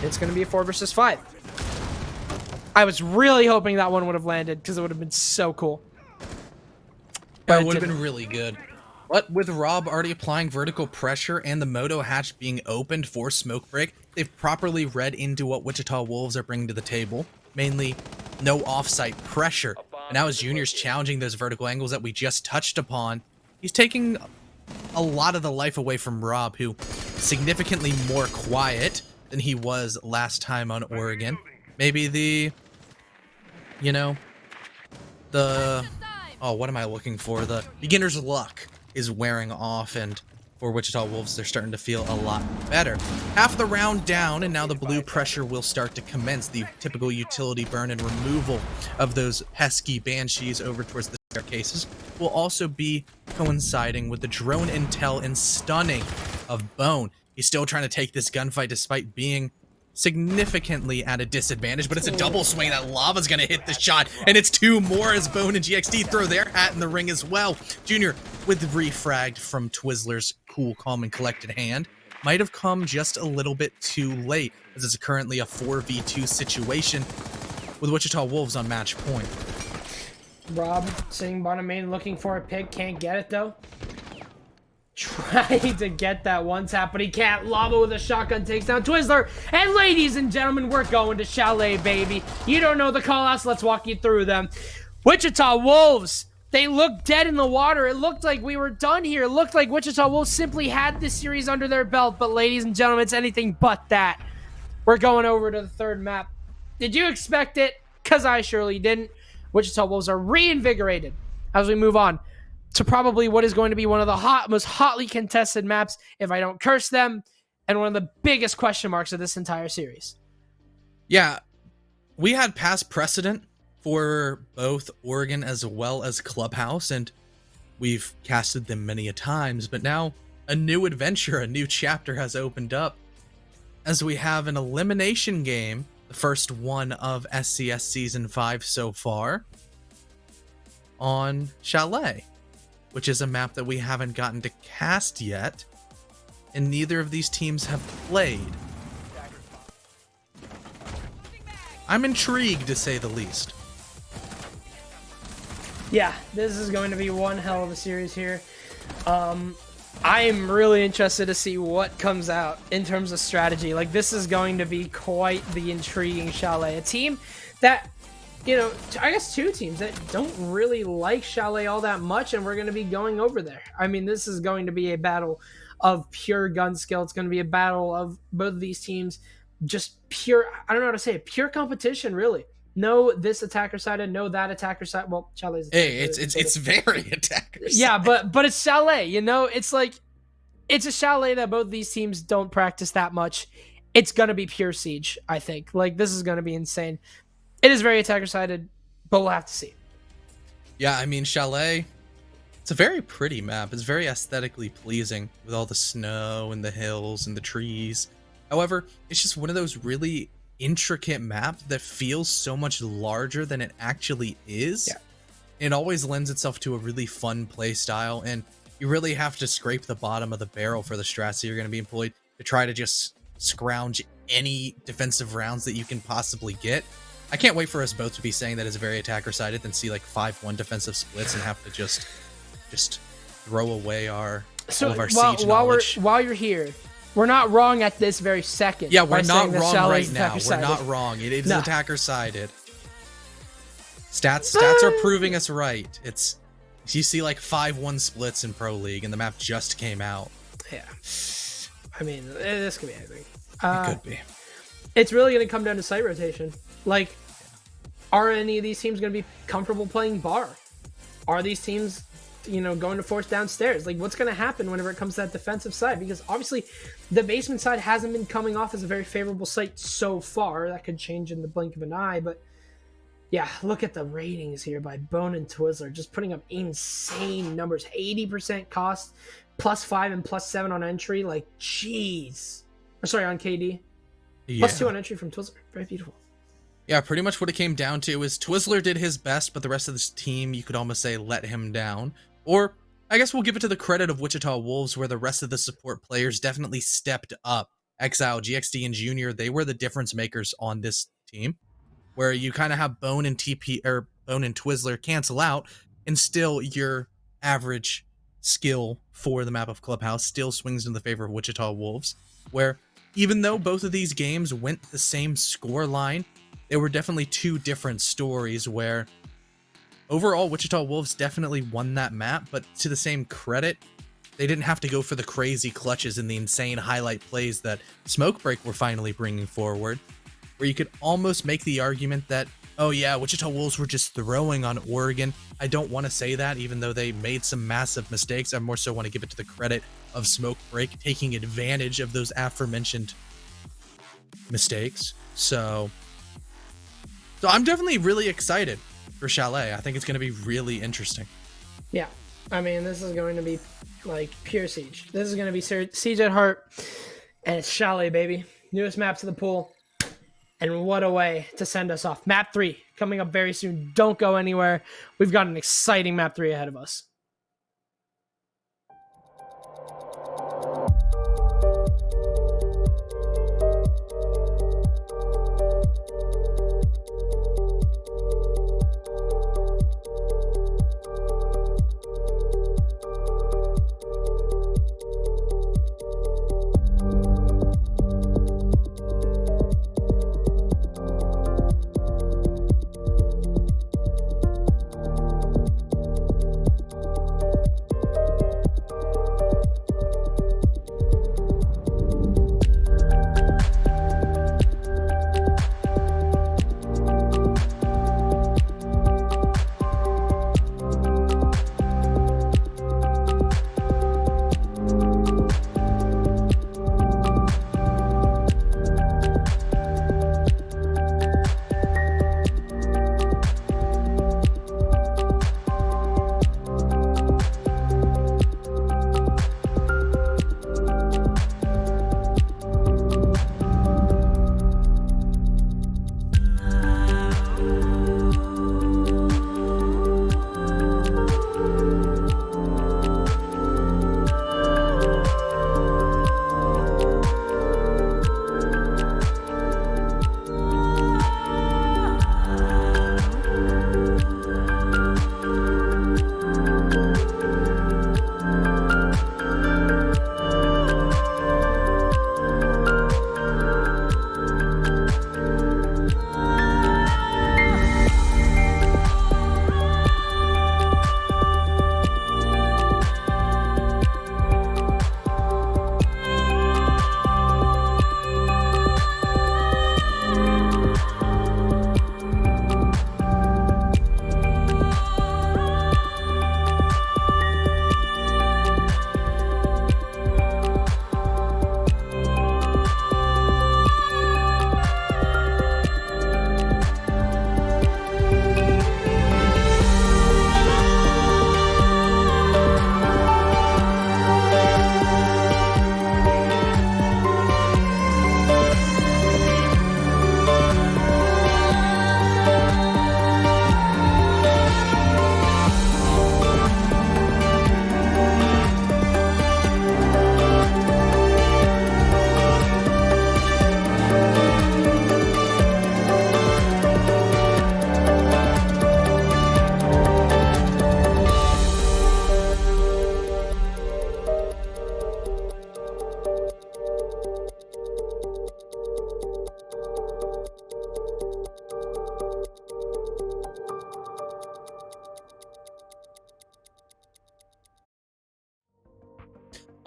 It's going to be a 4 versus 5. I was really hoping that one would have landed because it would have been so cool. That would have been really good. But with Rob already applying vertical pressure and the Moto hatch being opened for Smoke Break, they've properly read into what Wichita Wolves are bringing to the table. Mainly, no off-site pressure. And now as Junior's challenging those vertical angles that we just touched upon, he's taking a lot of the life away from Rob, who is significantly more quiet than he was last time on Oregon. Maybe what am I looking for? The beginner's luck is wearing off, and for Wichita Wolves, they're starting to feel a lot better. Half the round down, and now the blue pressure will start to commence. The typical utility burn and removal of those pesky banshees over towards the staircases will also be coinciding with the drone intel and stunning of Bone. He's still trying to take this gunfight despite being significantly at a disadvantage, but it's a double swing. That lava's gonna hit the shot, and it's 2 more as Bone and GXD throw their hat in the ring as well. Junior with refragged from Twizzler's cool, calm, and collected hand might have come just a little bit too late, as it's currently a 4v2 situation with Wichita Wolves on match point. Rob sitting bottom main looking for a pick, can't get it though. Trying to get that one tap, but he can't. Lava with a shotgun takes down Twizzler. And ladies and gentlemen, we're going to Chalet, baby. You don't know the callouts, let's walk you through them. Wichita Wolves, they looked dead in the water. It looked like we were done here. It looked like Wichita Wolves simply had this series under their belt, but ladies and gentlemen, it's anything but that. We're going over to the third map. Did you expect it? Because I surely didn't. Wichita Wolves are reinvigorated as we move on to probably what is going to be one of the most hotly contested maps, if I don't curse them, and one of the biggest question marks of this entire series. Yeah, we had past precedent for both Oregon as well as Clubhouse, and we've casted them many a times, but now a new adventure, a new chapter has opened up as we have an elimination game, the first one of SCS Season 5 so far, on Chalet, which is a map that we haven't gotten to cast yet, and neither of these teams have played. I'm intrigued, to say the least. Yeah, this is going to be one hell of a series here. I'm really interested to see what comes out in terms of strategy. Like, this is going to be quite the intriguing Chalet. A team that, I guess 2 teams that don't really like Chalet all that much, and we're going to be going over there. I mean, this is going to be a battle of pure gun skill. It's going to be a battle of both of these teams, just pure, I don't know how to say it, pure competition, really. No this attacker sided, no that attacker side. Well, Chalet's it's very attacker sided. Yeah, but it's Chalet, It's like, it's a Chalet that both these teams don't practice that much. It's going to be pure siege, I think. Like, this is going to be insane. It is very attacker-sided, but we'll have to see. Yeah, I mean, Chalet, it's a very pretty map. It's very aesthetically pleasing with all the snow and the hills and the trees. However, it's just one of those really intricate maps that feels so much larger than it actually is. Yeah. It always lends itself to a really fun play style, and you really have to scrape the bottom of the barrel for the strats that you're going to be employed to try to just scrounge any defensive rounds that you can possibly get. I can't wait for us both to be saying that it's very attacker-sided, then see like 5-1 defensive splits and have to just throw away all of our siege knowledge. While you're here, we're not wrong at this very second. Yeah, we're not wrong right now. We're not wrong. It is No. attacker-sided. Stats are proving us right. You see like 5-1 splits in Pro League, and the map just came out. Yeah. I mean, this could be anything. It could be. It's really going to come down to site rotation. Like, are any of these teams going to be comfortable playing bar? Are these teams, going to force downstairs? Like, what's going to happen whenever it comes to that defensive side? Because obviously, the basement side hasn't been coming off as a very favorable site so far. That could change in the blink of an eye, but yeah, look at the ratings here by Bone and Twizzler, just putting up insane numbers. 80% cost, +5 and +7 on entry. Like, jeez. Sorry, on KD. Yeah. Plus 2 on entry from Twizzler. Very beautiful. Yeah, pretty much what it came down to is Twizzler did his best, but the rest of this team, you could almost say, let him down. Or, I guess we'll give it to the credit of Wichita Wolves, where the rest of the support players definitely stepped up. Exile, GXD, and Junior, they were the difference makers on this team, where you kind of have Bone and Twizzler cancel out, and still your average skill for the map of Clubhouse still swings in the favor of Wichita Wolves, where even though both of these games went the same score line, there were definitely two different stories where overall Wichita Wolves definitely won that map, but to the same credit, they didn't have to go for the crazy clutches and the insane highlight plays that Smokebreak were finally bringing forward, where you could almost make the argument that, oh yeah, Wichita Wolves were just throwing on Oregon. I don't want to say that, even though they made some massive mistakes. I more so want to give it to the credit of Smokebreak taking advantage of those aforementioned mistakes. So I'm definitely really excited for Chalet. I think it's going to be really interesting. Yeah. I mean, this is going to be like pure Siege. This is going to be Siege at heart, and it's Chalet, baby. Newest map to the pool. And what a way to send us off. Map 3 coming up very soon. Don't go anywhere. We've got an exciting map 3 ahead of us.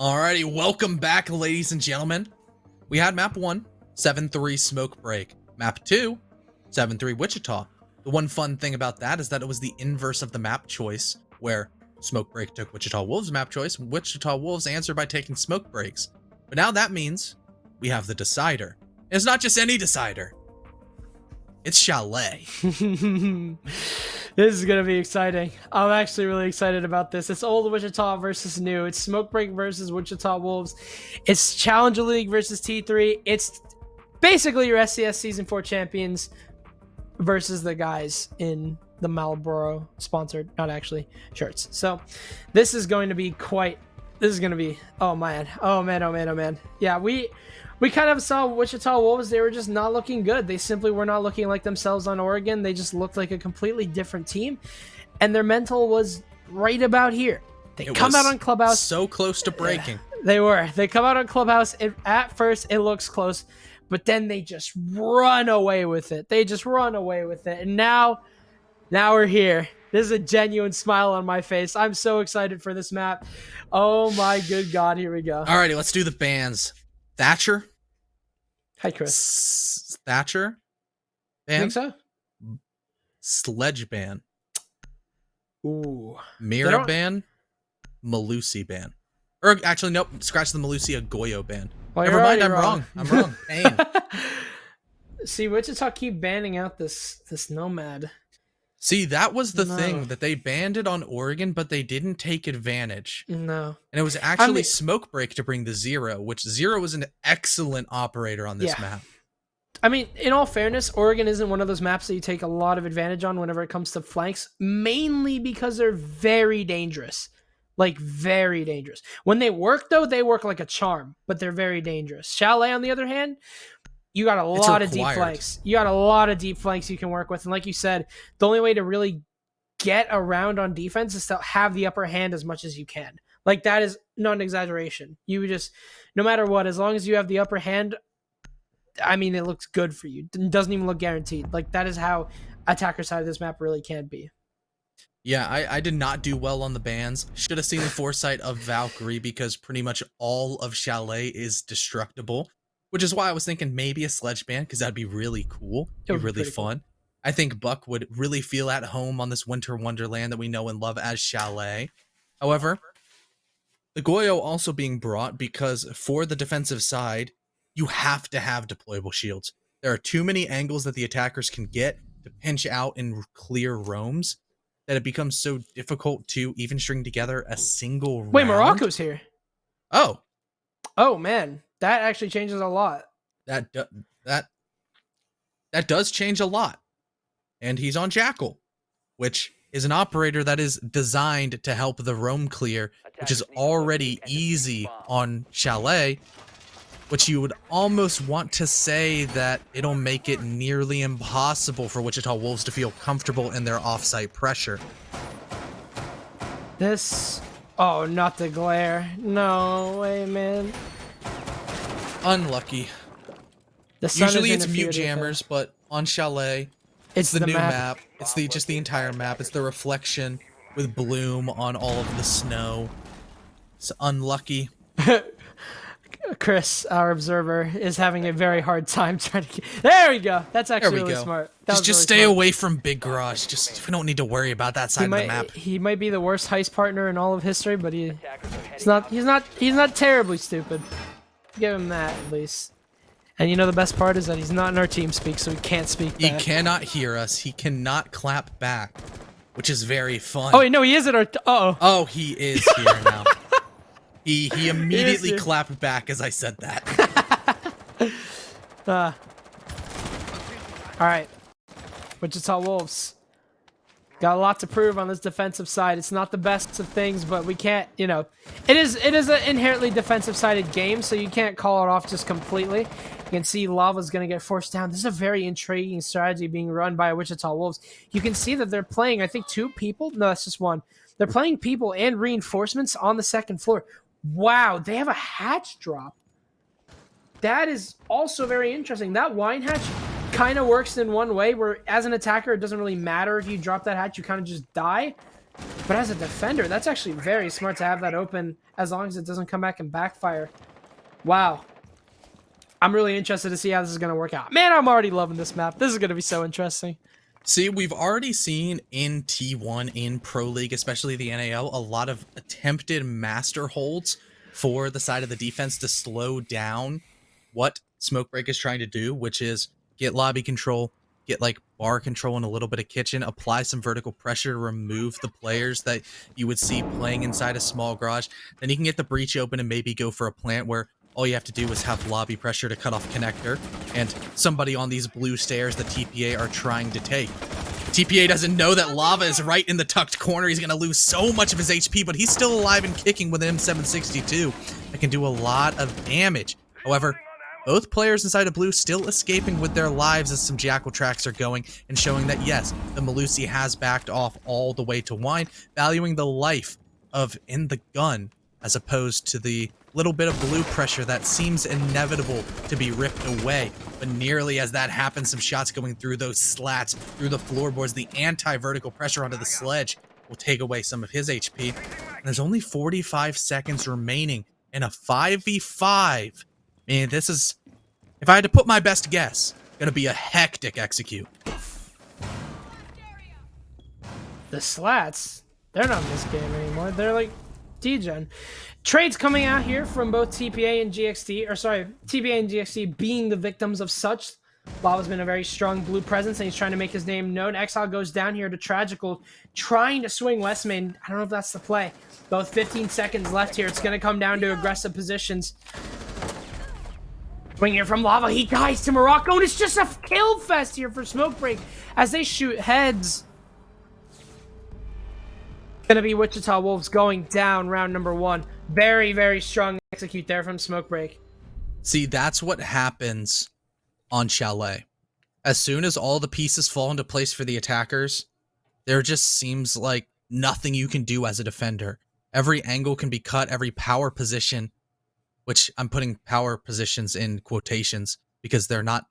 Alrighty, welcome back, ladies and gentlemen. We had map 1, 7-3 Smoke Break. Map 2, 7-3 Wichita. The one fun thing about that is that it was the inverse of the map choice, where Smoke Break took Wichita Wolves' map choice, Wichita Wolves answered by taking Smoke Breaks. But now that means we have the decider. And it's not just any decider. It's Chalet. This is going to be exciting. I'm actually really excited about this. It's old Wichita versus new. It's Smoke Break versus Wichita Wolves. It's Challenger League versus T3. It's basically your SCS Season 4 champions versus the guys in the Marlboro sponsored, not actually, shirts. So this is going to be oh man. Yeah, we kind of saw Wichita Wolves. They were just not looking good. They simply were not looking like themselves on Oregon. They just looked like a completely different team, and their mental was right about here. They come out on Clubhouse. So close to breaking. They come out on Clubhouse. At first, it looks close, but then they just run away with it. And now we're here. This is a genuine smile on my face. I'm so excited for this map. Oh my good God, here we go. Alrighty, let's do the bands. Thatcher. Hi, Chris. Thatcher. Think Band. so? Sledge Band. Ooh. Mira Band. Malusi Band. Or actually, nope. Scratch the Malusi Goyo Band. Well, Never you're mind, I'm already wrong. I'm wrong. Dang. See, Wichita keep banning out this Nomad. See, that was the No. thing, that they banned it on Oregon, but they didn't take advantage. No. And it was actually Smoke Break to bring the Zero, which Zero was an excellent operator on this map. I mean, in all fairness, Oregon isn't one of those maps that you take a lot of advantage on whenever it comes to flanks, mainly because they're very dangerous. Like, very dangerous. When they work, though, they work like a charm, but they're very dangerous. Chalet, on the other hand, you got a lot of deep flanks. You got a lot of deep flanks you can work with. And like you said, the only way to really get around on defense is to have the upper hand as much as you can. Like, that is not an exaggeration. You just, no matter what, as long as you have the upper hand, I mean, it looks good for you. It doesn't even look guaranteed. Like, that is how attacker side of this map really can be. Yeah, I did not do well on the bans. Should have seen the foresight of Valkyrie, because pretty much all of Chalet is destructible, which is why I was thinking maybe a sledge ban, because that'd be really cool. Be really fun. Cool. I think Buck would really feel at home on this winter wonderland that we know and love as Chalet. However, the Goyo also being brought because for the defensive side, you have to have deployable shields. There are too many angles that the attackers can get to pinch out and clear roams that it becomes so difficult to even string together a single round. Wait, Morocco's here. Oh, man. That actually changes a lot. That does change a lot. And he's on Jackal, which is an operator that is designed to help the roam clear, which is already easy on Chalet, which you would almost want to say that it'll make it nearly impossible for Wichita Wolves to feel comfortable in their offsite pressure. Oh, not the glare. No way, man. Unlucky. Usually it's mute jammers, but on Chalet, it's the new map. It's just the entire map. It's the reflection with bloom on all of the snow. It's unlucky. Chris, our observer, is having a very hard time trying to. There we go. That's actually really smart. Just stay away from Big Garage. We don't need to worry about that side of the map. He might be the worst heist partner in all of history, but he's not terribly stupid. Give him that at least. And you know the best part is that he's not in our team speak, so he can't speak back. He cannot hear us. He cannot clap back, which is very fun. Oh wait, no, he is in our. Oh, he is here now. He immediately clapped back as I said that. All right, Wichita Wolves got a lot to prove on this defensive side. It's not the best of things, but we can't, it is an inherently defensive-sided game, so you can't call it off just completely. You can see Lava's going to get forced down. This is a very intriguing strategy being run by Wichita Wolves. You can see that they're playing, I think, 2 people. No, that's just 1. They're playing people and reinforcements on the 2nd floor. Wow, they have a hatch drop. That is also very interesting. That wine hatch kind of works in one way where as an attacker, it doesn't really matter if you drop that hatch, you kind of just die. But as a defender, that's actually very smart to have that open as long as it doesn't come back and backfire. Wow. I'm really interested to see how this is going to work out. Man, I'm already loving this map. This is going to be so interesting. See, we've already seen in T1, in Pro League, especially the NAL, a lot of attempted master holds for the side of the defense to slow down what Smoke Break is trying to do, which is get lobby control, get like bar control and a little bit of kitchen, apply some vertical pressure to remove the players that you would see playing inside a small garage. Then you can get the breach open and maybe go for a plant where all you have to do is have lobby pressure to cut off connector and somebody on these blue stairs the TPA are trying to take. TPA doesn't know that Lava is right in the tucked corner. He's going to lose so much of his HP, but he's still alive and kicking with an M762 that can do a lot of damage. However, both players inside of blue still escaping with their lives as some jackal tracks are going and showing that, yes, the Malusi has backed off all the way to wine, valuing the life of in the gun as opposed to the little bit of blue pressure that seems inevitable to be ripped away. But nearly as that happens, some shots going through those slats, through the floorboards, the anti-vertical pressure onto the sledge will take away some of his HP. And there's only 45 seconds remaining in a 5v5. Man, this is, if I had to put my best guess, gonna be a hectic execute. The slats, they're not in this game anymore. They're like degen. Trades coming out here from both TPA and GXT, or sorry, TPA and GXT being the victims of such. Lava's been a very strong blue presence, and he's trying to make his name known. Exile goes down here to Tragical, trying to swing West Main. I don't know if that's the play. Both 15 seconds left here. It's going to come down to aggressive positions. Swing here from Lava. He dies to Morocco, and it's just a kill fest here for Smoke Break as they shoot heads. Gonna be Wichita Wolves going down round number 1. Very, very strong execute there from Smoke Break. See, that's what happens on Chalet. As soon as all the pieces fall into place for the attackers, there just seems like nothing you can do as a defender. Every angle can be cut, every power position, which I'm putting power positions in quotations because they're not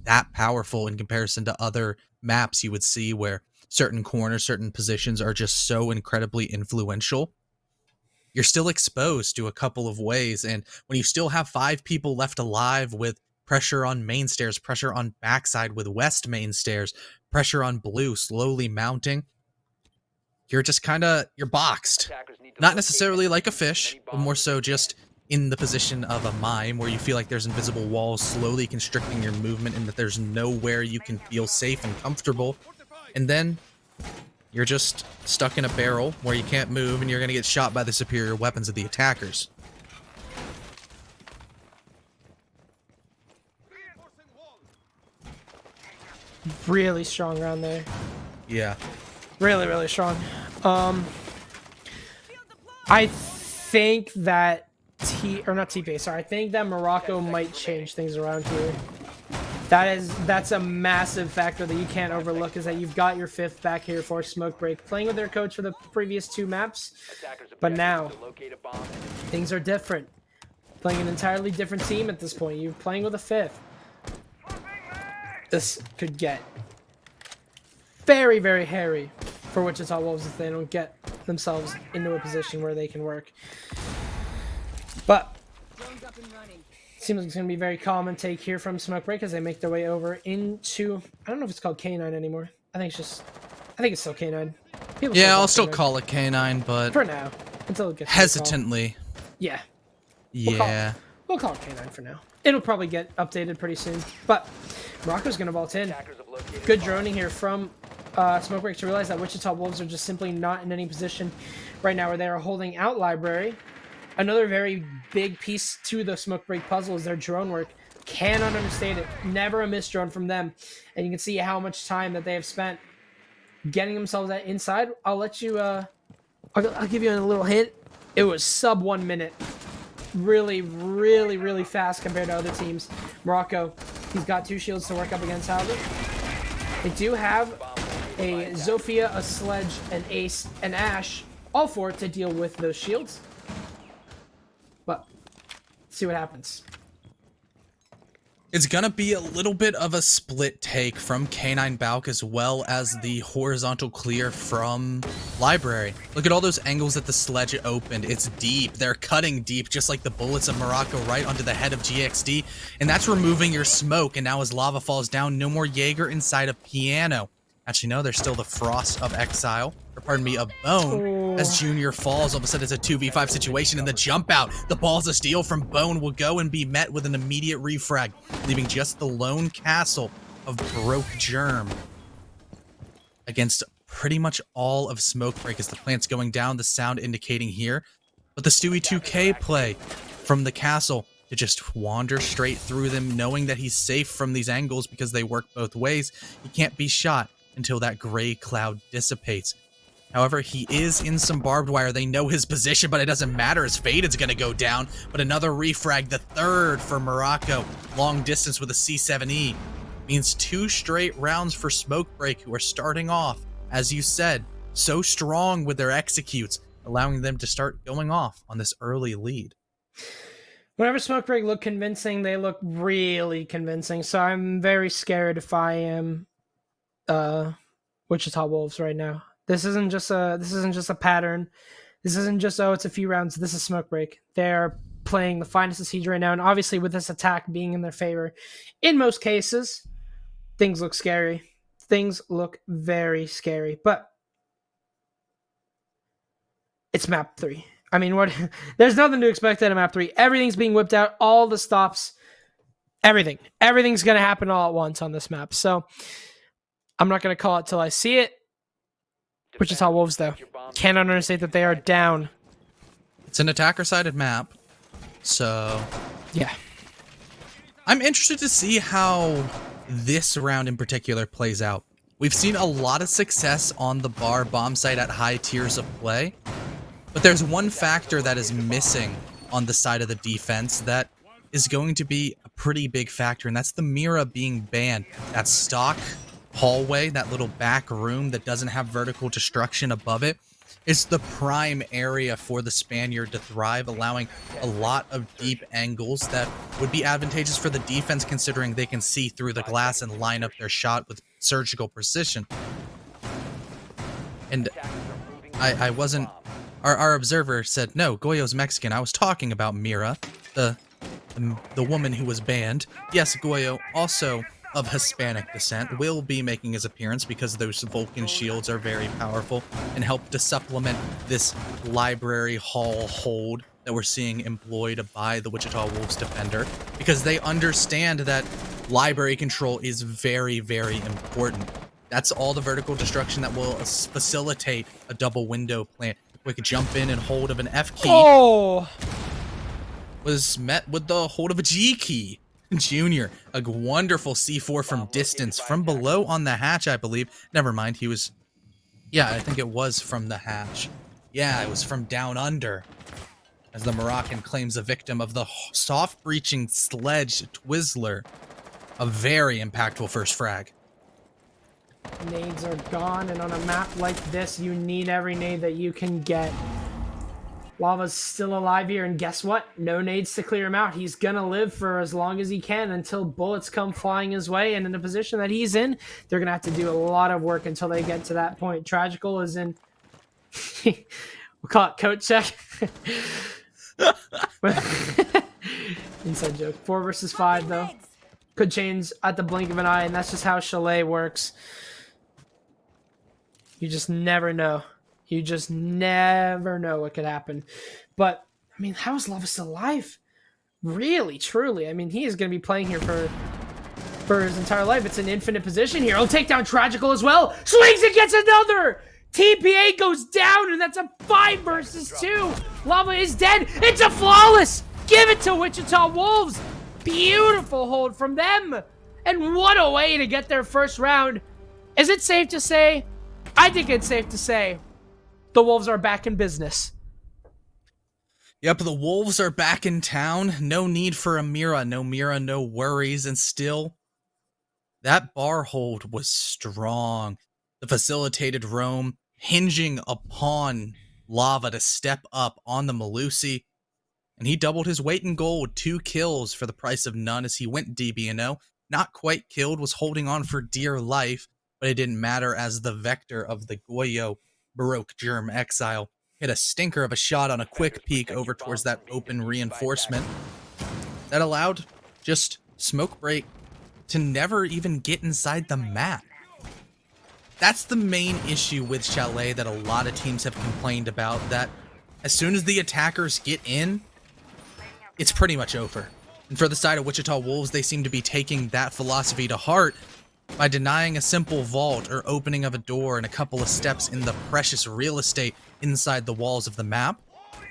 that powerful in comparison to other maps you would see where certain corners, certain positions are just so incredibly influential. You're still exposed to a couple of ways, and when you still have 5 people left alive with pressure on main stairs, pressure on backside with west main stairs, pressure on blue slowly mounting, you're just you're boxed. Not necessarily like a fish, but more so just in the position of a mime where you feel like there's invisible walls slowly constricting your movement and that there's nowhere you can feel safe and comfortable. And then you're just stuck in a barrel where you can't move and you're going to get shot by the superior weapons of the attackers. Really strong round there. Yeah. Really, really strong. I think that I think that Morocco might change things around here. That's a massive factor that you can't overlook, is that you've got your 5th back here for Smoke Break, playing with their coach for the previous 2 maps, but now things are different. Playing an entirely different team at this point. You're playing with a 5th. This could get very, very hairy for Wichita Wolves if they don't get themselves into a position where they can work. But seems like it's going to be very calm and take here from Smoke Break as they make their way over into, I don't know if it's called K9 anymore. I think it's still K9. Yeah, I'll still call it K9, but for now, until it gets hesitantly. Yeah. Yeah. We'll call it K9 for now. It'll probably get updated pretty soon. But Morocco's going to vault in. Good droning here from Smoke Break to realize that Wichita Wolves are just simply not in any position right now where they are holding out Library. Another very big piece to the Smoke Break puzzle is their drone work. Cannot understate it. Never a missed drone from them. And you can see how much time that they have spent getting themselves that inside. I'll let you, I'll give you a little hint. It was sub 1 minute. Really, really, really fast compared to other teams. Morocco, he's got 2 shields to work up against Halbert. They do have a Zofia, a Sledge, an Ace, and Ash, all 4 to deal with those shields. But see what happens. It's gonna be a little bit of a split take from K9 Balk as well as the horizontal clear from Library. Look at all those angles that the sledge opened. It's deep. They're cutting deep, just like the bullets of Morocco right onto the head of GXD. And that's removing your smoke. And now as Lava falls down, no more Jaeger inside of Piano. Actually, no, there's still the Frost of Exile, or pardon me, of Bone. As Junior falls, all of a sudden it's a 2v5 situation, and the jump out, the balls of steel from Bone will go and be met with an immediate refrag, leaving just the lone castle of Broke Germ against pretty much all of Smoke Break as the plant's going down, the sound indicating here. But the Stewie 2K play from the castle to just wander straight through them, knowing that he's safe from these angles because they work both ways. He can't be shot until that gray cloud dissipates. However, he is in some barbed wire. They know his position, but it doesn't matter. His fade is going to go down. But another refrag, the third for Morocco. Long distance with a C7E. Means 2 straight rounds for Smoke Break, who are starting off, as you said, so strong with their executes, allowing them to start going off on this early lead. Whenever Smoke Break look convincing, they look really convincing. So I'm very scared if I am Wichita Wolves right now. This isn't just a pattern. This isn't just, oh, it's a few rounds. This is Smoke Break. They're playing the finest of Siege right now, and obviously with this attack being in their favor, in most cases, things look scary. Things look very scary. But it's map 3. I mean, what? There's nothing to expect out of map 3. Everything's being whipped out. All the stops. Everything's going to happen all at once on this map. So I'm not going to call it till I see it. Wichita Wolves, though, cannot understate that they are down. It's an attacker-sided map, so yeah. I'm interested to see how this round in particular plays out. We've seen a lot of success on the bar bomb site at high tiers of play, but there's one factor that is missing on the side of the defense that is going to be a pretty big factor, and that's the Mira being banned. That stock hallway, that little back room that doesn't have vertical destruction above it, is the prime area for the Spaniard to thrive, allowing a lot of deep angles that would be advantageous for the defense, considering they can see through the glass and line up their shot with surgical precision. And I wasn't... Our observer said, no, Goyo's Mexican. I was talking about Mira, the woman who was banned. Yes, Goyo, also of Hispanic descent, will be making his appearance because those Vulcan shields are very powerful and help to supplement this library hall hold that we're seeing employed by the Wichita Wolves defender, because they understand that library control is very, very important. That's all the vertical destruction that will facilitate a double window plant. Quick jump in and hold of an F key was met with the hold of a G key. Junior, a wonderful C4 from distance, from below on the hatch, I believe. Never mind, he was... Yeah, I think it was from the hatch. Yeah, it was from down under. As the Moroccan claims a victim of the soft breaching sledge Twizzler. A very impactful first frag. Nades are gone, and on a map like this, you need every nade that you can get. Lava's still alive here, and guess what? No nades to clear him out. He's gonna live for as long as he can until bullets come flying his way, and in the position that he's in, they're gonna have to do a lot of work until they get to that point. Tragical is in... we'll call it coat check. Inside joke. 4 versus 5, though. Could change at the blink of an eye, and that's just how Chalet works. You just never know. You just never know what could happen. But, I mean, how is Lava still alive? Really, truly. I mean, he is going to be playing here for his entire life. It's an infinite position here. He'll take down Tragical as well. Swings and gets another! TPA goes down, and that's a 5 versus 2. Lava is dead. It's a flawless! Give it to Wichita Wolves! Beautiful hold from them! And what a way to get their first round. Is it safe to say? I think it's safe to say the Wolves are back in business. Yep, the Wolves are back in town. No need for a Mira. No Mira, no worries. And still, that bar hold was strong. The facilitated roam hinging upon Lava to step up on the Malusi. And he doubled his weight in gold. 2 kills for the price of none as he went DB&O. Not quite killed, was holding on for dear life. But it didn't matter as the vector of the Goyo Baroque Germ Exile hit a stinker of a shot on a quick peek over towards that open reinforcement that allowed just Smoke Break to never even get inside the map. That's the main issue with Chalet that a lot of teams have complained about, that as soon as the attackers get in, it's pretty much over. And for the side of Wichita Wolves, they seem to be taking that philosophy to heart, by denying a simple vault or opening of a door and a couple of steps in the precious real estate inside the walls of the map.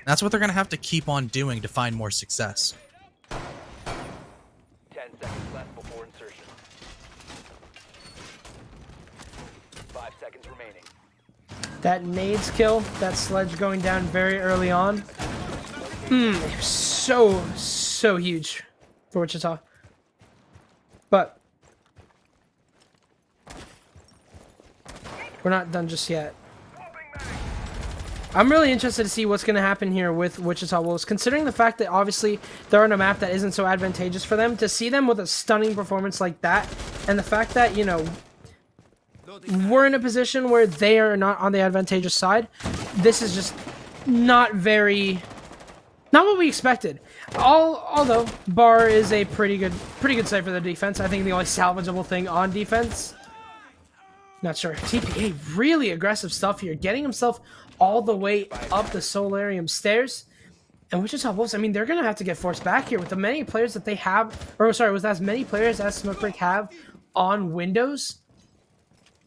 That's what they're going to have to keep on doing to find more success. 10 seconds left before insertion. 5 seconds remaining. That nades kill, that sledge going down very early on. So huge for Wichita. But we're not done just yet. I'm really interested to see what's going to happen here with Wichita Wolves, considering the fact that obviously they're on a map that isn't so advantageous for them. To see them with a stunning performance like that, and the fact that, you know, we're in a position where they are not on the advantageous side, this is just not what we expected. Although Bar is a pretty good site for the defense. I think the only salvageable thing on defense. Not sure. TPA, really aggressive stuff here, getting himself all the way up the Solarium stairs. And Wichita Wolves, I mean, they're going to have to get forced back here with the many players that they have, or sorry, with as many players as Smokebreak have on Windows.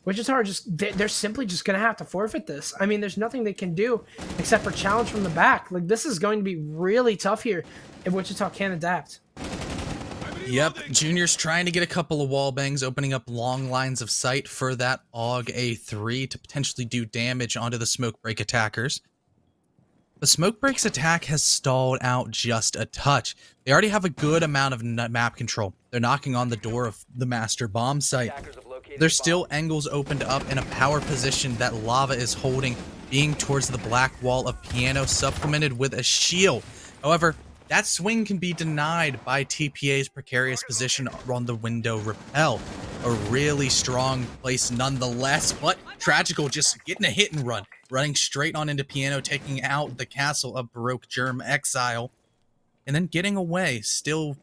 Wichita are they're simply just going to have to forfeit this. I mean, there's nothing they can do except for challenge from the back. Like, this is going to be really tough here if Wichita can't adapt. Yep, Junior's trying to get a couple of wall bangs, opening up long lines of sight for that AUG A3 to potentially do damage onto the Smokebreak attackers. The Smokebreak's attack has stalled out just a touch. They already have a good amount of map control. They're knocking on the door of the master bomb site. There's still angles opened up in a power position that Lava is holding, being towards the black wall of Piano, supplemented with a shield. However, that swing can be denied by TPA's precarious position on the window rappel. A really strong place nonetheless, but Tragical just getting a hit and run, running straight on into Piano, taking out the castle of Baroque Germ Exile, and then getting away, still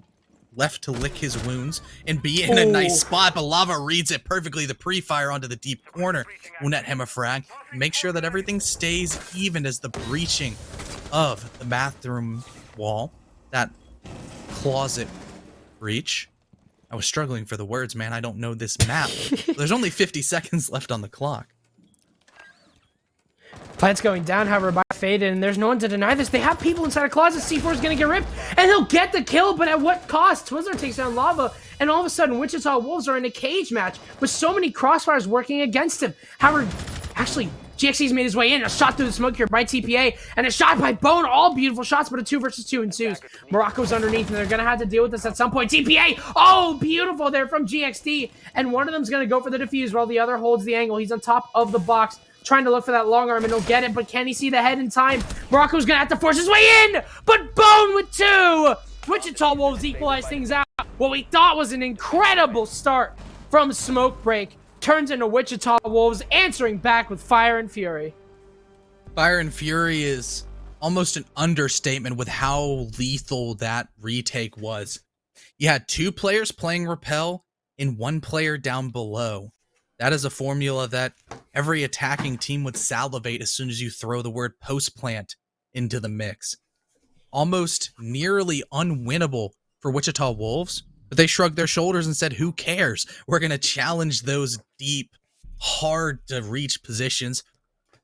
left to lick his wounds and be in a nice spot, but Lava reads it perfectly. The pre-fire onto the deep corner will net him a frag. Make sure that everything stays even as the breaching of the bathroom wall, that closet breach. I was struggling for the words, man. I don't know this map. There's only 50 seconds left on the clock. Plant's going down, however, by Faded, and there's no one to deny this. They have people inside a closet. C4 is going to get ripped, and he'll get the kill, but at what cost? Twizzler takes down Lava, and all of a sudden, Wichita Wolves are in a cage match with so many crossfires working against him. However, actually, GXC's made his way in. A shot through the smoke here by TPA, and a shot by Bone. All beautiful shots, but a 2 versus 2 ensues. Morocco's underneath, and they're going to have to deal with this at some point. TPA! Oh, beautiful there from GXD, and one of them's going to go for the defuse while the other holds the angle. He's on top of the box, trying to look for that long arm, and he'll get it, but can he see the head in time? Morocco's going to have to force his way in, but Bone with 2! Wichita Wolves equalize things out. What we thought was an incredible start from Smokebreak turns into Wichita Wolves answering back with Fire and Fury. Fire and Fury is almost an understatement with how lethal that retake was. You had 2 players playing Repel and 1 player down below. That is a formula that every attacking team would salivate as soon as you throw the word post-plant into the mix. Almost nearly unwinnable for Wichita Wolves, but they shrugged their shoulders and said, who cares? We're going to challenge those deep, hard-to-reach positions,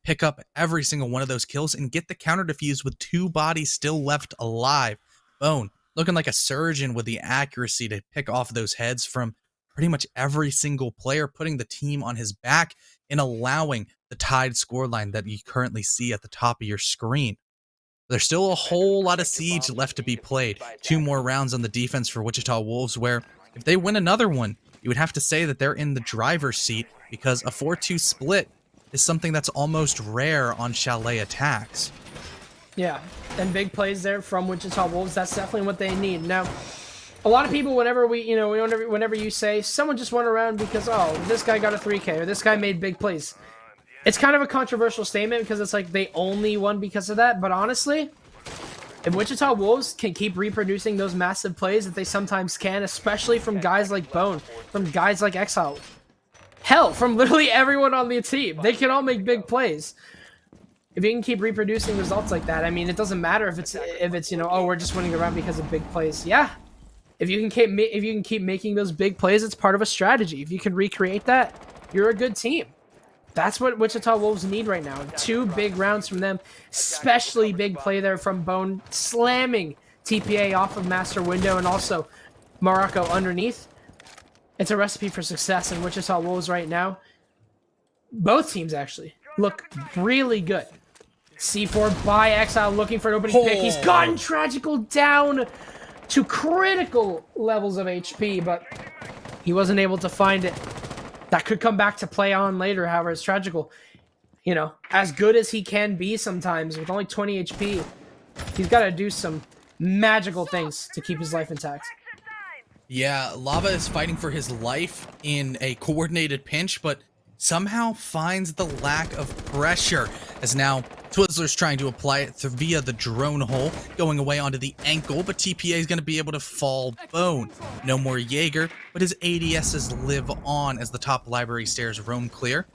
pick up every single one of those kills, and get the counter defuse with 2 bodies still left alive. Bone, looking like a surgeon with the accuracy to pick off those heads from pretty much every single player, putting the team on his back and allowing the tied scoreline that you currently see at the top of your screen. There's still a whole lot of siege left to be played. 2 more rounds on the defense for Wichita Wolves, where if they win another one, you would have to say that they're in the driver's seat, because a 4-2 split is something that's almost rare on Chalet attacks. Yeah, and big plays there from Wichita Wolves. That's definitely what they need. Now, a lot of people, whenever whenever you say someone just went around because, oh, this guy got a 3K or this guy made big plays, it's kind of a controversial statement because it's like they only won because of that. But honestly, if Wichita Wolves can keep reproducing those massive plays that they sometimes can, especially from guys like Bone, from guys like Exile, hell, from literally everyone on the team, they can all make big plays. If you can keep reproducing results like that, I mean, it doesn't matter if it's oh, we're just winning around because of big plays. Yeah, If you can keep making those big plays, it's part of a strategy. If you can recreate that, you're a good team. That's what Wichita Wolves need right now. 2 big rounds from them, especially big play there from Bone, slamming TPA off of master window and also Morocco underneath. It's a recipe for success in Wichita Wolves right now. Both teams actually look really good. C4 by Exile looking for an opening pick. He's gotten Tragical down to critical levels of HP, but he wasn't able to find it. That could come back to play on later, however, it's Tragical. You know, as good as he can be sometimes, with only 20 HP, he's got to do some magical things to keep his life intact. Yeah, Lava is fighting for his life in a coordinated pinch, but somehow finds the lack of pressure, as now Twizzler's trying to apply it via the drone hole, going away onto the ankle, but TPA is going to be able to fall Bone. No more Jaeger, but his ADSs live on as the top library stairs roam clear.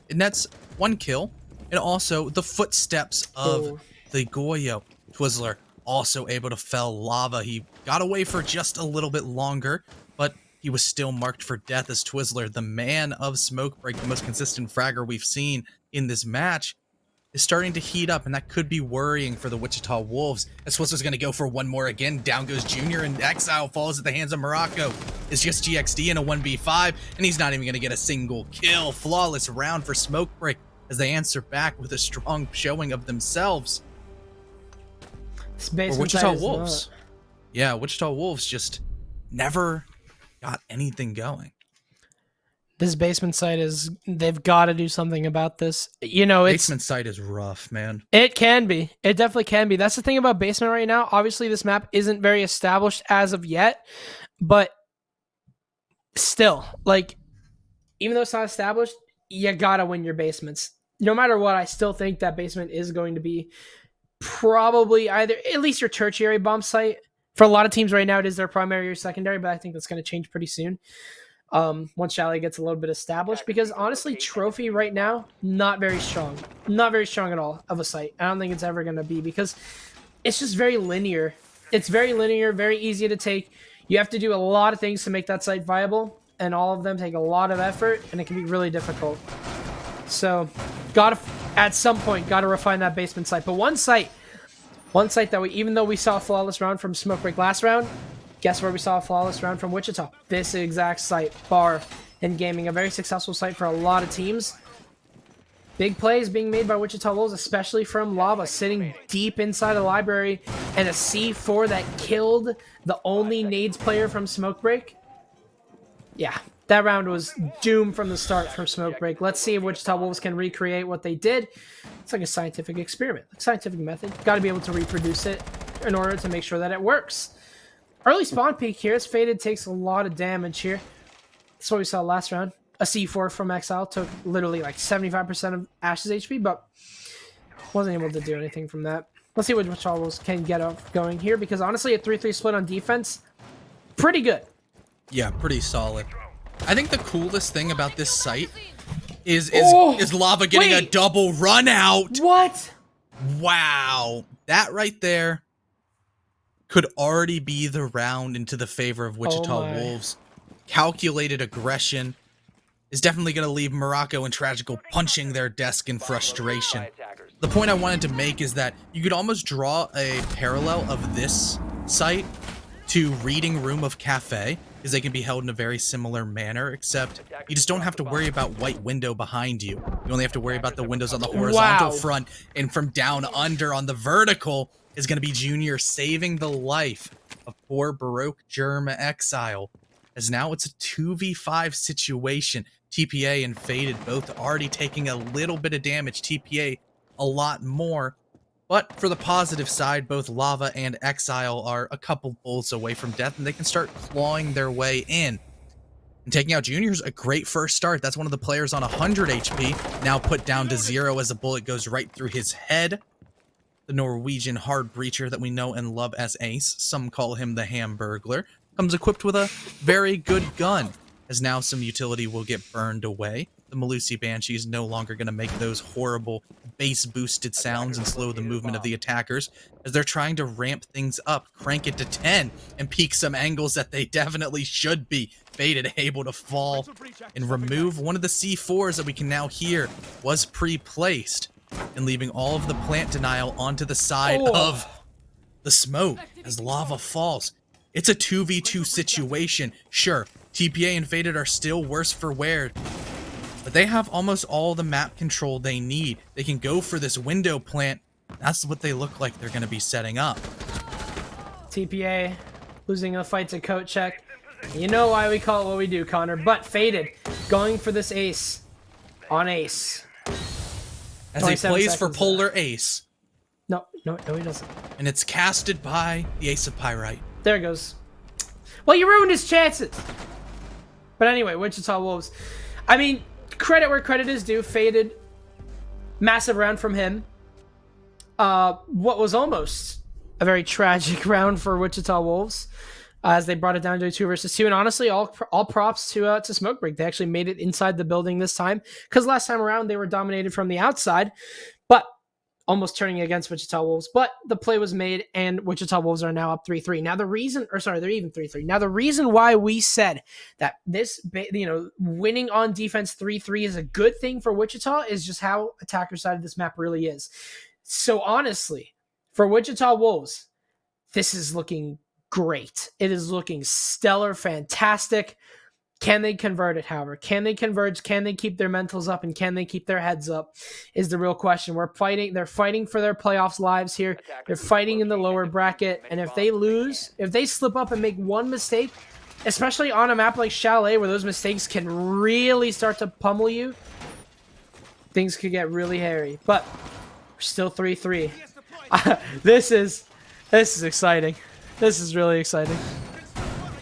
And that's 1 kill, and also the footsteps of the Goyo. Twizzler also able to fell Lava. He got away for just a little bit longer, but he was still marked for death as Twizzler, the man of Smoke Break, the most consistent fragger we've seen in this match, is starting to heat up, and that could be worrying for the Wichita Wolves. As Twizzler's going to go for 1 more again. Down goes Junior, and Exile falls at the hands of Morocco. It's just GXD in a 1v5, and he's not even going to get a single kill. Flawless round for Smoke Break as they answer back with a strong showing of themselves. Or Wichita Wolves. Yeah, Wichita Wolves just never got anything going. This basement site they've got to do something about this. You know, basement site is rough, man. It can be. It definitely can be. That's the thing about basement right now. Obviously, this map isn't very established as of yet, but still, like, even though it's not established, you gotta win your basements. No matter what, I still think that basement is going to be probably either at least your tertiary bomb site. For a lot of teams right now, it is their primary or secondary, but I think that's going to change pretty soon. Once Chalet gets a little bit established, because honestly, Trophy right now, not very strong. Not very strong at all of a site. I don't think it's ever going to be, because it's just very linear. It's very linear, very easy to take. You have to do a lot of things to make that site viable, and all of them take a lot of effort, and it can be really difficult. So, at some point, gotta refine that basement site. But one site that even though we saw a flawless round from Smoke Break last round, guess where we saw a flawless round from Wichita? This exact site, Bar and Gaming, a very successful site for a lot of teams. Big plays being made by Wichita Wolves, especially from Lava, sitting deep inside the library, and a C4 that killed the only nades player from Smoke Break. Yeah, that round was doomed from the start for Smoke Break. Let's see if Wichita Wolves can recreate what they did. It's like a scientific experiment, like scientific method. Got to be able to reproduce it in order to make sure that it works. Early spawn peak here as Faded takes a lot of damage here. That's what we saw last round. A C4 from Exile took literally like 75% of Ash's HP, but wasn't able to do anything from that. Let's see what Wichita Wolves can get off going here, because honestly, a 3-3 split on defense, pretty good. Yeah, pretty solid. I think the coolest thing about this site is Lava getting a double run out. What? Wow. That right there could already be the round into the favor of Wichita Wolves. Calculated aggression is definitely going to leave Morocco and Tragical punching their desk in frustration. The point I wanted to make is that you could almost draw a parallel of this site to Reading Room of Cafe, because they can be held in a very similar manner, except you just don't have to worry about white window behind you. You only have to worry about the windows on the horizontal front, and from down under on the vertical is going to be Junior saving the life of poor Baroque Germ Exile, as now it's a 2v5 situation. TPA and Faded both already taking a little bit of damage, TPA a lot more. But for the positive side, both Lava and Exile are a couple bullets away from death, and they can start clawing their way in. And taking out Junior's a great first start. That's one of the players on 100 HP, now put down to 0 as a bullet goes right through his head. The Norwegian hard breacher that we know and love as Ace, some call him the Hamburglar, comes equipped with a very good gun. as now some utility will get burned away. The Malusi Banshee is no longer going to make those horrible bass boosted sounds and slow the movement of the attackers, as they're trying to ramp things up, crank it to 10, and peak some angles that they definitely should be. Faded, able to fall and remove one of the C4s that we can now hear was pre-placed, and leaving all of the plant denial onto the side of the smoke as lava falls. It's a 2v2 situation. Sure, TPA and Faded are still worse for wear, but they have almost all the map control they need. They can go for this window plant. That's what they look like they're going to be setting up. TPA losing a fight to coat check. You know why we call it what we do, Connor. But Faded going for this ace on ace. As he plays for Polar Ace. No, he doesn't. And it's casted by the Ace of Pyrite. There it goes. Well, you ruined his chances. But anyway, Wichita Wolves. I mean, credit where credit is due. Faded. Massive round from him. What was almost a very tragic round for Wichita Wolves, as they brought it down to a 2 versus 2. And honestly, all props to Smokebreak. They actually made it inside the building this time, because last time around they were dominated from the outside, but almost turning against Wichita Wolves. But the play was made, and Wichita Wolves are now up 3-3. Now the reason, they're even 3-3. Now the reason why we said that this, winning on defense 3-3 is a good thing for Wichita is just how attacker side of this map really is. So honestly, for Wichita Wolves, this is looking great. It is looking stellar, fantastic. Can they convert it, however? Can they converge? Can they keep their mentals up? And can they keep their heads up is the real question. They're fighting for their playoffs lives here. They're fighting in the lower bracket. And if they lose, if they slip up and make one mistake, especially on a map like Chalet, where those mistakes can really start to pummel you, things could get really hairy. But we're still 3-3. This is exciting. This is really exciting.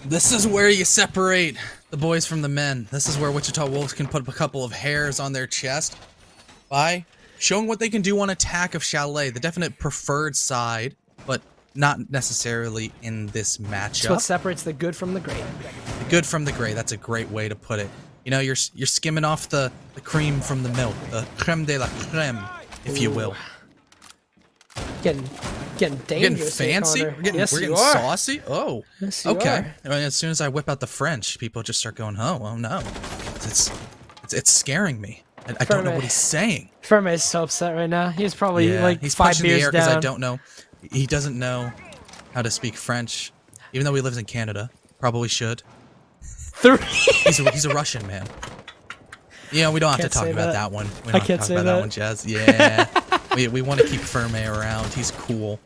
This is where you separate the boys from the men. This is where Wichita Wolves can put a couple of hairs on their chest by showing what they can do on attack of Chalet, the definite preferred side, but not necessarily in this matchup. That's what separates the good from the great. The good from the great. That's a great way to put it. You know, you're skimming off the cream from the milk, the creme de la creme, if you will. Getting dangerous. Getting fancy? Here, we're getting saucy? Oh. Yes, you okay. are. I mean, as soon as I whip out the French, people just start going, oh no. It's scaring me. I don't know what he's saying. Ferme is so upset right now. He's probably he's 5 punching beers the air down. because I don't know. He doesn't know how to speak French, even though he lives in Canada. Probably should. 3. He's a Russian, man. Yeah, we don't have to talk about that one. We don't have to talk about that one, Jazz. Yeah. we want to keep Ferme around. He's cool.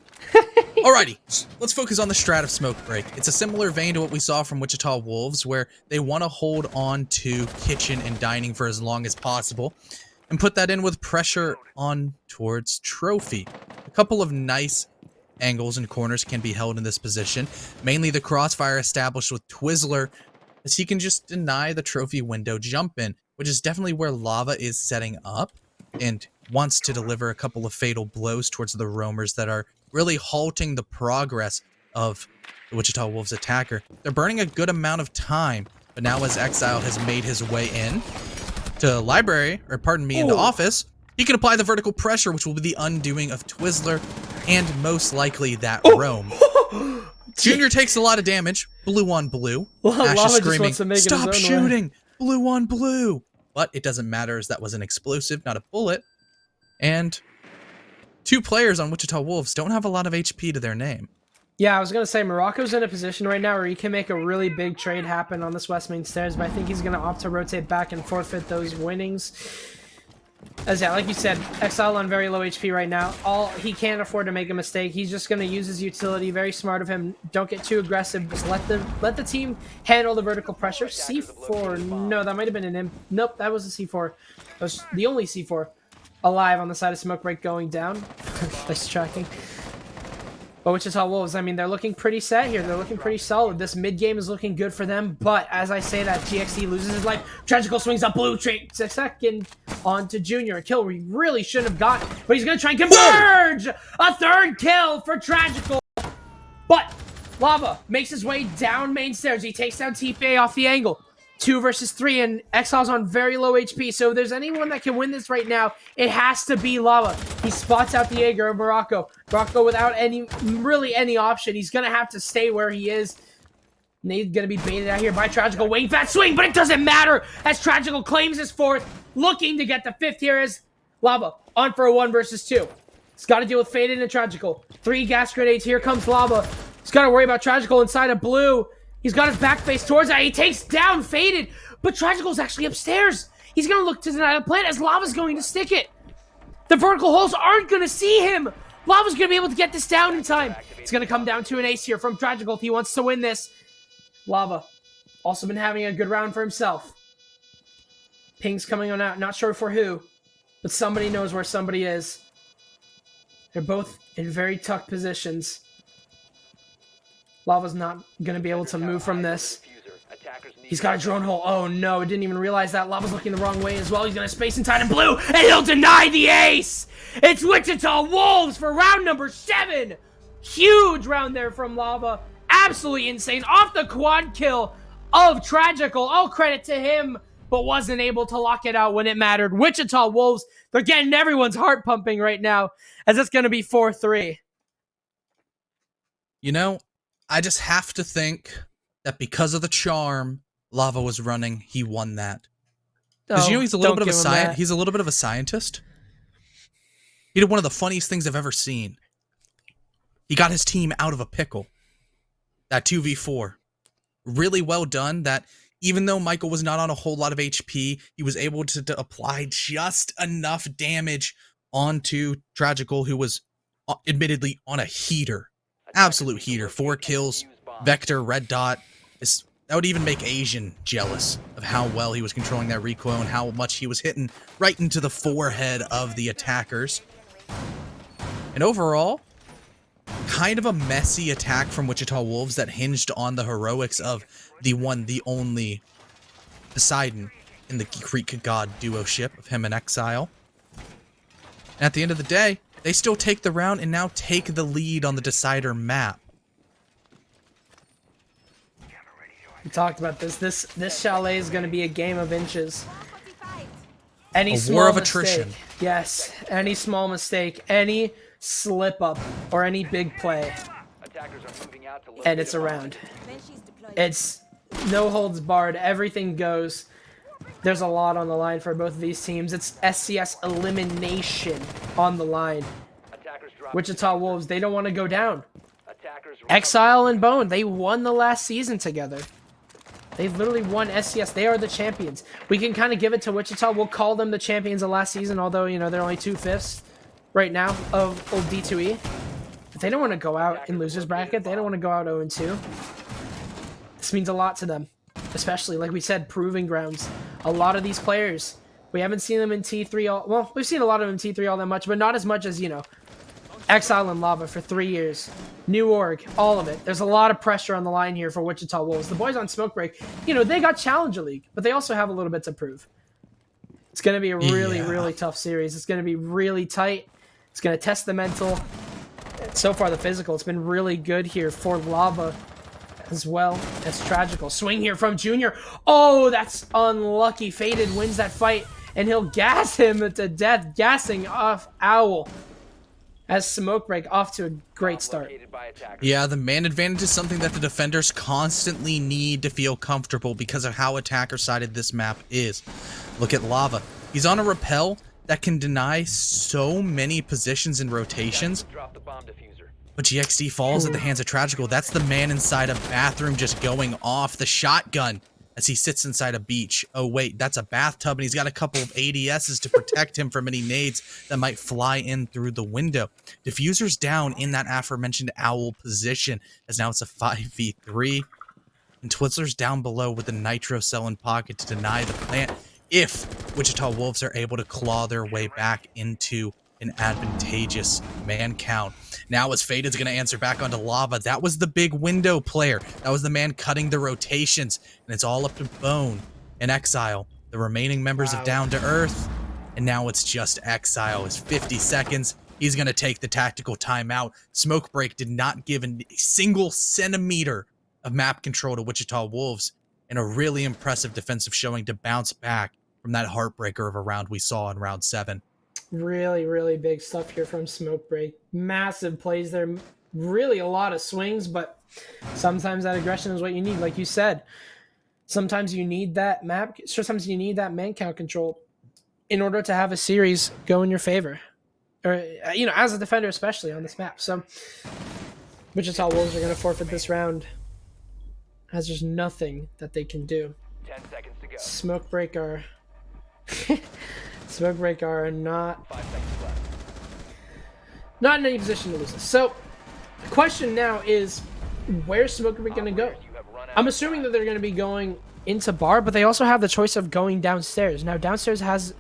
Alrighty, let's focus on the strat of Smokebreak. It's a similar vein to what we saw from Wichita Wolves, where they want to hold on to kitchen and dining for as long as possible, and put that in with pressure on towards trophy. A couple of nice angles and corners can be held in this position, mainly the crossfire established with Twizzler, as he can just deny the trophy window jump in, which is definitely where Lava is setting up, and wants to deliver a couple of fatal blows towards the roamers that are really halting the progress of the Wichita Wolves attacker. They're burning a good amount of time, but now as Exile has made his way in to library, or pardon me, into office, he can apply the vertical pressure, which will be the undoing of Twizzler, and most likely that roam. Junior takes a lot of damage. Blue on blue. Ash is screaming, "Stop shooting! Blue on blue!" But it doesn't matter, as that was an explosive, not a bullet. And 2 players on Wichita Wolves don't have a lot of HP to their name. Yeah, I was going to say, Morocco's in a position right now where he can make a really big trade happen on this West Main Stairs, but I think he's going to opt to rotate back and forfeit those winnings. As yeah, like you said, Exile on very low HP right now. He can't afford to make a mistake. He's just going to use his utility. Very smart of him. Don't get too aggressive. Just let the team handle the vertical pressure. C4. No, that might have been an imp. Nope, that was a C4. That was the only C4 alive on the side of Smokebreak going down. Nice tracking. But Wichita Wolves, I mean, they're looking pretty set here. They're looking pretty solid. This mid-game is looking good for them. But as I say that, GXE loses his life. Tragical swings up blue. Second on to Junior. A kill we really shouldn't have gotten. But he's going to try and converge! A 3rd kill for Tragical. But Lava makes his way down main stairs. He takes down TPA off the angle. 2 versus 3, and Exile's on very low HP, so if there's anyone that can win this right now, it has to be Lava. He spots out the Jaeger of Morocco. Morocco without any option. He's going to have to stay where he is. Nade's going to be baited out here by Tragical. Waiting for that swing, but it doesn't matter as Tragical claims his 4th. Looking to get the 5th here is Lava on for a 1 versus 2. He's got to deal with Faded and Tragical. 3 gas grenades. Here comes Lava. He's got to worry about Tragical inside of blue. He's got his back face towards that. He takes down Faded, but Tragical's actually upstairs. He's going to look to deny the plant as Lava's going to stick it. The vertical holes aren't going to see him. Lava's going to be able to get this down in time. It's going to come down to an ace here from Tragical if he wants to win this. Lava also been having a good round for himself. Ping's coming on out. Not sure for who, but somebody knows where somebody is. They're both in very tucked positions. Lava's not going to be able to move from this. He's got a drone hole. Oh no, I didn't even realize that. Lava's looking the wrong way as well. He's going to space inside in blue, and he'll deny the ace! It's Wichita Wolves for round number 7! Huge round there from Lava. Absolutely insane. Off the quad kill of Tragical. All credit to him, but wasn't able to lock it out when it mattered. Wichita Wolves, they're getting everyone's heart pumping right now, as it's going to be 4-3. You know, I just have to think that because of the charm Lava was running, he won that. Because he's a little bit of a scientist. He's a little bit of a scientist. He did one of the funniest things I've ever seen. He got his team out of a pickle. That 2v4. Really well done. That even though Michael was not on a whole lot of HP, he was able to apply just enough damage onto Tragical, who was admittedly on a heater. Absolute heater. 4 kills. Vector, red dot. That would even make Asian jealous of how well he was controlling that recoil and how much he was hitting right into the forehead of the attackers. And overall, kind of a messy attack from Wichita Wolves that hinged on the heroics of the one, the only Poseidon in the Greek god duo ship of him and Exile. And at the end of the day, they still take the round and now take the lead on the Decider map. We talked about this. This Chalet is going to be a game of inches. Any A small war of mistake, attrition. yes, any small mistake, any slip up, or any big play, and it's a round. It's no holds barred. Everything goes. There's a lot on the line for both of these teams. It's SCS elimination on the line. Wichita Wolves, they don't want to go down. Exile and Bone, they won the last season together. They've literally won SCS. They are the champions. We can kind of give it to Wichita. We'll call them the champions of last season, although, you know, they're only 2/5 right now of old D2E. But they don't want to go out in loser's bracket. They don't want to go out 0-2. This means a lot to them, especially, like we said, proving grounds. A lot of these players, we haven't seen them in T3 all... Well, we've seen a lot of them in T3 all that much, but not as much as, you know, Exile and Lava for 3 years. New org, all of it. There's a lot of pressure on the line here for Wichita Wolves. The boys on Smoke Break, you know, they got Challenger League, but they also have a little bit to prove. It's going to be a really, really tough series. It's going to be really tight. It's going to test the mental. So far, the physical, it's been really good here for Lava as well as Tragical. Swing here from Junior. Oh, that's unlucky. Faded wins that fight, and he'll gas him to death, gassing off Owl. As Smoke Break off to a great start. Yeah, the man advantage is something that the defenders constantly need to feel comfortable because of how attacker-sided this map is. Look at Lava. He's on a rappel that can deny so many positions and rotations. But GXD falls at the hands of Tragical. That's the man inside a bathroom just going off the shotgun as he sits inside a beach. Oh wait, that's a bathtub, and he's got a couple of ADSs to protect him from any nades that might fly in through the window. Diffuser's down in that aforementioned Owl position, as now it's a 5v3. And Twizzler's down below with the Nitro Cell in pocket to deny the plant if Wichita Wolves are able to claw their way back into an advantageous man count. Now as Faded's going to answer back onto Lava, that was the big window player. That was the man cutting the rotations, and it's all up to Bone and Exile, the remaining members of Down to Earth, and now it's just Exile. It's 50 seconds. He's going to take the tactical timeout. Smoke Break did not give a single centimeter of map control to Wichita Wolves, and a really impressive defensive showing to bounce back from that heartbreaker of a round we saw in round 7. Really, really big stuff here from Smoke Break. Massive plays there. Really a lot of swings, but sometimes that aggression is what you need. Like you said, sometimes you need that map. Sometimes you need that man count control in order to have a series go in your favor. Or, as a defender, especially on this map. So, Wichita Wolves are going to forfeit this round as there's nothing that they can do. 10 seconds to go. Smoke Break are... Smoke Break are not 5 seconds left. in any position to lose this. So, the question now is, where's Smoke Break going to go? You have run out I'm of assuming time. that they're going to be going into bar, but they also have the choice of going downstairs. Now, downstairs has,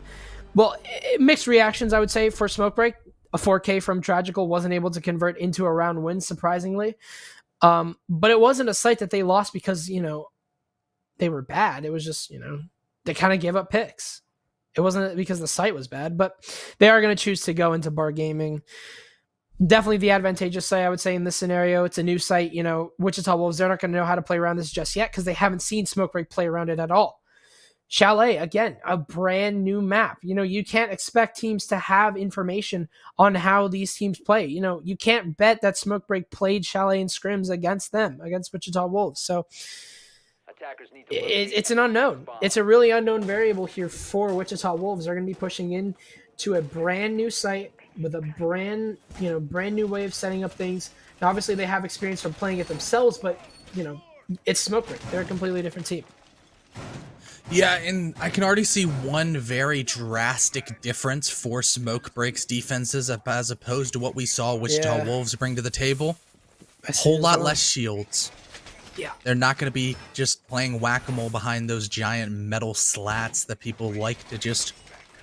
mixed reactions, I would say, for Smoke Break. A 4K from Tragical wasn't able to convert into a round win, surprisingly. But it wasn't a site that they lost because, they were bad. It was just, they kind of gave up picks. It wasn't because the site was bad, but they are going to choose to go into bar gaming. Definitely the advantageous site, I would say, in this scenario. It's a new site, Wichita Wolves, they're not going to know how to play around this just yet because they haven't seen Smoke Break play around it at all. Chalet, again, a brand new map. You can't expect teams to have information on how these teams play. You can't bet that Smoke Break played Chalet and scrims against Wichita Wolves. So Attackers need to it's an unknown. It's a really unknown variable here for Wichita Wolves. They're going to be pushing in to a brand new site with a brand new way of setting up things. Now, obviously, they have experience from playing it themselves, but it's Smoke Break. They're a completely different team. Yeah, and I can already see one very drastic difference for Smoke Break's defenses as opposed to what we saw Wichita Wolves bring to the table. A whole lot less shields. Yeah. They're not going to be just playing whack-a-mole behind those giant metal slats that people like to just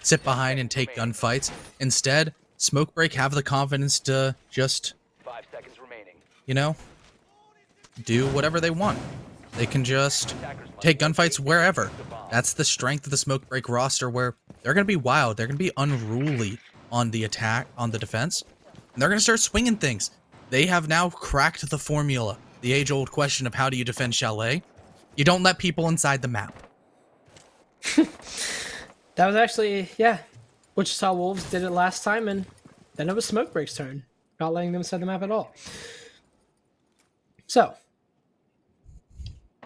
sit behind and take gunfights. Instead, Smoke Break have the confidence to just, 5 seconds remaining. do whatever they want. They can just take gunfights wherever. That's the strength of the Smoke Break roster, where they're going to be wild. They're going to be unruly on the attack, on the defense. And they're going to start swinging things. They have now cracked the formula. The age-old question of how do you defend Chalet? You don't let people inside the map. That was actually, Wichita Wolves did it last time, and then it was Smoke Break's turn. Not letting them set the map at all. So,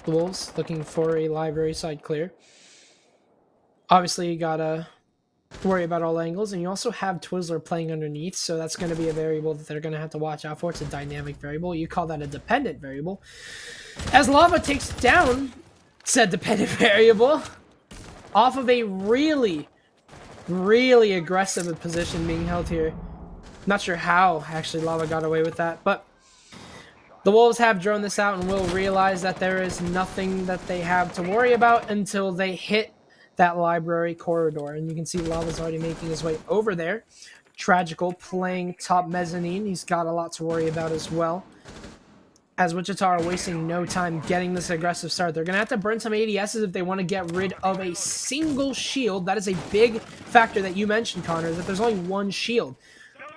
the Wolves looking for a library side clear. Obviously, you gotta worry about all angles, and you also have Twizzler playing underneath, so that's going to be a variable that they're going to have to watch out for. It's a dynamic variable. You call that a dependent variable. As Lava takes down said dependent variable off of a really, really aggressive position being held here. Not sure how, actually, Lava got away with that, but the Wolves have drawn this out and will realize that there is nothing that they have to worry about until they hit that library corridor. And you can see Lava's already making his way over there. Tragical playing top mezzanine. He's got a lot to worry about as well. As Wichita are wasting no time getting this aggressive start. They're going to have to burn some ADSs if they want to get rid of a single shield. That is a big factor that you mentioned, Connor, that there's only one shield.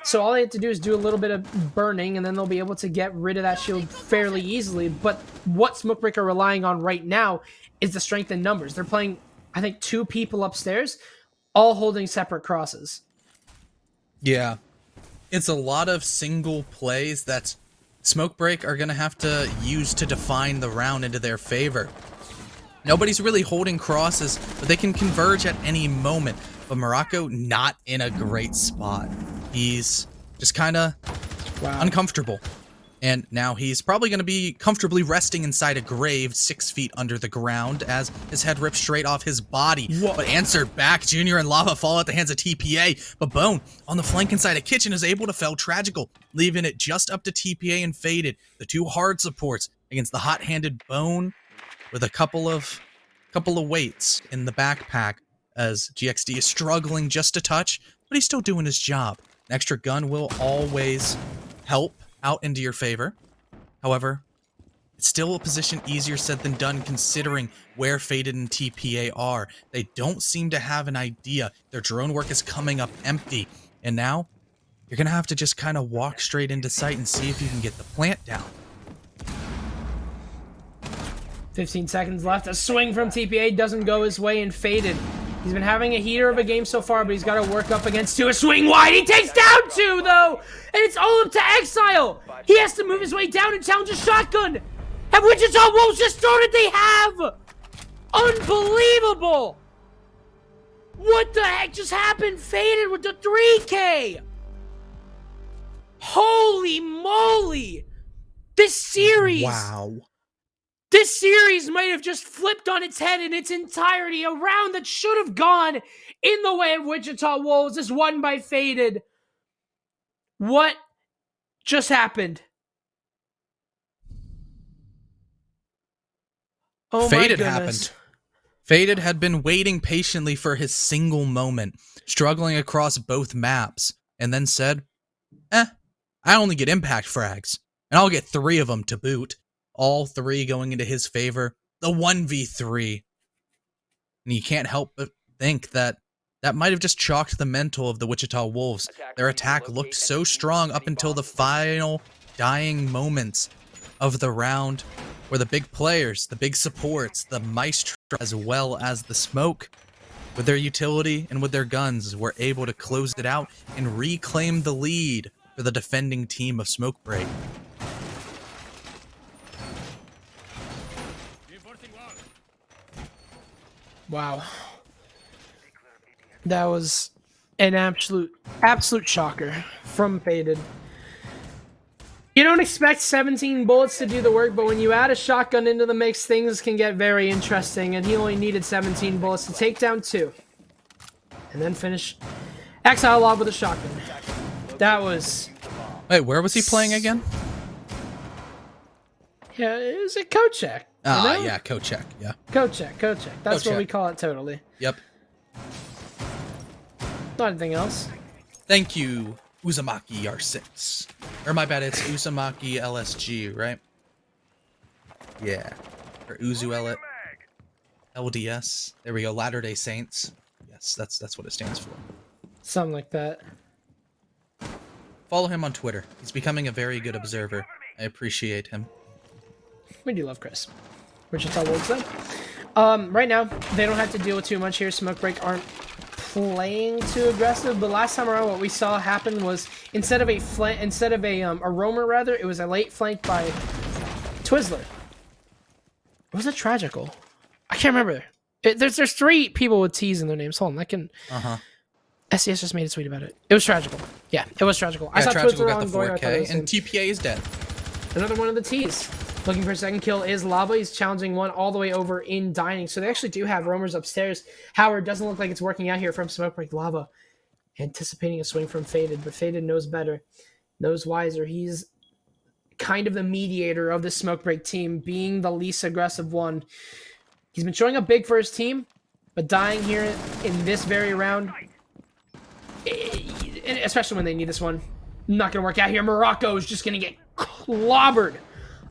So all they have to do is do a little bit of burning, and then they'll be able to get rid of that shield fairly easily. But what Smoke Break are relying on right now is the strength in numbers. They're playing, I think, 2 people upstairs, all holding separate crosses. Yeah. It's a lot of single plays that Smoke Break are going to have to use to define the round into their favor. Nobody's really holding crosses, but they can converge at any moment. But Morocco, not in a great spot. He's just kind of uncomfortable. And now he's probably going to be comfortably resting inside a grave 6 feet under the ground as his head rips straight off his body. Whoa. But answered back, Junior and Lava fall at the hands of TPA. But Bone, on the flank inside a kitchen, is able to fell Tragical, leaving it just up to TPA and Faded, the 2 hard supports against the hot-handed Bone with a couple of weights in the backpack as GXD is struggling just a touch, but he's still doing his job. An extra gun will always help out into your favor. However, it's still a position easier said than done considering where Faded and TPA are. They don't seem to have an idea. Their drone work is coming up empty. And now, you're going to have to just kind of walk straight into sight and see if you can get the plant down. 15 seconds left. A swing from TPA doesn't go his way and Faded. He's been having a heater of a game so far, but he's got to work up against 2. A swing wide. He takes down 2, though. And it's all up to Exile. He has to move his way down and challenge a shotgun. Have Wichita Wolves just started? They have. Unbelievable. What the heck just happened? Faded with the 3K. Holy moly. This series. Wow. This series might have just flipped on its head in its entirety. A round that should have gone in the way of Wichita Wolves is won by Faded. What just happened? Oh Faded my goodness. happened. Faded had been waiting patiently for his single moment, struggling across both maps, and then said, I only get impact frags, and I'll get 3 of them to boot. All 3 going into his favor. The 1v3. And you can't help but think that might have just chalked the mental of the Wichita Wolves. Their attack looked so strong up until the final dying moments of the round, where the big players, the big supports, the Maestro, as well as the Smoke, with their utility and with their guns, were able to close it out and reclaim the lead for the defending team of Smoke Break. Wow. That was an absolute shocker from Faded. You don't expect 17 bullets to do the work, but when you add a shotgun into the mix, things can get very interesting, and he only needed 17 bullets to take down 2. And then finish Exile off with a shotgun. That was... Wait, where was he playing again? Yeah, it was a code check. Ah, yeah, code check, yeah. Code check. That's what we check. call it totally. Yep. Not anything else. Thank you, Uzumaki R6. Or my bad, it's Uzumaki LSG, right? Yeah. Or Uzu LDS. There we go, Latter-day Saints. Yes, that's what it stands for. Something like that. Follow him on Twitter. He's becoming a very good observer. I appreciate him. We do love Chris. Wichita Wolves though. Right now, they don't have to deal with too much here. Smoke Break aren't playing too aggressive, but last time around what we saw happen was instead of a roamer rather, it was a late flank by Twizzler. Was it Tragical? I can't remember. There's 3 people with T's in their names. Hold on, I can... SCS just made a tweet about it. It was Tragical. Yeah, it was Tragical. Yeah, I saw Tragical Twizzler got on the Goya, 4K, and TPA is dead. Another one of the T's. Looking for a second kill is Lava. He's challenging one all the way over in Dining. So they actually do have roamers upstairs. Howard doesn't look like it's working out here from Smoke Break. Lava anticipating a swing from Faded, but Faded knows better, knows wiser. He's kind of the mediator of the Smoke Break team, being the least aggressive one. He's been showing up big for his team, but dying here in this very round, especially when they need this one, not going to work out here. Morocco is just going to get clobbered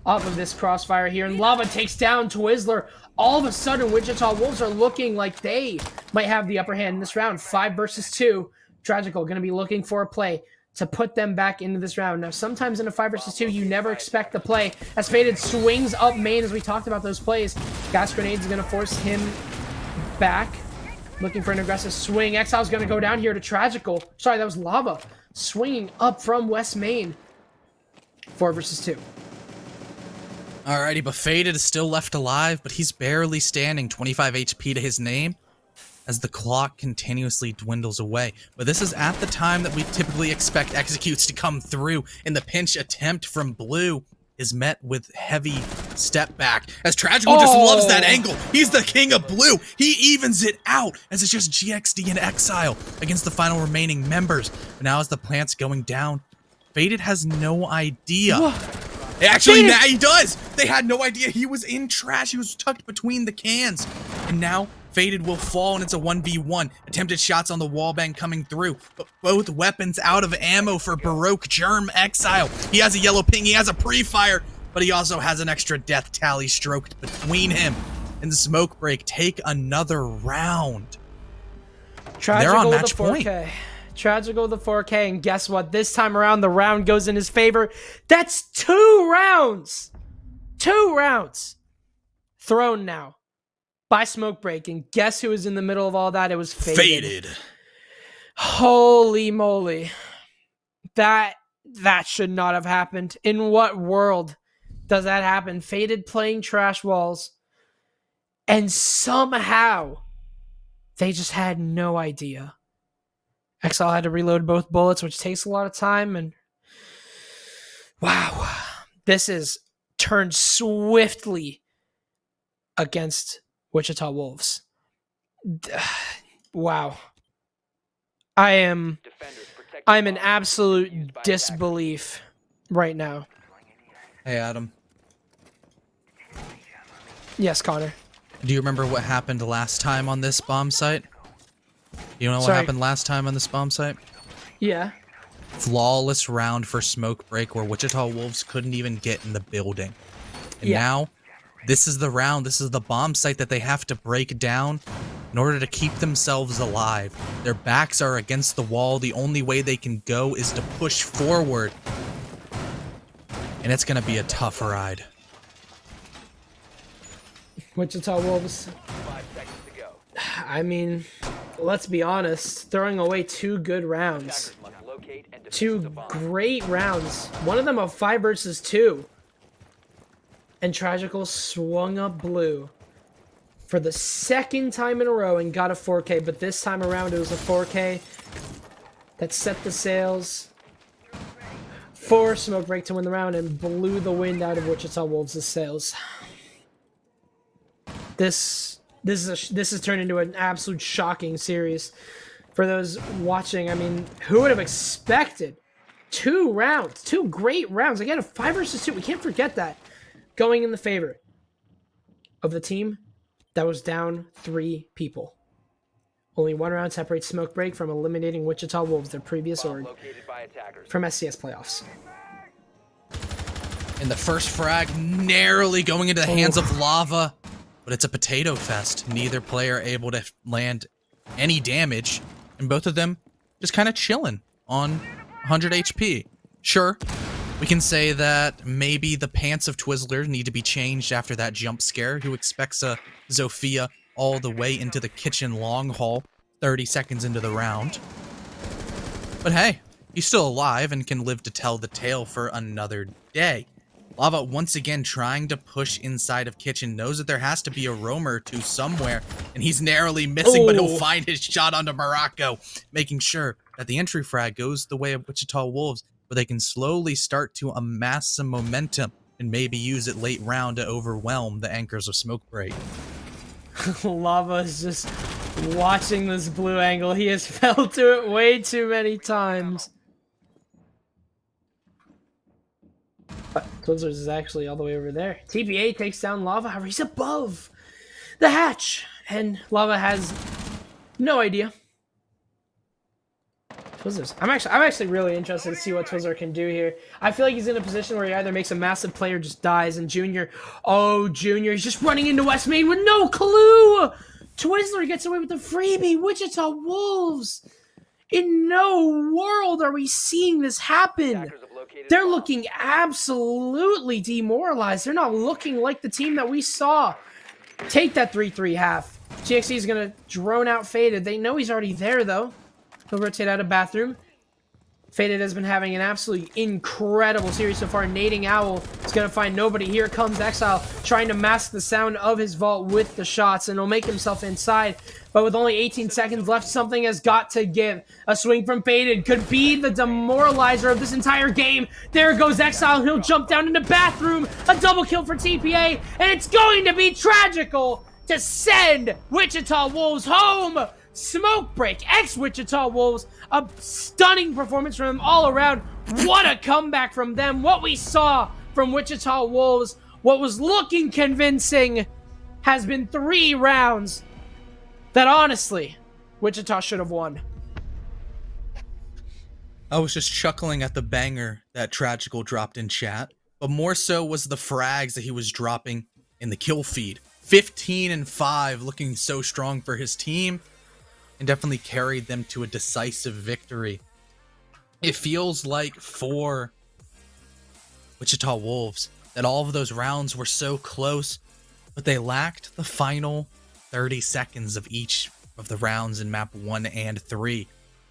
off of this crossfire here, and Lava takes down Twizzler. All of a sudden, Wichita Wolves are looking like they might have the upper hand in this round. 5 versus 2. Tragical going to be looking for a play to put them back into this round. Now, sometimes in a 5 versus 2, you never expect the play. As Faded swings up main, as we talked about those plays, Gas Grenade is going to force him back. Looking for an aggressive swing. Exile's going to go down here to Tragical. Sorry, that was Lava. Swinging up from West Main. 4 versus 2. Alrighty, but Faded is still left alive, but he's barely standing, 25 HP to his name, as the clock continuously dwindles away. But this is at the time that we typically expect executes to come through, and the pinch attempt from Blue is met with heavy step back, as Tragical just loves that angle. He's the king of Blue. He evens it out, as it's just GXD and Exile against the final remaining members. But now as the plant's going down, Faded has no idea. Actually, now he does! They had no idea he was in trash. He was tucked between the cans. And now, Faded will fall, and it's a 1v1. Attempted shots on the wallbang coming through, but both weapons out of ammo for Baroque Germ Exile. He has a yellow ping, he has a pre-fire, but he also has an extra death tally stroked between him. And the Smoke Break take another round. They're on match point. Tragical the 4K, and guess what? This time around, the round goes in his favor. That's 2 rounds! 2 rounds! thrown now by Smoke Break, and guess who was in the middle of all that? It was Faded. Holy moly. That should not have happened. In what world does that happen? Faded playing trash walls, and somehow they just had no idea. Exile had to reload both bullets, which takes a lot of time, and wow, this is turned swiftly against Wichita Wolves. Wow. I'm in absolute disbelief right now. Hey, Adam. Yes, Connor. Do you remember what happened last time on this bomb site? You know what Sorry. happened last time on this bomb site? Yeah. Flawless round for Smoke Break where Wichita Wolves couldn't even get in the building. And Yeah. now, this is the round, this is the bomb site that they have to break down in order to keep themselves alive. Their backs are against the wall. The only way they can go is to push forward. And it's going to be a tough ride. Wichita Wolves. 5 seconds to go. I mean, let's be honest. Throwing away 2 good rounds. Attackers must locate and defuse 2 the bomb. great rounds. One of them a 5 versus 2. And Tragical swung up blue for the second time in a row and got a 4K. But this time around, it was a 4K that set the sails for Smoke Break to win the round and blew the wind out of Wichita Wolves' sails. This has turned into an absolute shocking series for those watching. I mean, who would have expected 2 rounds, 2 great rounds? Again, a 5 versus 2. We can't forget that. Going in the favor of the team that was down 3 people. Only 1 round separates Smoke Break from eliminating Wichita Wolves, their previous org, Located by attackers. from SCS playoffs. And the first frag narrowly going into the hands of Lava. But it's a potato fest. Neither player able to land any damage. And both of them just kind of chilling on 100 HP. Sure, we can say that maybe the pants of Twizzler need to be changed after that jump scare. Who expects a Zofia all the way into the kitchen long haul 30 seconds into the round? But hey, he's still alive and can live to tell the tale for another day. Lava once again trying to push inside of kitchen, knows that there has to be a roamer or 2 somewhere, and he's narrowly missing, but he'll find his shot onto Morocco, making sure that the entry frag goes the way of Wichita Wolves, where they can slowly start to amass some momentum and maybe use it late round to overwhelm the anchors of Smoke Break. Lava is just watching this blue angle. He has fell to it way too many times. But Twizzlers is actually all the way over there. TPA takes down Lava. However, he's above the hatch. And Lava has no idea. Twizzlers. I'm actually really interested to see what Twizzler can do here. I feel like he's in a position where he either makes a massive play or just dies. And Junior, he's just running into West Main with no clue. Twizzler gets away with the freebie. Wichita Wolves. In no world are we seeing this happen. Attackers have located They're the bomb. looking absolutely demoralized. They're not looking like the team that we saw take that 3-3 half. GXE is going to drone out Faded. They know he's already there, though. He'll rotate out of bathroom. Faded has been having an absolutely incredible series so far. Nading Owl is going to find nobody. Here comes Exile trying to mask the sound of his vault with the shots, and he'll make himself inside. But with only 18 seconds left, something has got to give. A swing from Faded could be the demoralizer of this entire game. There goes Exile. He'll jump down into bathroom. A double kill for TPA, and it's going to be tragical to send Wichita Wolves home. Smoke Break, ex-Wichita Wolves, a stunning performance from them all around. What a comeback from them. What we saw from Wichita Wolves, what was looking convincing, has been 3 rounds that honestly, Wichita should have won. I was just chuckling at the banger that Tragical dropped in chat, but more so was the frags that he was dropping in the kill feed. 15 and 5, looking so strong for his team, and definitely carried them to a decisive victory. It feels like for Wichita Wolves that all of those rounds were so close, but they lacked the final 30 seconds of each of the rounds in map 1 and 3.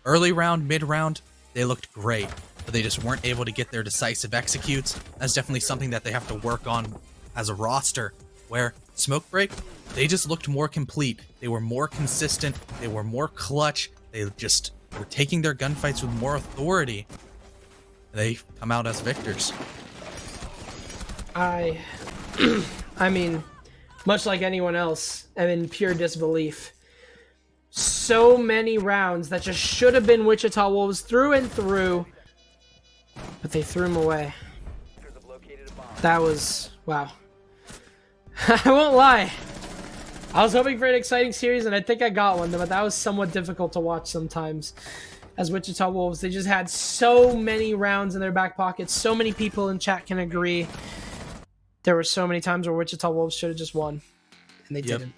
Early round, mid round, they looked great, but they just weren't able to get their decisive executes. That's definitely something that they have to work on as a roster, where Smoke Break, they just looked more complete. They were more consistent. They were more clutch. They just were taking their gunfights with more authority. They come out as victors. I mean, much like anyone else, I'm in pure disbelief. So many rounds that just should have been Wichita Wolves through and through, but they threw them away. That was, wow. I won't lie. I was hoping for an exciting series, and I think I got one, but that was somewhat difficult to watch sometimes. As Wichita Wolves, they just had so many rounds in their back pocket. So many people in chat can agree. There were so many times where Wichita Wolves should have just won, and they didn't.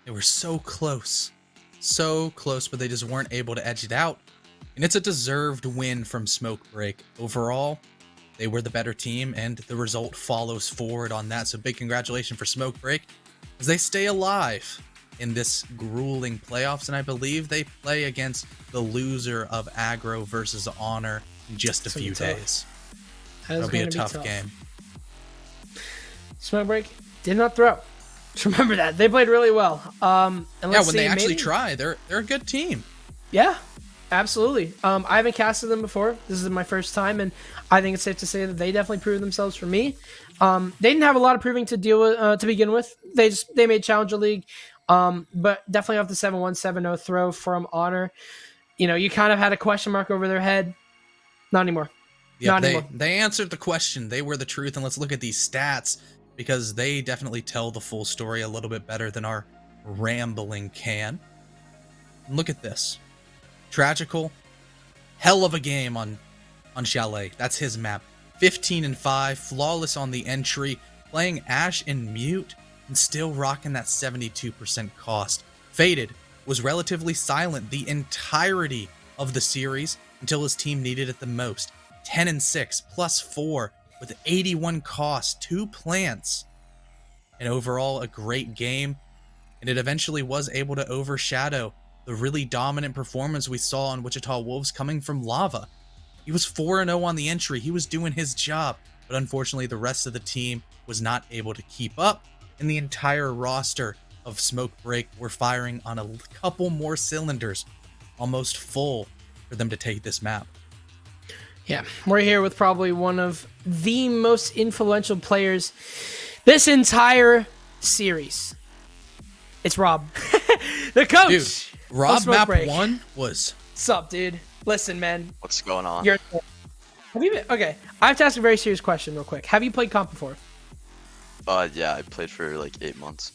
They were so close, but they just weren't able to edge it out. And it's a deserved win from Smoke Break. Overall, they were the better team, and the result follows forward on that. So big congratulations for Smoke Break as they stay alive in this grueling playoffs. And I believe they play against the loser of Aggro versus Honor in just a few days. That'll be a tough game. Smoke Break did not throw. Just remember that. They played really well. And yeah, when they actually try, they're a good team. Yeah, absolutely. I haven't casted them before. This is my first time, and I think it's safe to say that they definitely proved themselves for me. They didn't have a lot of proving to deal with to begin with. They made Challenger League, but definitely off the 7-1, 7-0 throw from Honor. You know, you kind of had a question mark over their head. Not anymore. Yeah, they answered the question. They were the truth, and let's look at these stats, because they definitely tell the full story a little bit better than our rambling can. And look at this. Tragical. Hell of a game on Chalet. That's his map. 15-5. Flawless on the entry. Playing Ash in mute and still rocking that 72% cost. Faded was relatively silent the entirety of the series until his team needed it the most. 10-6 +4 with 81 cost, 2 plants, and overall a great game. And it eventually was able to overshadow the really dominant performance we saw on Wichita Wolves coming from Lava. He was 4-0 on the entry. He was doing his job, but unfortunately the rest of the team was not able to keep up, and the entire roster of Smoke Break were firing on a couple more cylinders, almost full, for them to take this map. Yeah, we're here with probably one of the most influential players this entire series. It's Rob, the coach. Dude, Rob map 1 was... What's up, dude? Listen, man. What's going on? Have you been... Okay, I have to ask a very serious question real quick. Have you played comp before? Yeah, I played for like 8 months.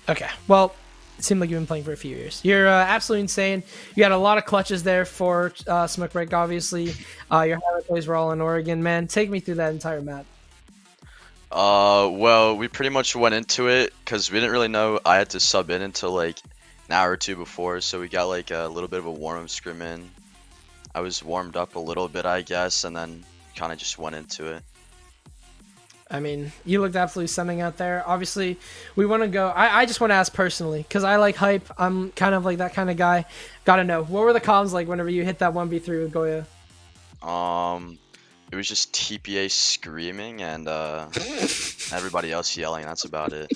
Okay, well, it seemed like you've been playing for a few years. You're absolutely insane. You had a lot of clutches there for Smoke Break, obviously. Your highlight plays were all in Oregon. Man, take me through that entire map. Well, we pretty much went into it because we didn't really know I had to sub in until like an hour or two before, so we got like a little bit of a warm-up scrim in. I was warmed up a little bit, I guess, and then kind of just went into it. I mean, you looked absolutely stunning out there. Obviously, we want to go... I just want to ask personally, because I like hype. I'm kind of like that kind of guy. Gotta know, what were the comms like whenever you hit that 1v3 with Goya? It was just TPA screaming and everybody else yelling. That's about it.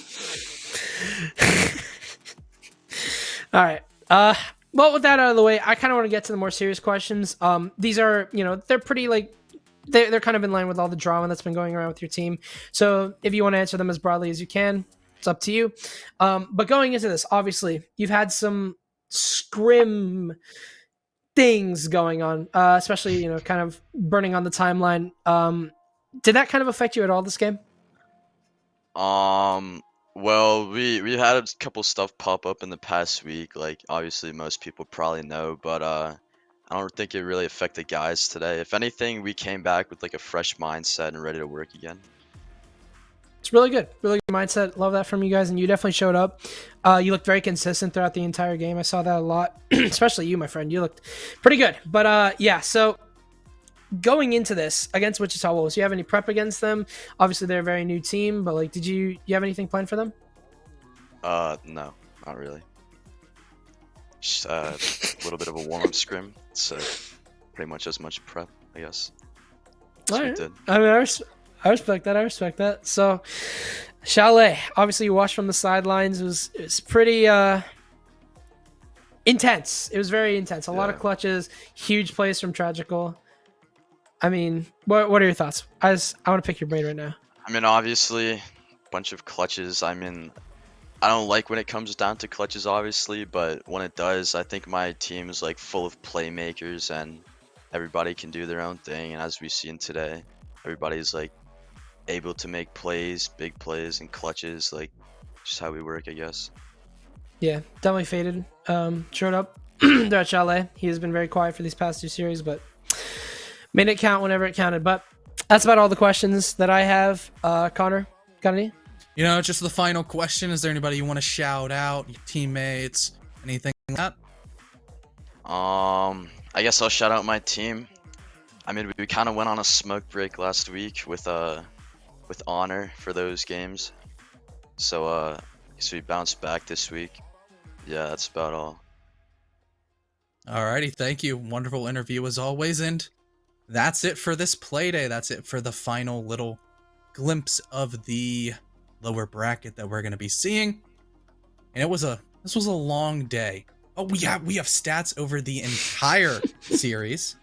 All right. Well, with that out of the way, I kind of want to get to the more serious questions. These are, you know, they're pretty like... They're kind of in line with all the drama that's been going around with your team. So if you want to answer them as broadly as you can, it's up to you. But going into this, obviously, you've had some scrim things going on, especially, you know, kind of burning on the timeline. Did that kind of affect you at all this game? Well, we had a couple stuff pop up in the past week. Like, obviously, most people probably know, but I don't think it really affected guys today. If anything, we came back with like a fresh mindset and ready to work again. It's really good mindset. Love that from you guys, and you definitely showed up. You looked very consistent throughout the entire game. I saw that a lot, especially you, my friend. You looked pretty good. But yeah, so going into this against Wichita Wolves, do you have any prep against them? Obviously, they're a very new team, but like, did you have anything planned for them? No, not really. Just a little bit of a warm-up scrim. So pretty much as much prep, I guess. That's what we did. I mean, I respect that. I respect that. So, Chalet, obviously, you watched from the sidelines. It was pretty intense. It was very intense. A lot of clutches, huge plays from Tragical. I mean, what are your thoughts? I want to pick your brain right now. I mean, obviously, a bunch of clutches. I mean, I don't like when it comes down to clutches, obviously, but when it does, I think my team is like full of playmakers and everybody can do their own thing. And as we've seen today, everybody's like able to make plays, big plays, and clutches. Like, just how we work, I guess. Yeah, definitely faded. Showed up there at Chalet. He has been very quiet for these past 2 series, but made it count whenever it counted. But that's about all the questions that I have. Connor, got any? You know, just the final question. Is there anybody you want to shout out? Your teammates? Anything like that? I guess I'll shout out my team. I mean, we kind of went on a smoke break last week with honor for those games. So we bounced back this week. Yeah, that's about all. Alrighty, thank you. Wonderful interview as always, and that's it for this play day. That's it for the final little glimpse of the lower bracket that we're going to be seeing. And this was a long day. Oh, we have stats over the entire series.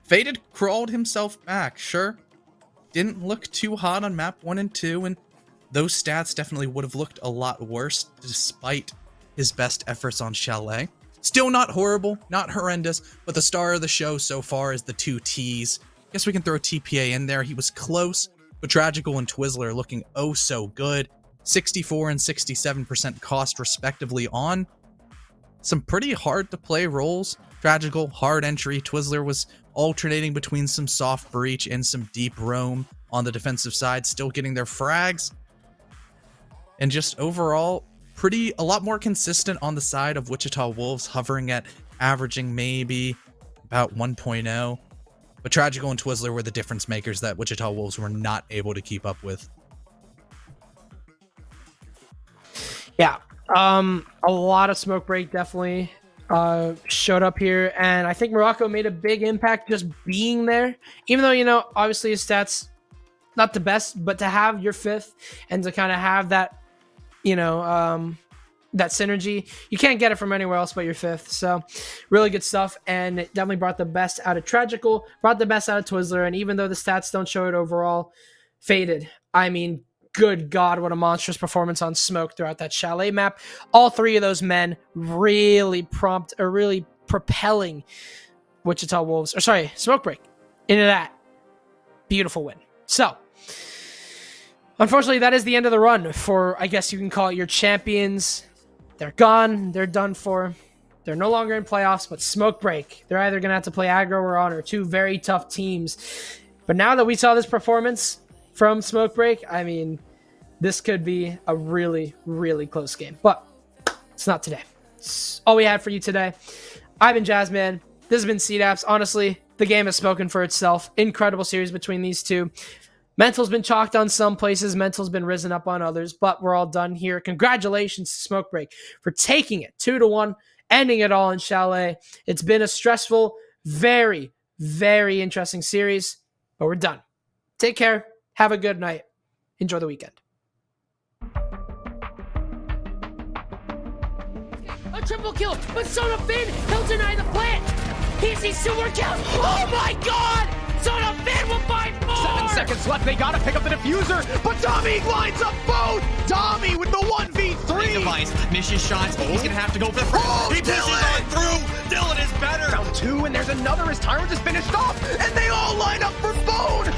Faded crawled himself back, sure. Didn't look too hot on map 1 and 2, and those stats definitely would have looked a lot worse despite his best efforts on Chalet. Still not horrible, not horrendous, but the star of the show so far is the 2 Ts. Guess we can throw TPA in there. He was close, but Tragical and Twizzler looking oh so good. 64 and 67% cost respectively on some pretty hard to play roles. Tragical, hard entry. Twizzler was alternating between some soft breach and some deep roam on the defensive side, still getting their frags. And just overall, a lot more consistent on the side of Wichita Wolves, hovering at averaging maybe about 1.0. But Tragical and Twizzler were the difference makers that Wichita Wolves were not able to keep up with. Yeah, a lot of smoke break definitely showed up here, and I think Morocco made a big impact just being there. Even though, you know, obviously his stats not the best, but to have your 5th and to kind of have that, you know, that synergy, you can't get it from anywhere else but your 5th. So really good stuff, and it definitely brought the best out of Tragical, brought the best out of Twizzler, and even though the stats don't show it overall, faded. I mean, good God, what a monstrous performance on Smoke throughout that Chalet map. All 3 of those men really really propelling Wichita Wolves, Smoke Break into that beautiful win. So, unfortunately, that is the end of the run for, I guess you can call it, your champions. They're gone. They're done for. They're no longer in playoffs, but Smoke Break. They're either going to have to play Aggro or Honor, 2 very tough teams. But now that we saw this performance from Smoke Break, I mean, this could be a really, really close game. But it's not today. It's all we had for you today. I've been Jazzman. This has been CDAPS. Honestly, the game has spoken for itself. Incredible series between these 2. Mental's been chalked on some places. Mental's been risen up on others. But we're all done here. Congratulations to Smoke Break for taking it 2-1, ending it all in Chalet. It's been a stressful, very, very interesting series. But we're done. Take care. Have a good night. Enjoy the weekend. A triple kill, but Sona Finn, he'll deny the plant. He needs 2 more kills. Oh my God! Sona Finn will find more! 7 seconds left, they gotta pick up the diffuser, but Tommy lines up both! Tommy with the 1v3! Device, misses shots, he's gonna have to go for the front. Oh, He pushes Dylan! on through! Dylan is better! Round 2, and there's another as Tyrant is finished off, and they all line up for Bone!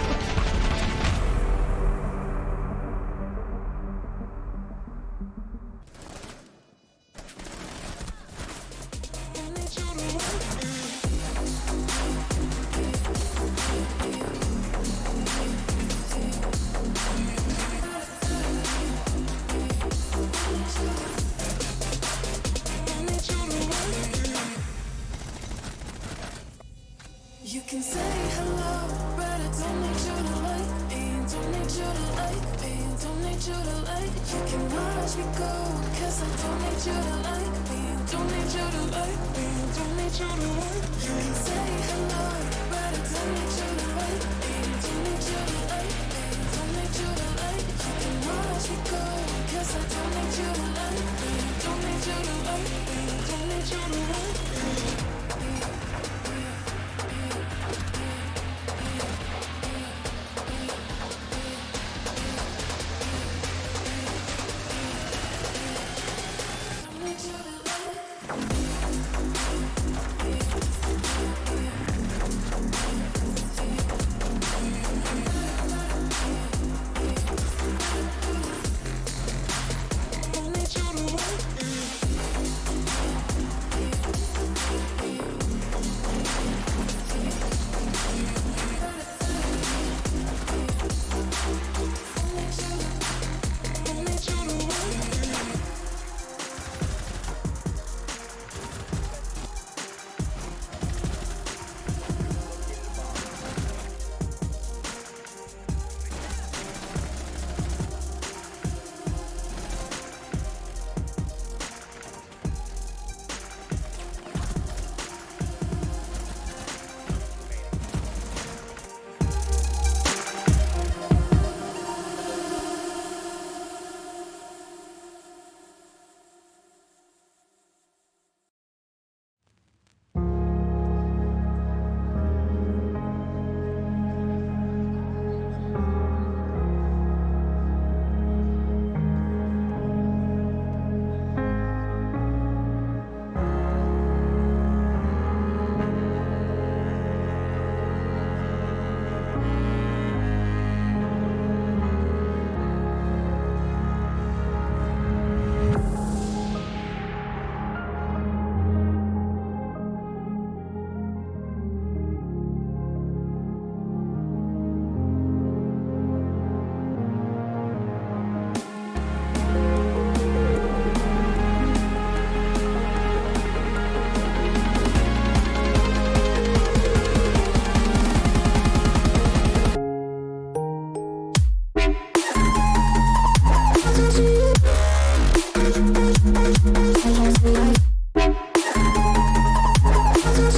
You can say hello, but I don't need you to like me. Don't need you to like me. Don't need you to like. You can watch me go, cause I don't need you to like me. Don't need you to like me. Don't need you to like. You can say hello, but I don't need you to like me. Don't need you to like me. Don't need you to like. You can watch me go, cause I don't need you to like me. Don't need you to like me. Don't need you to like me.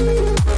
I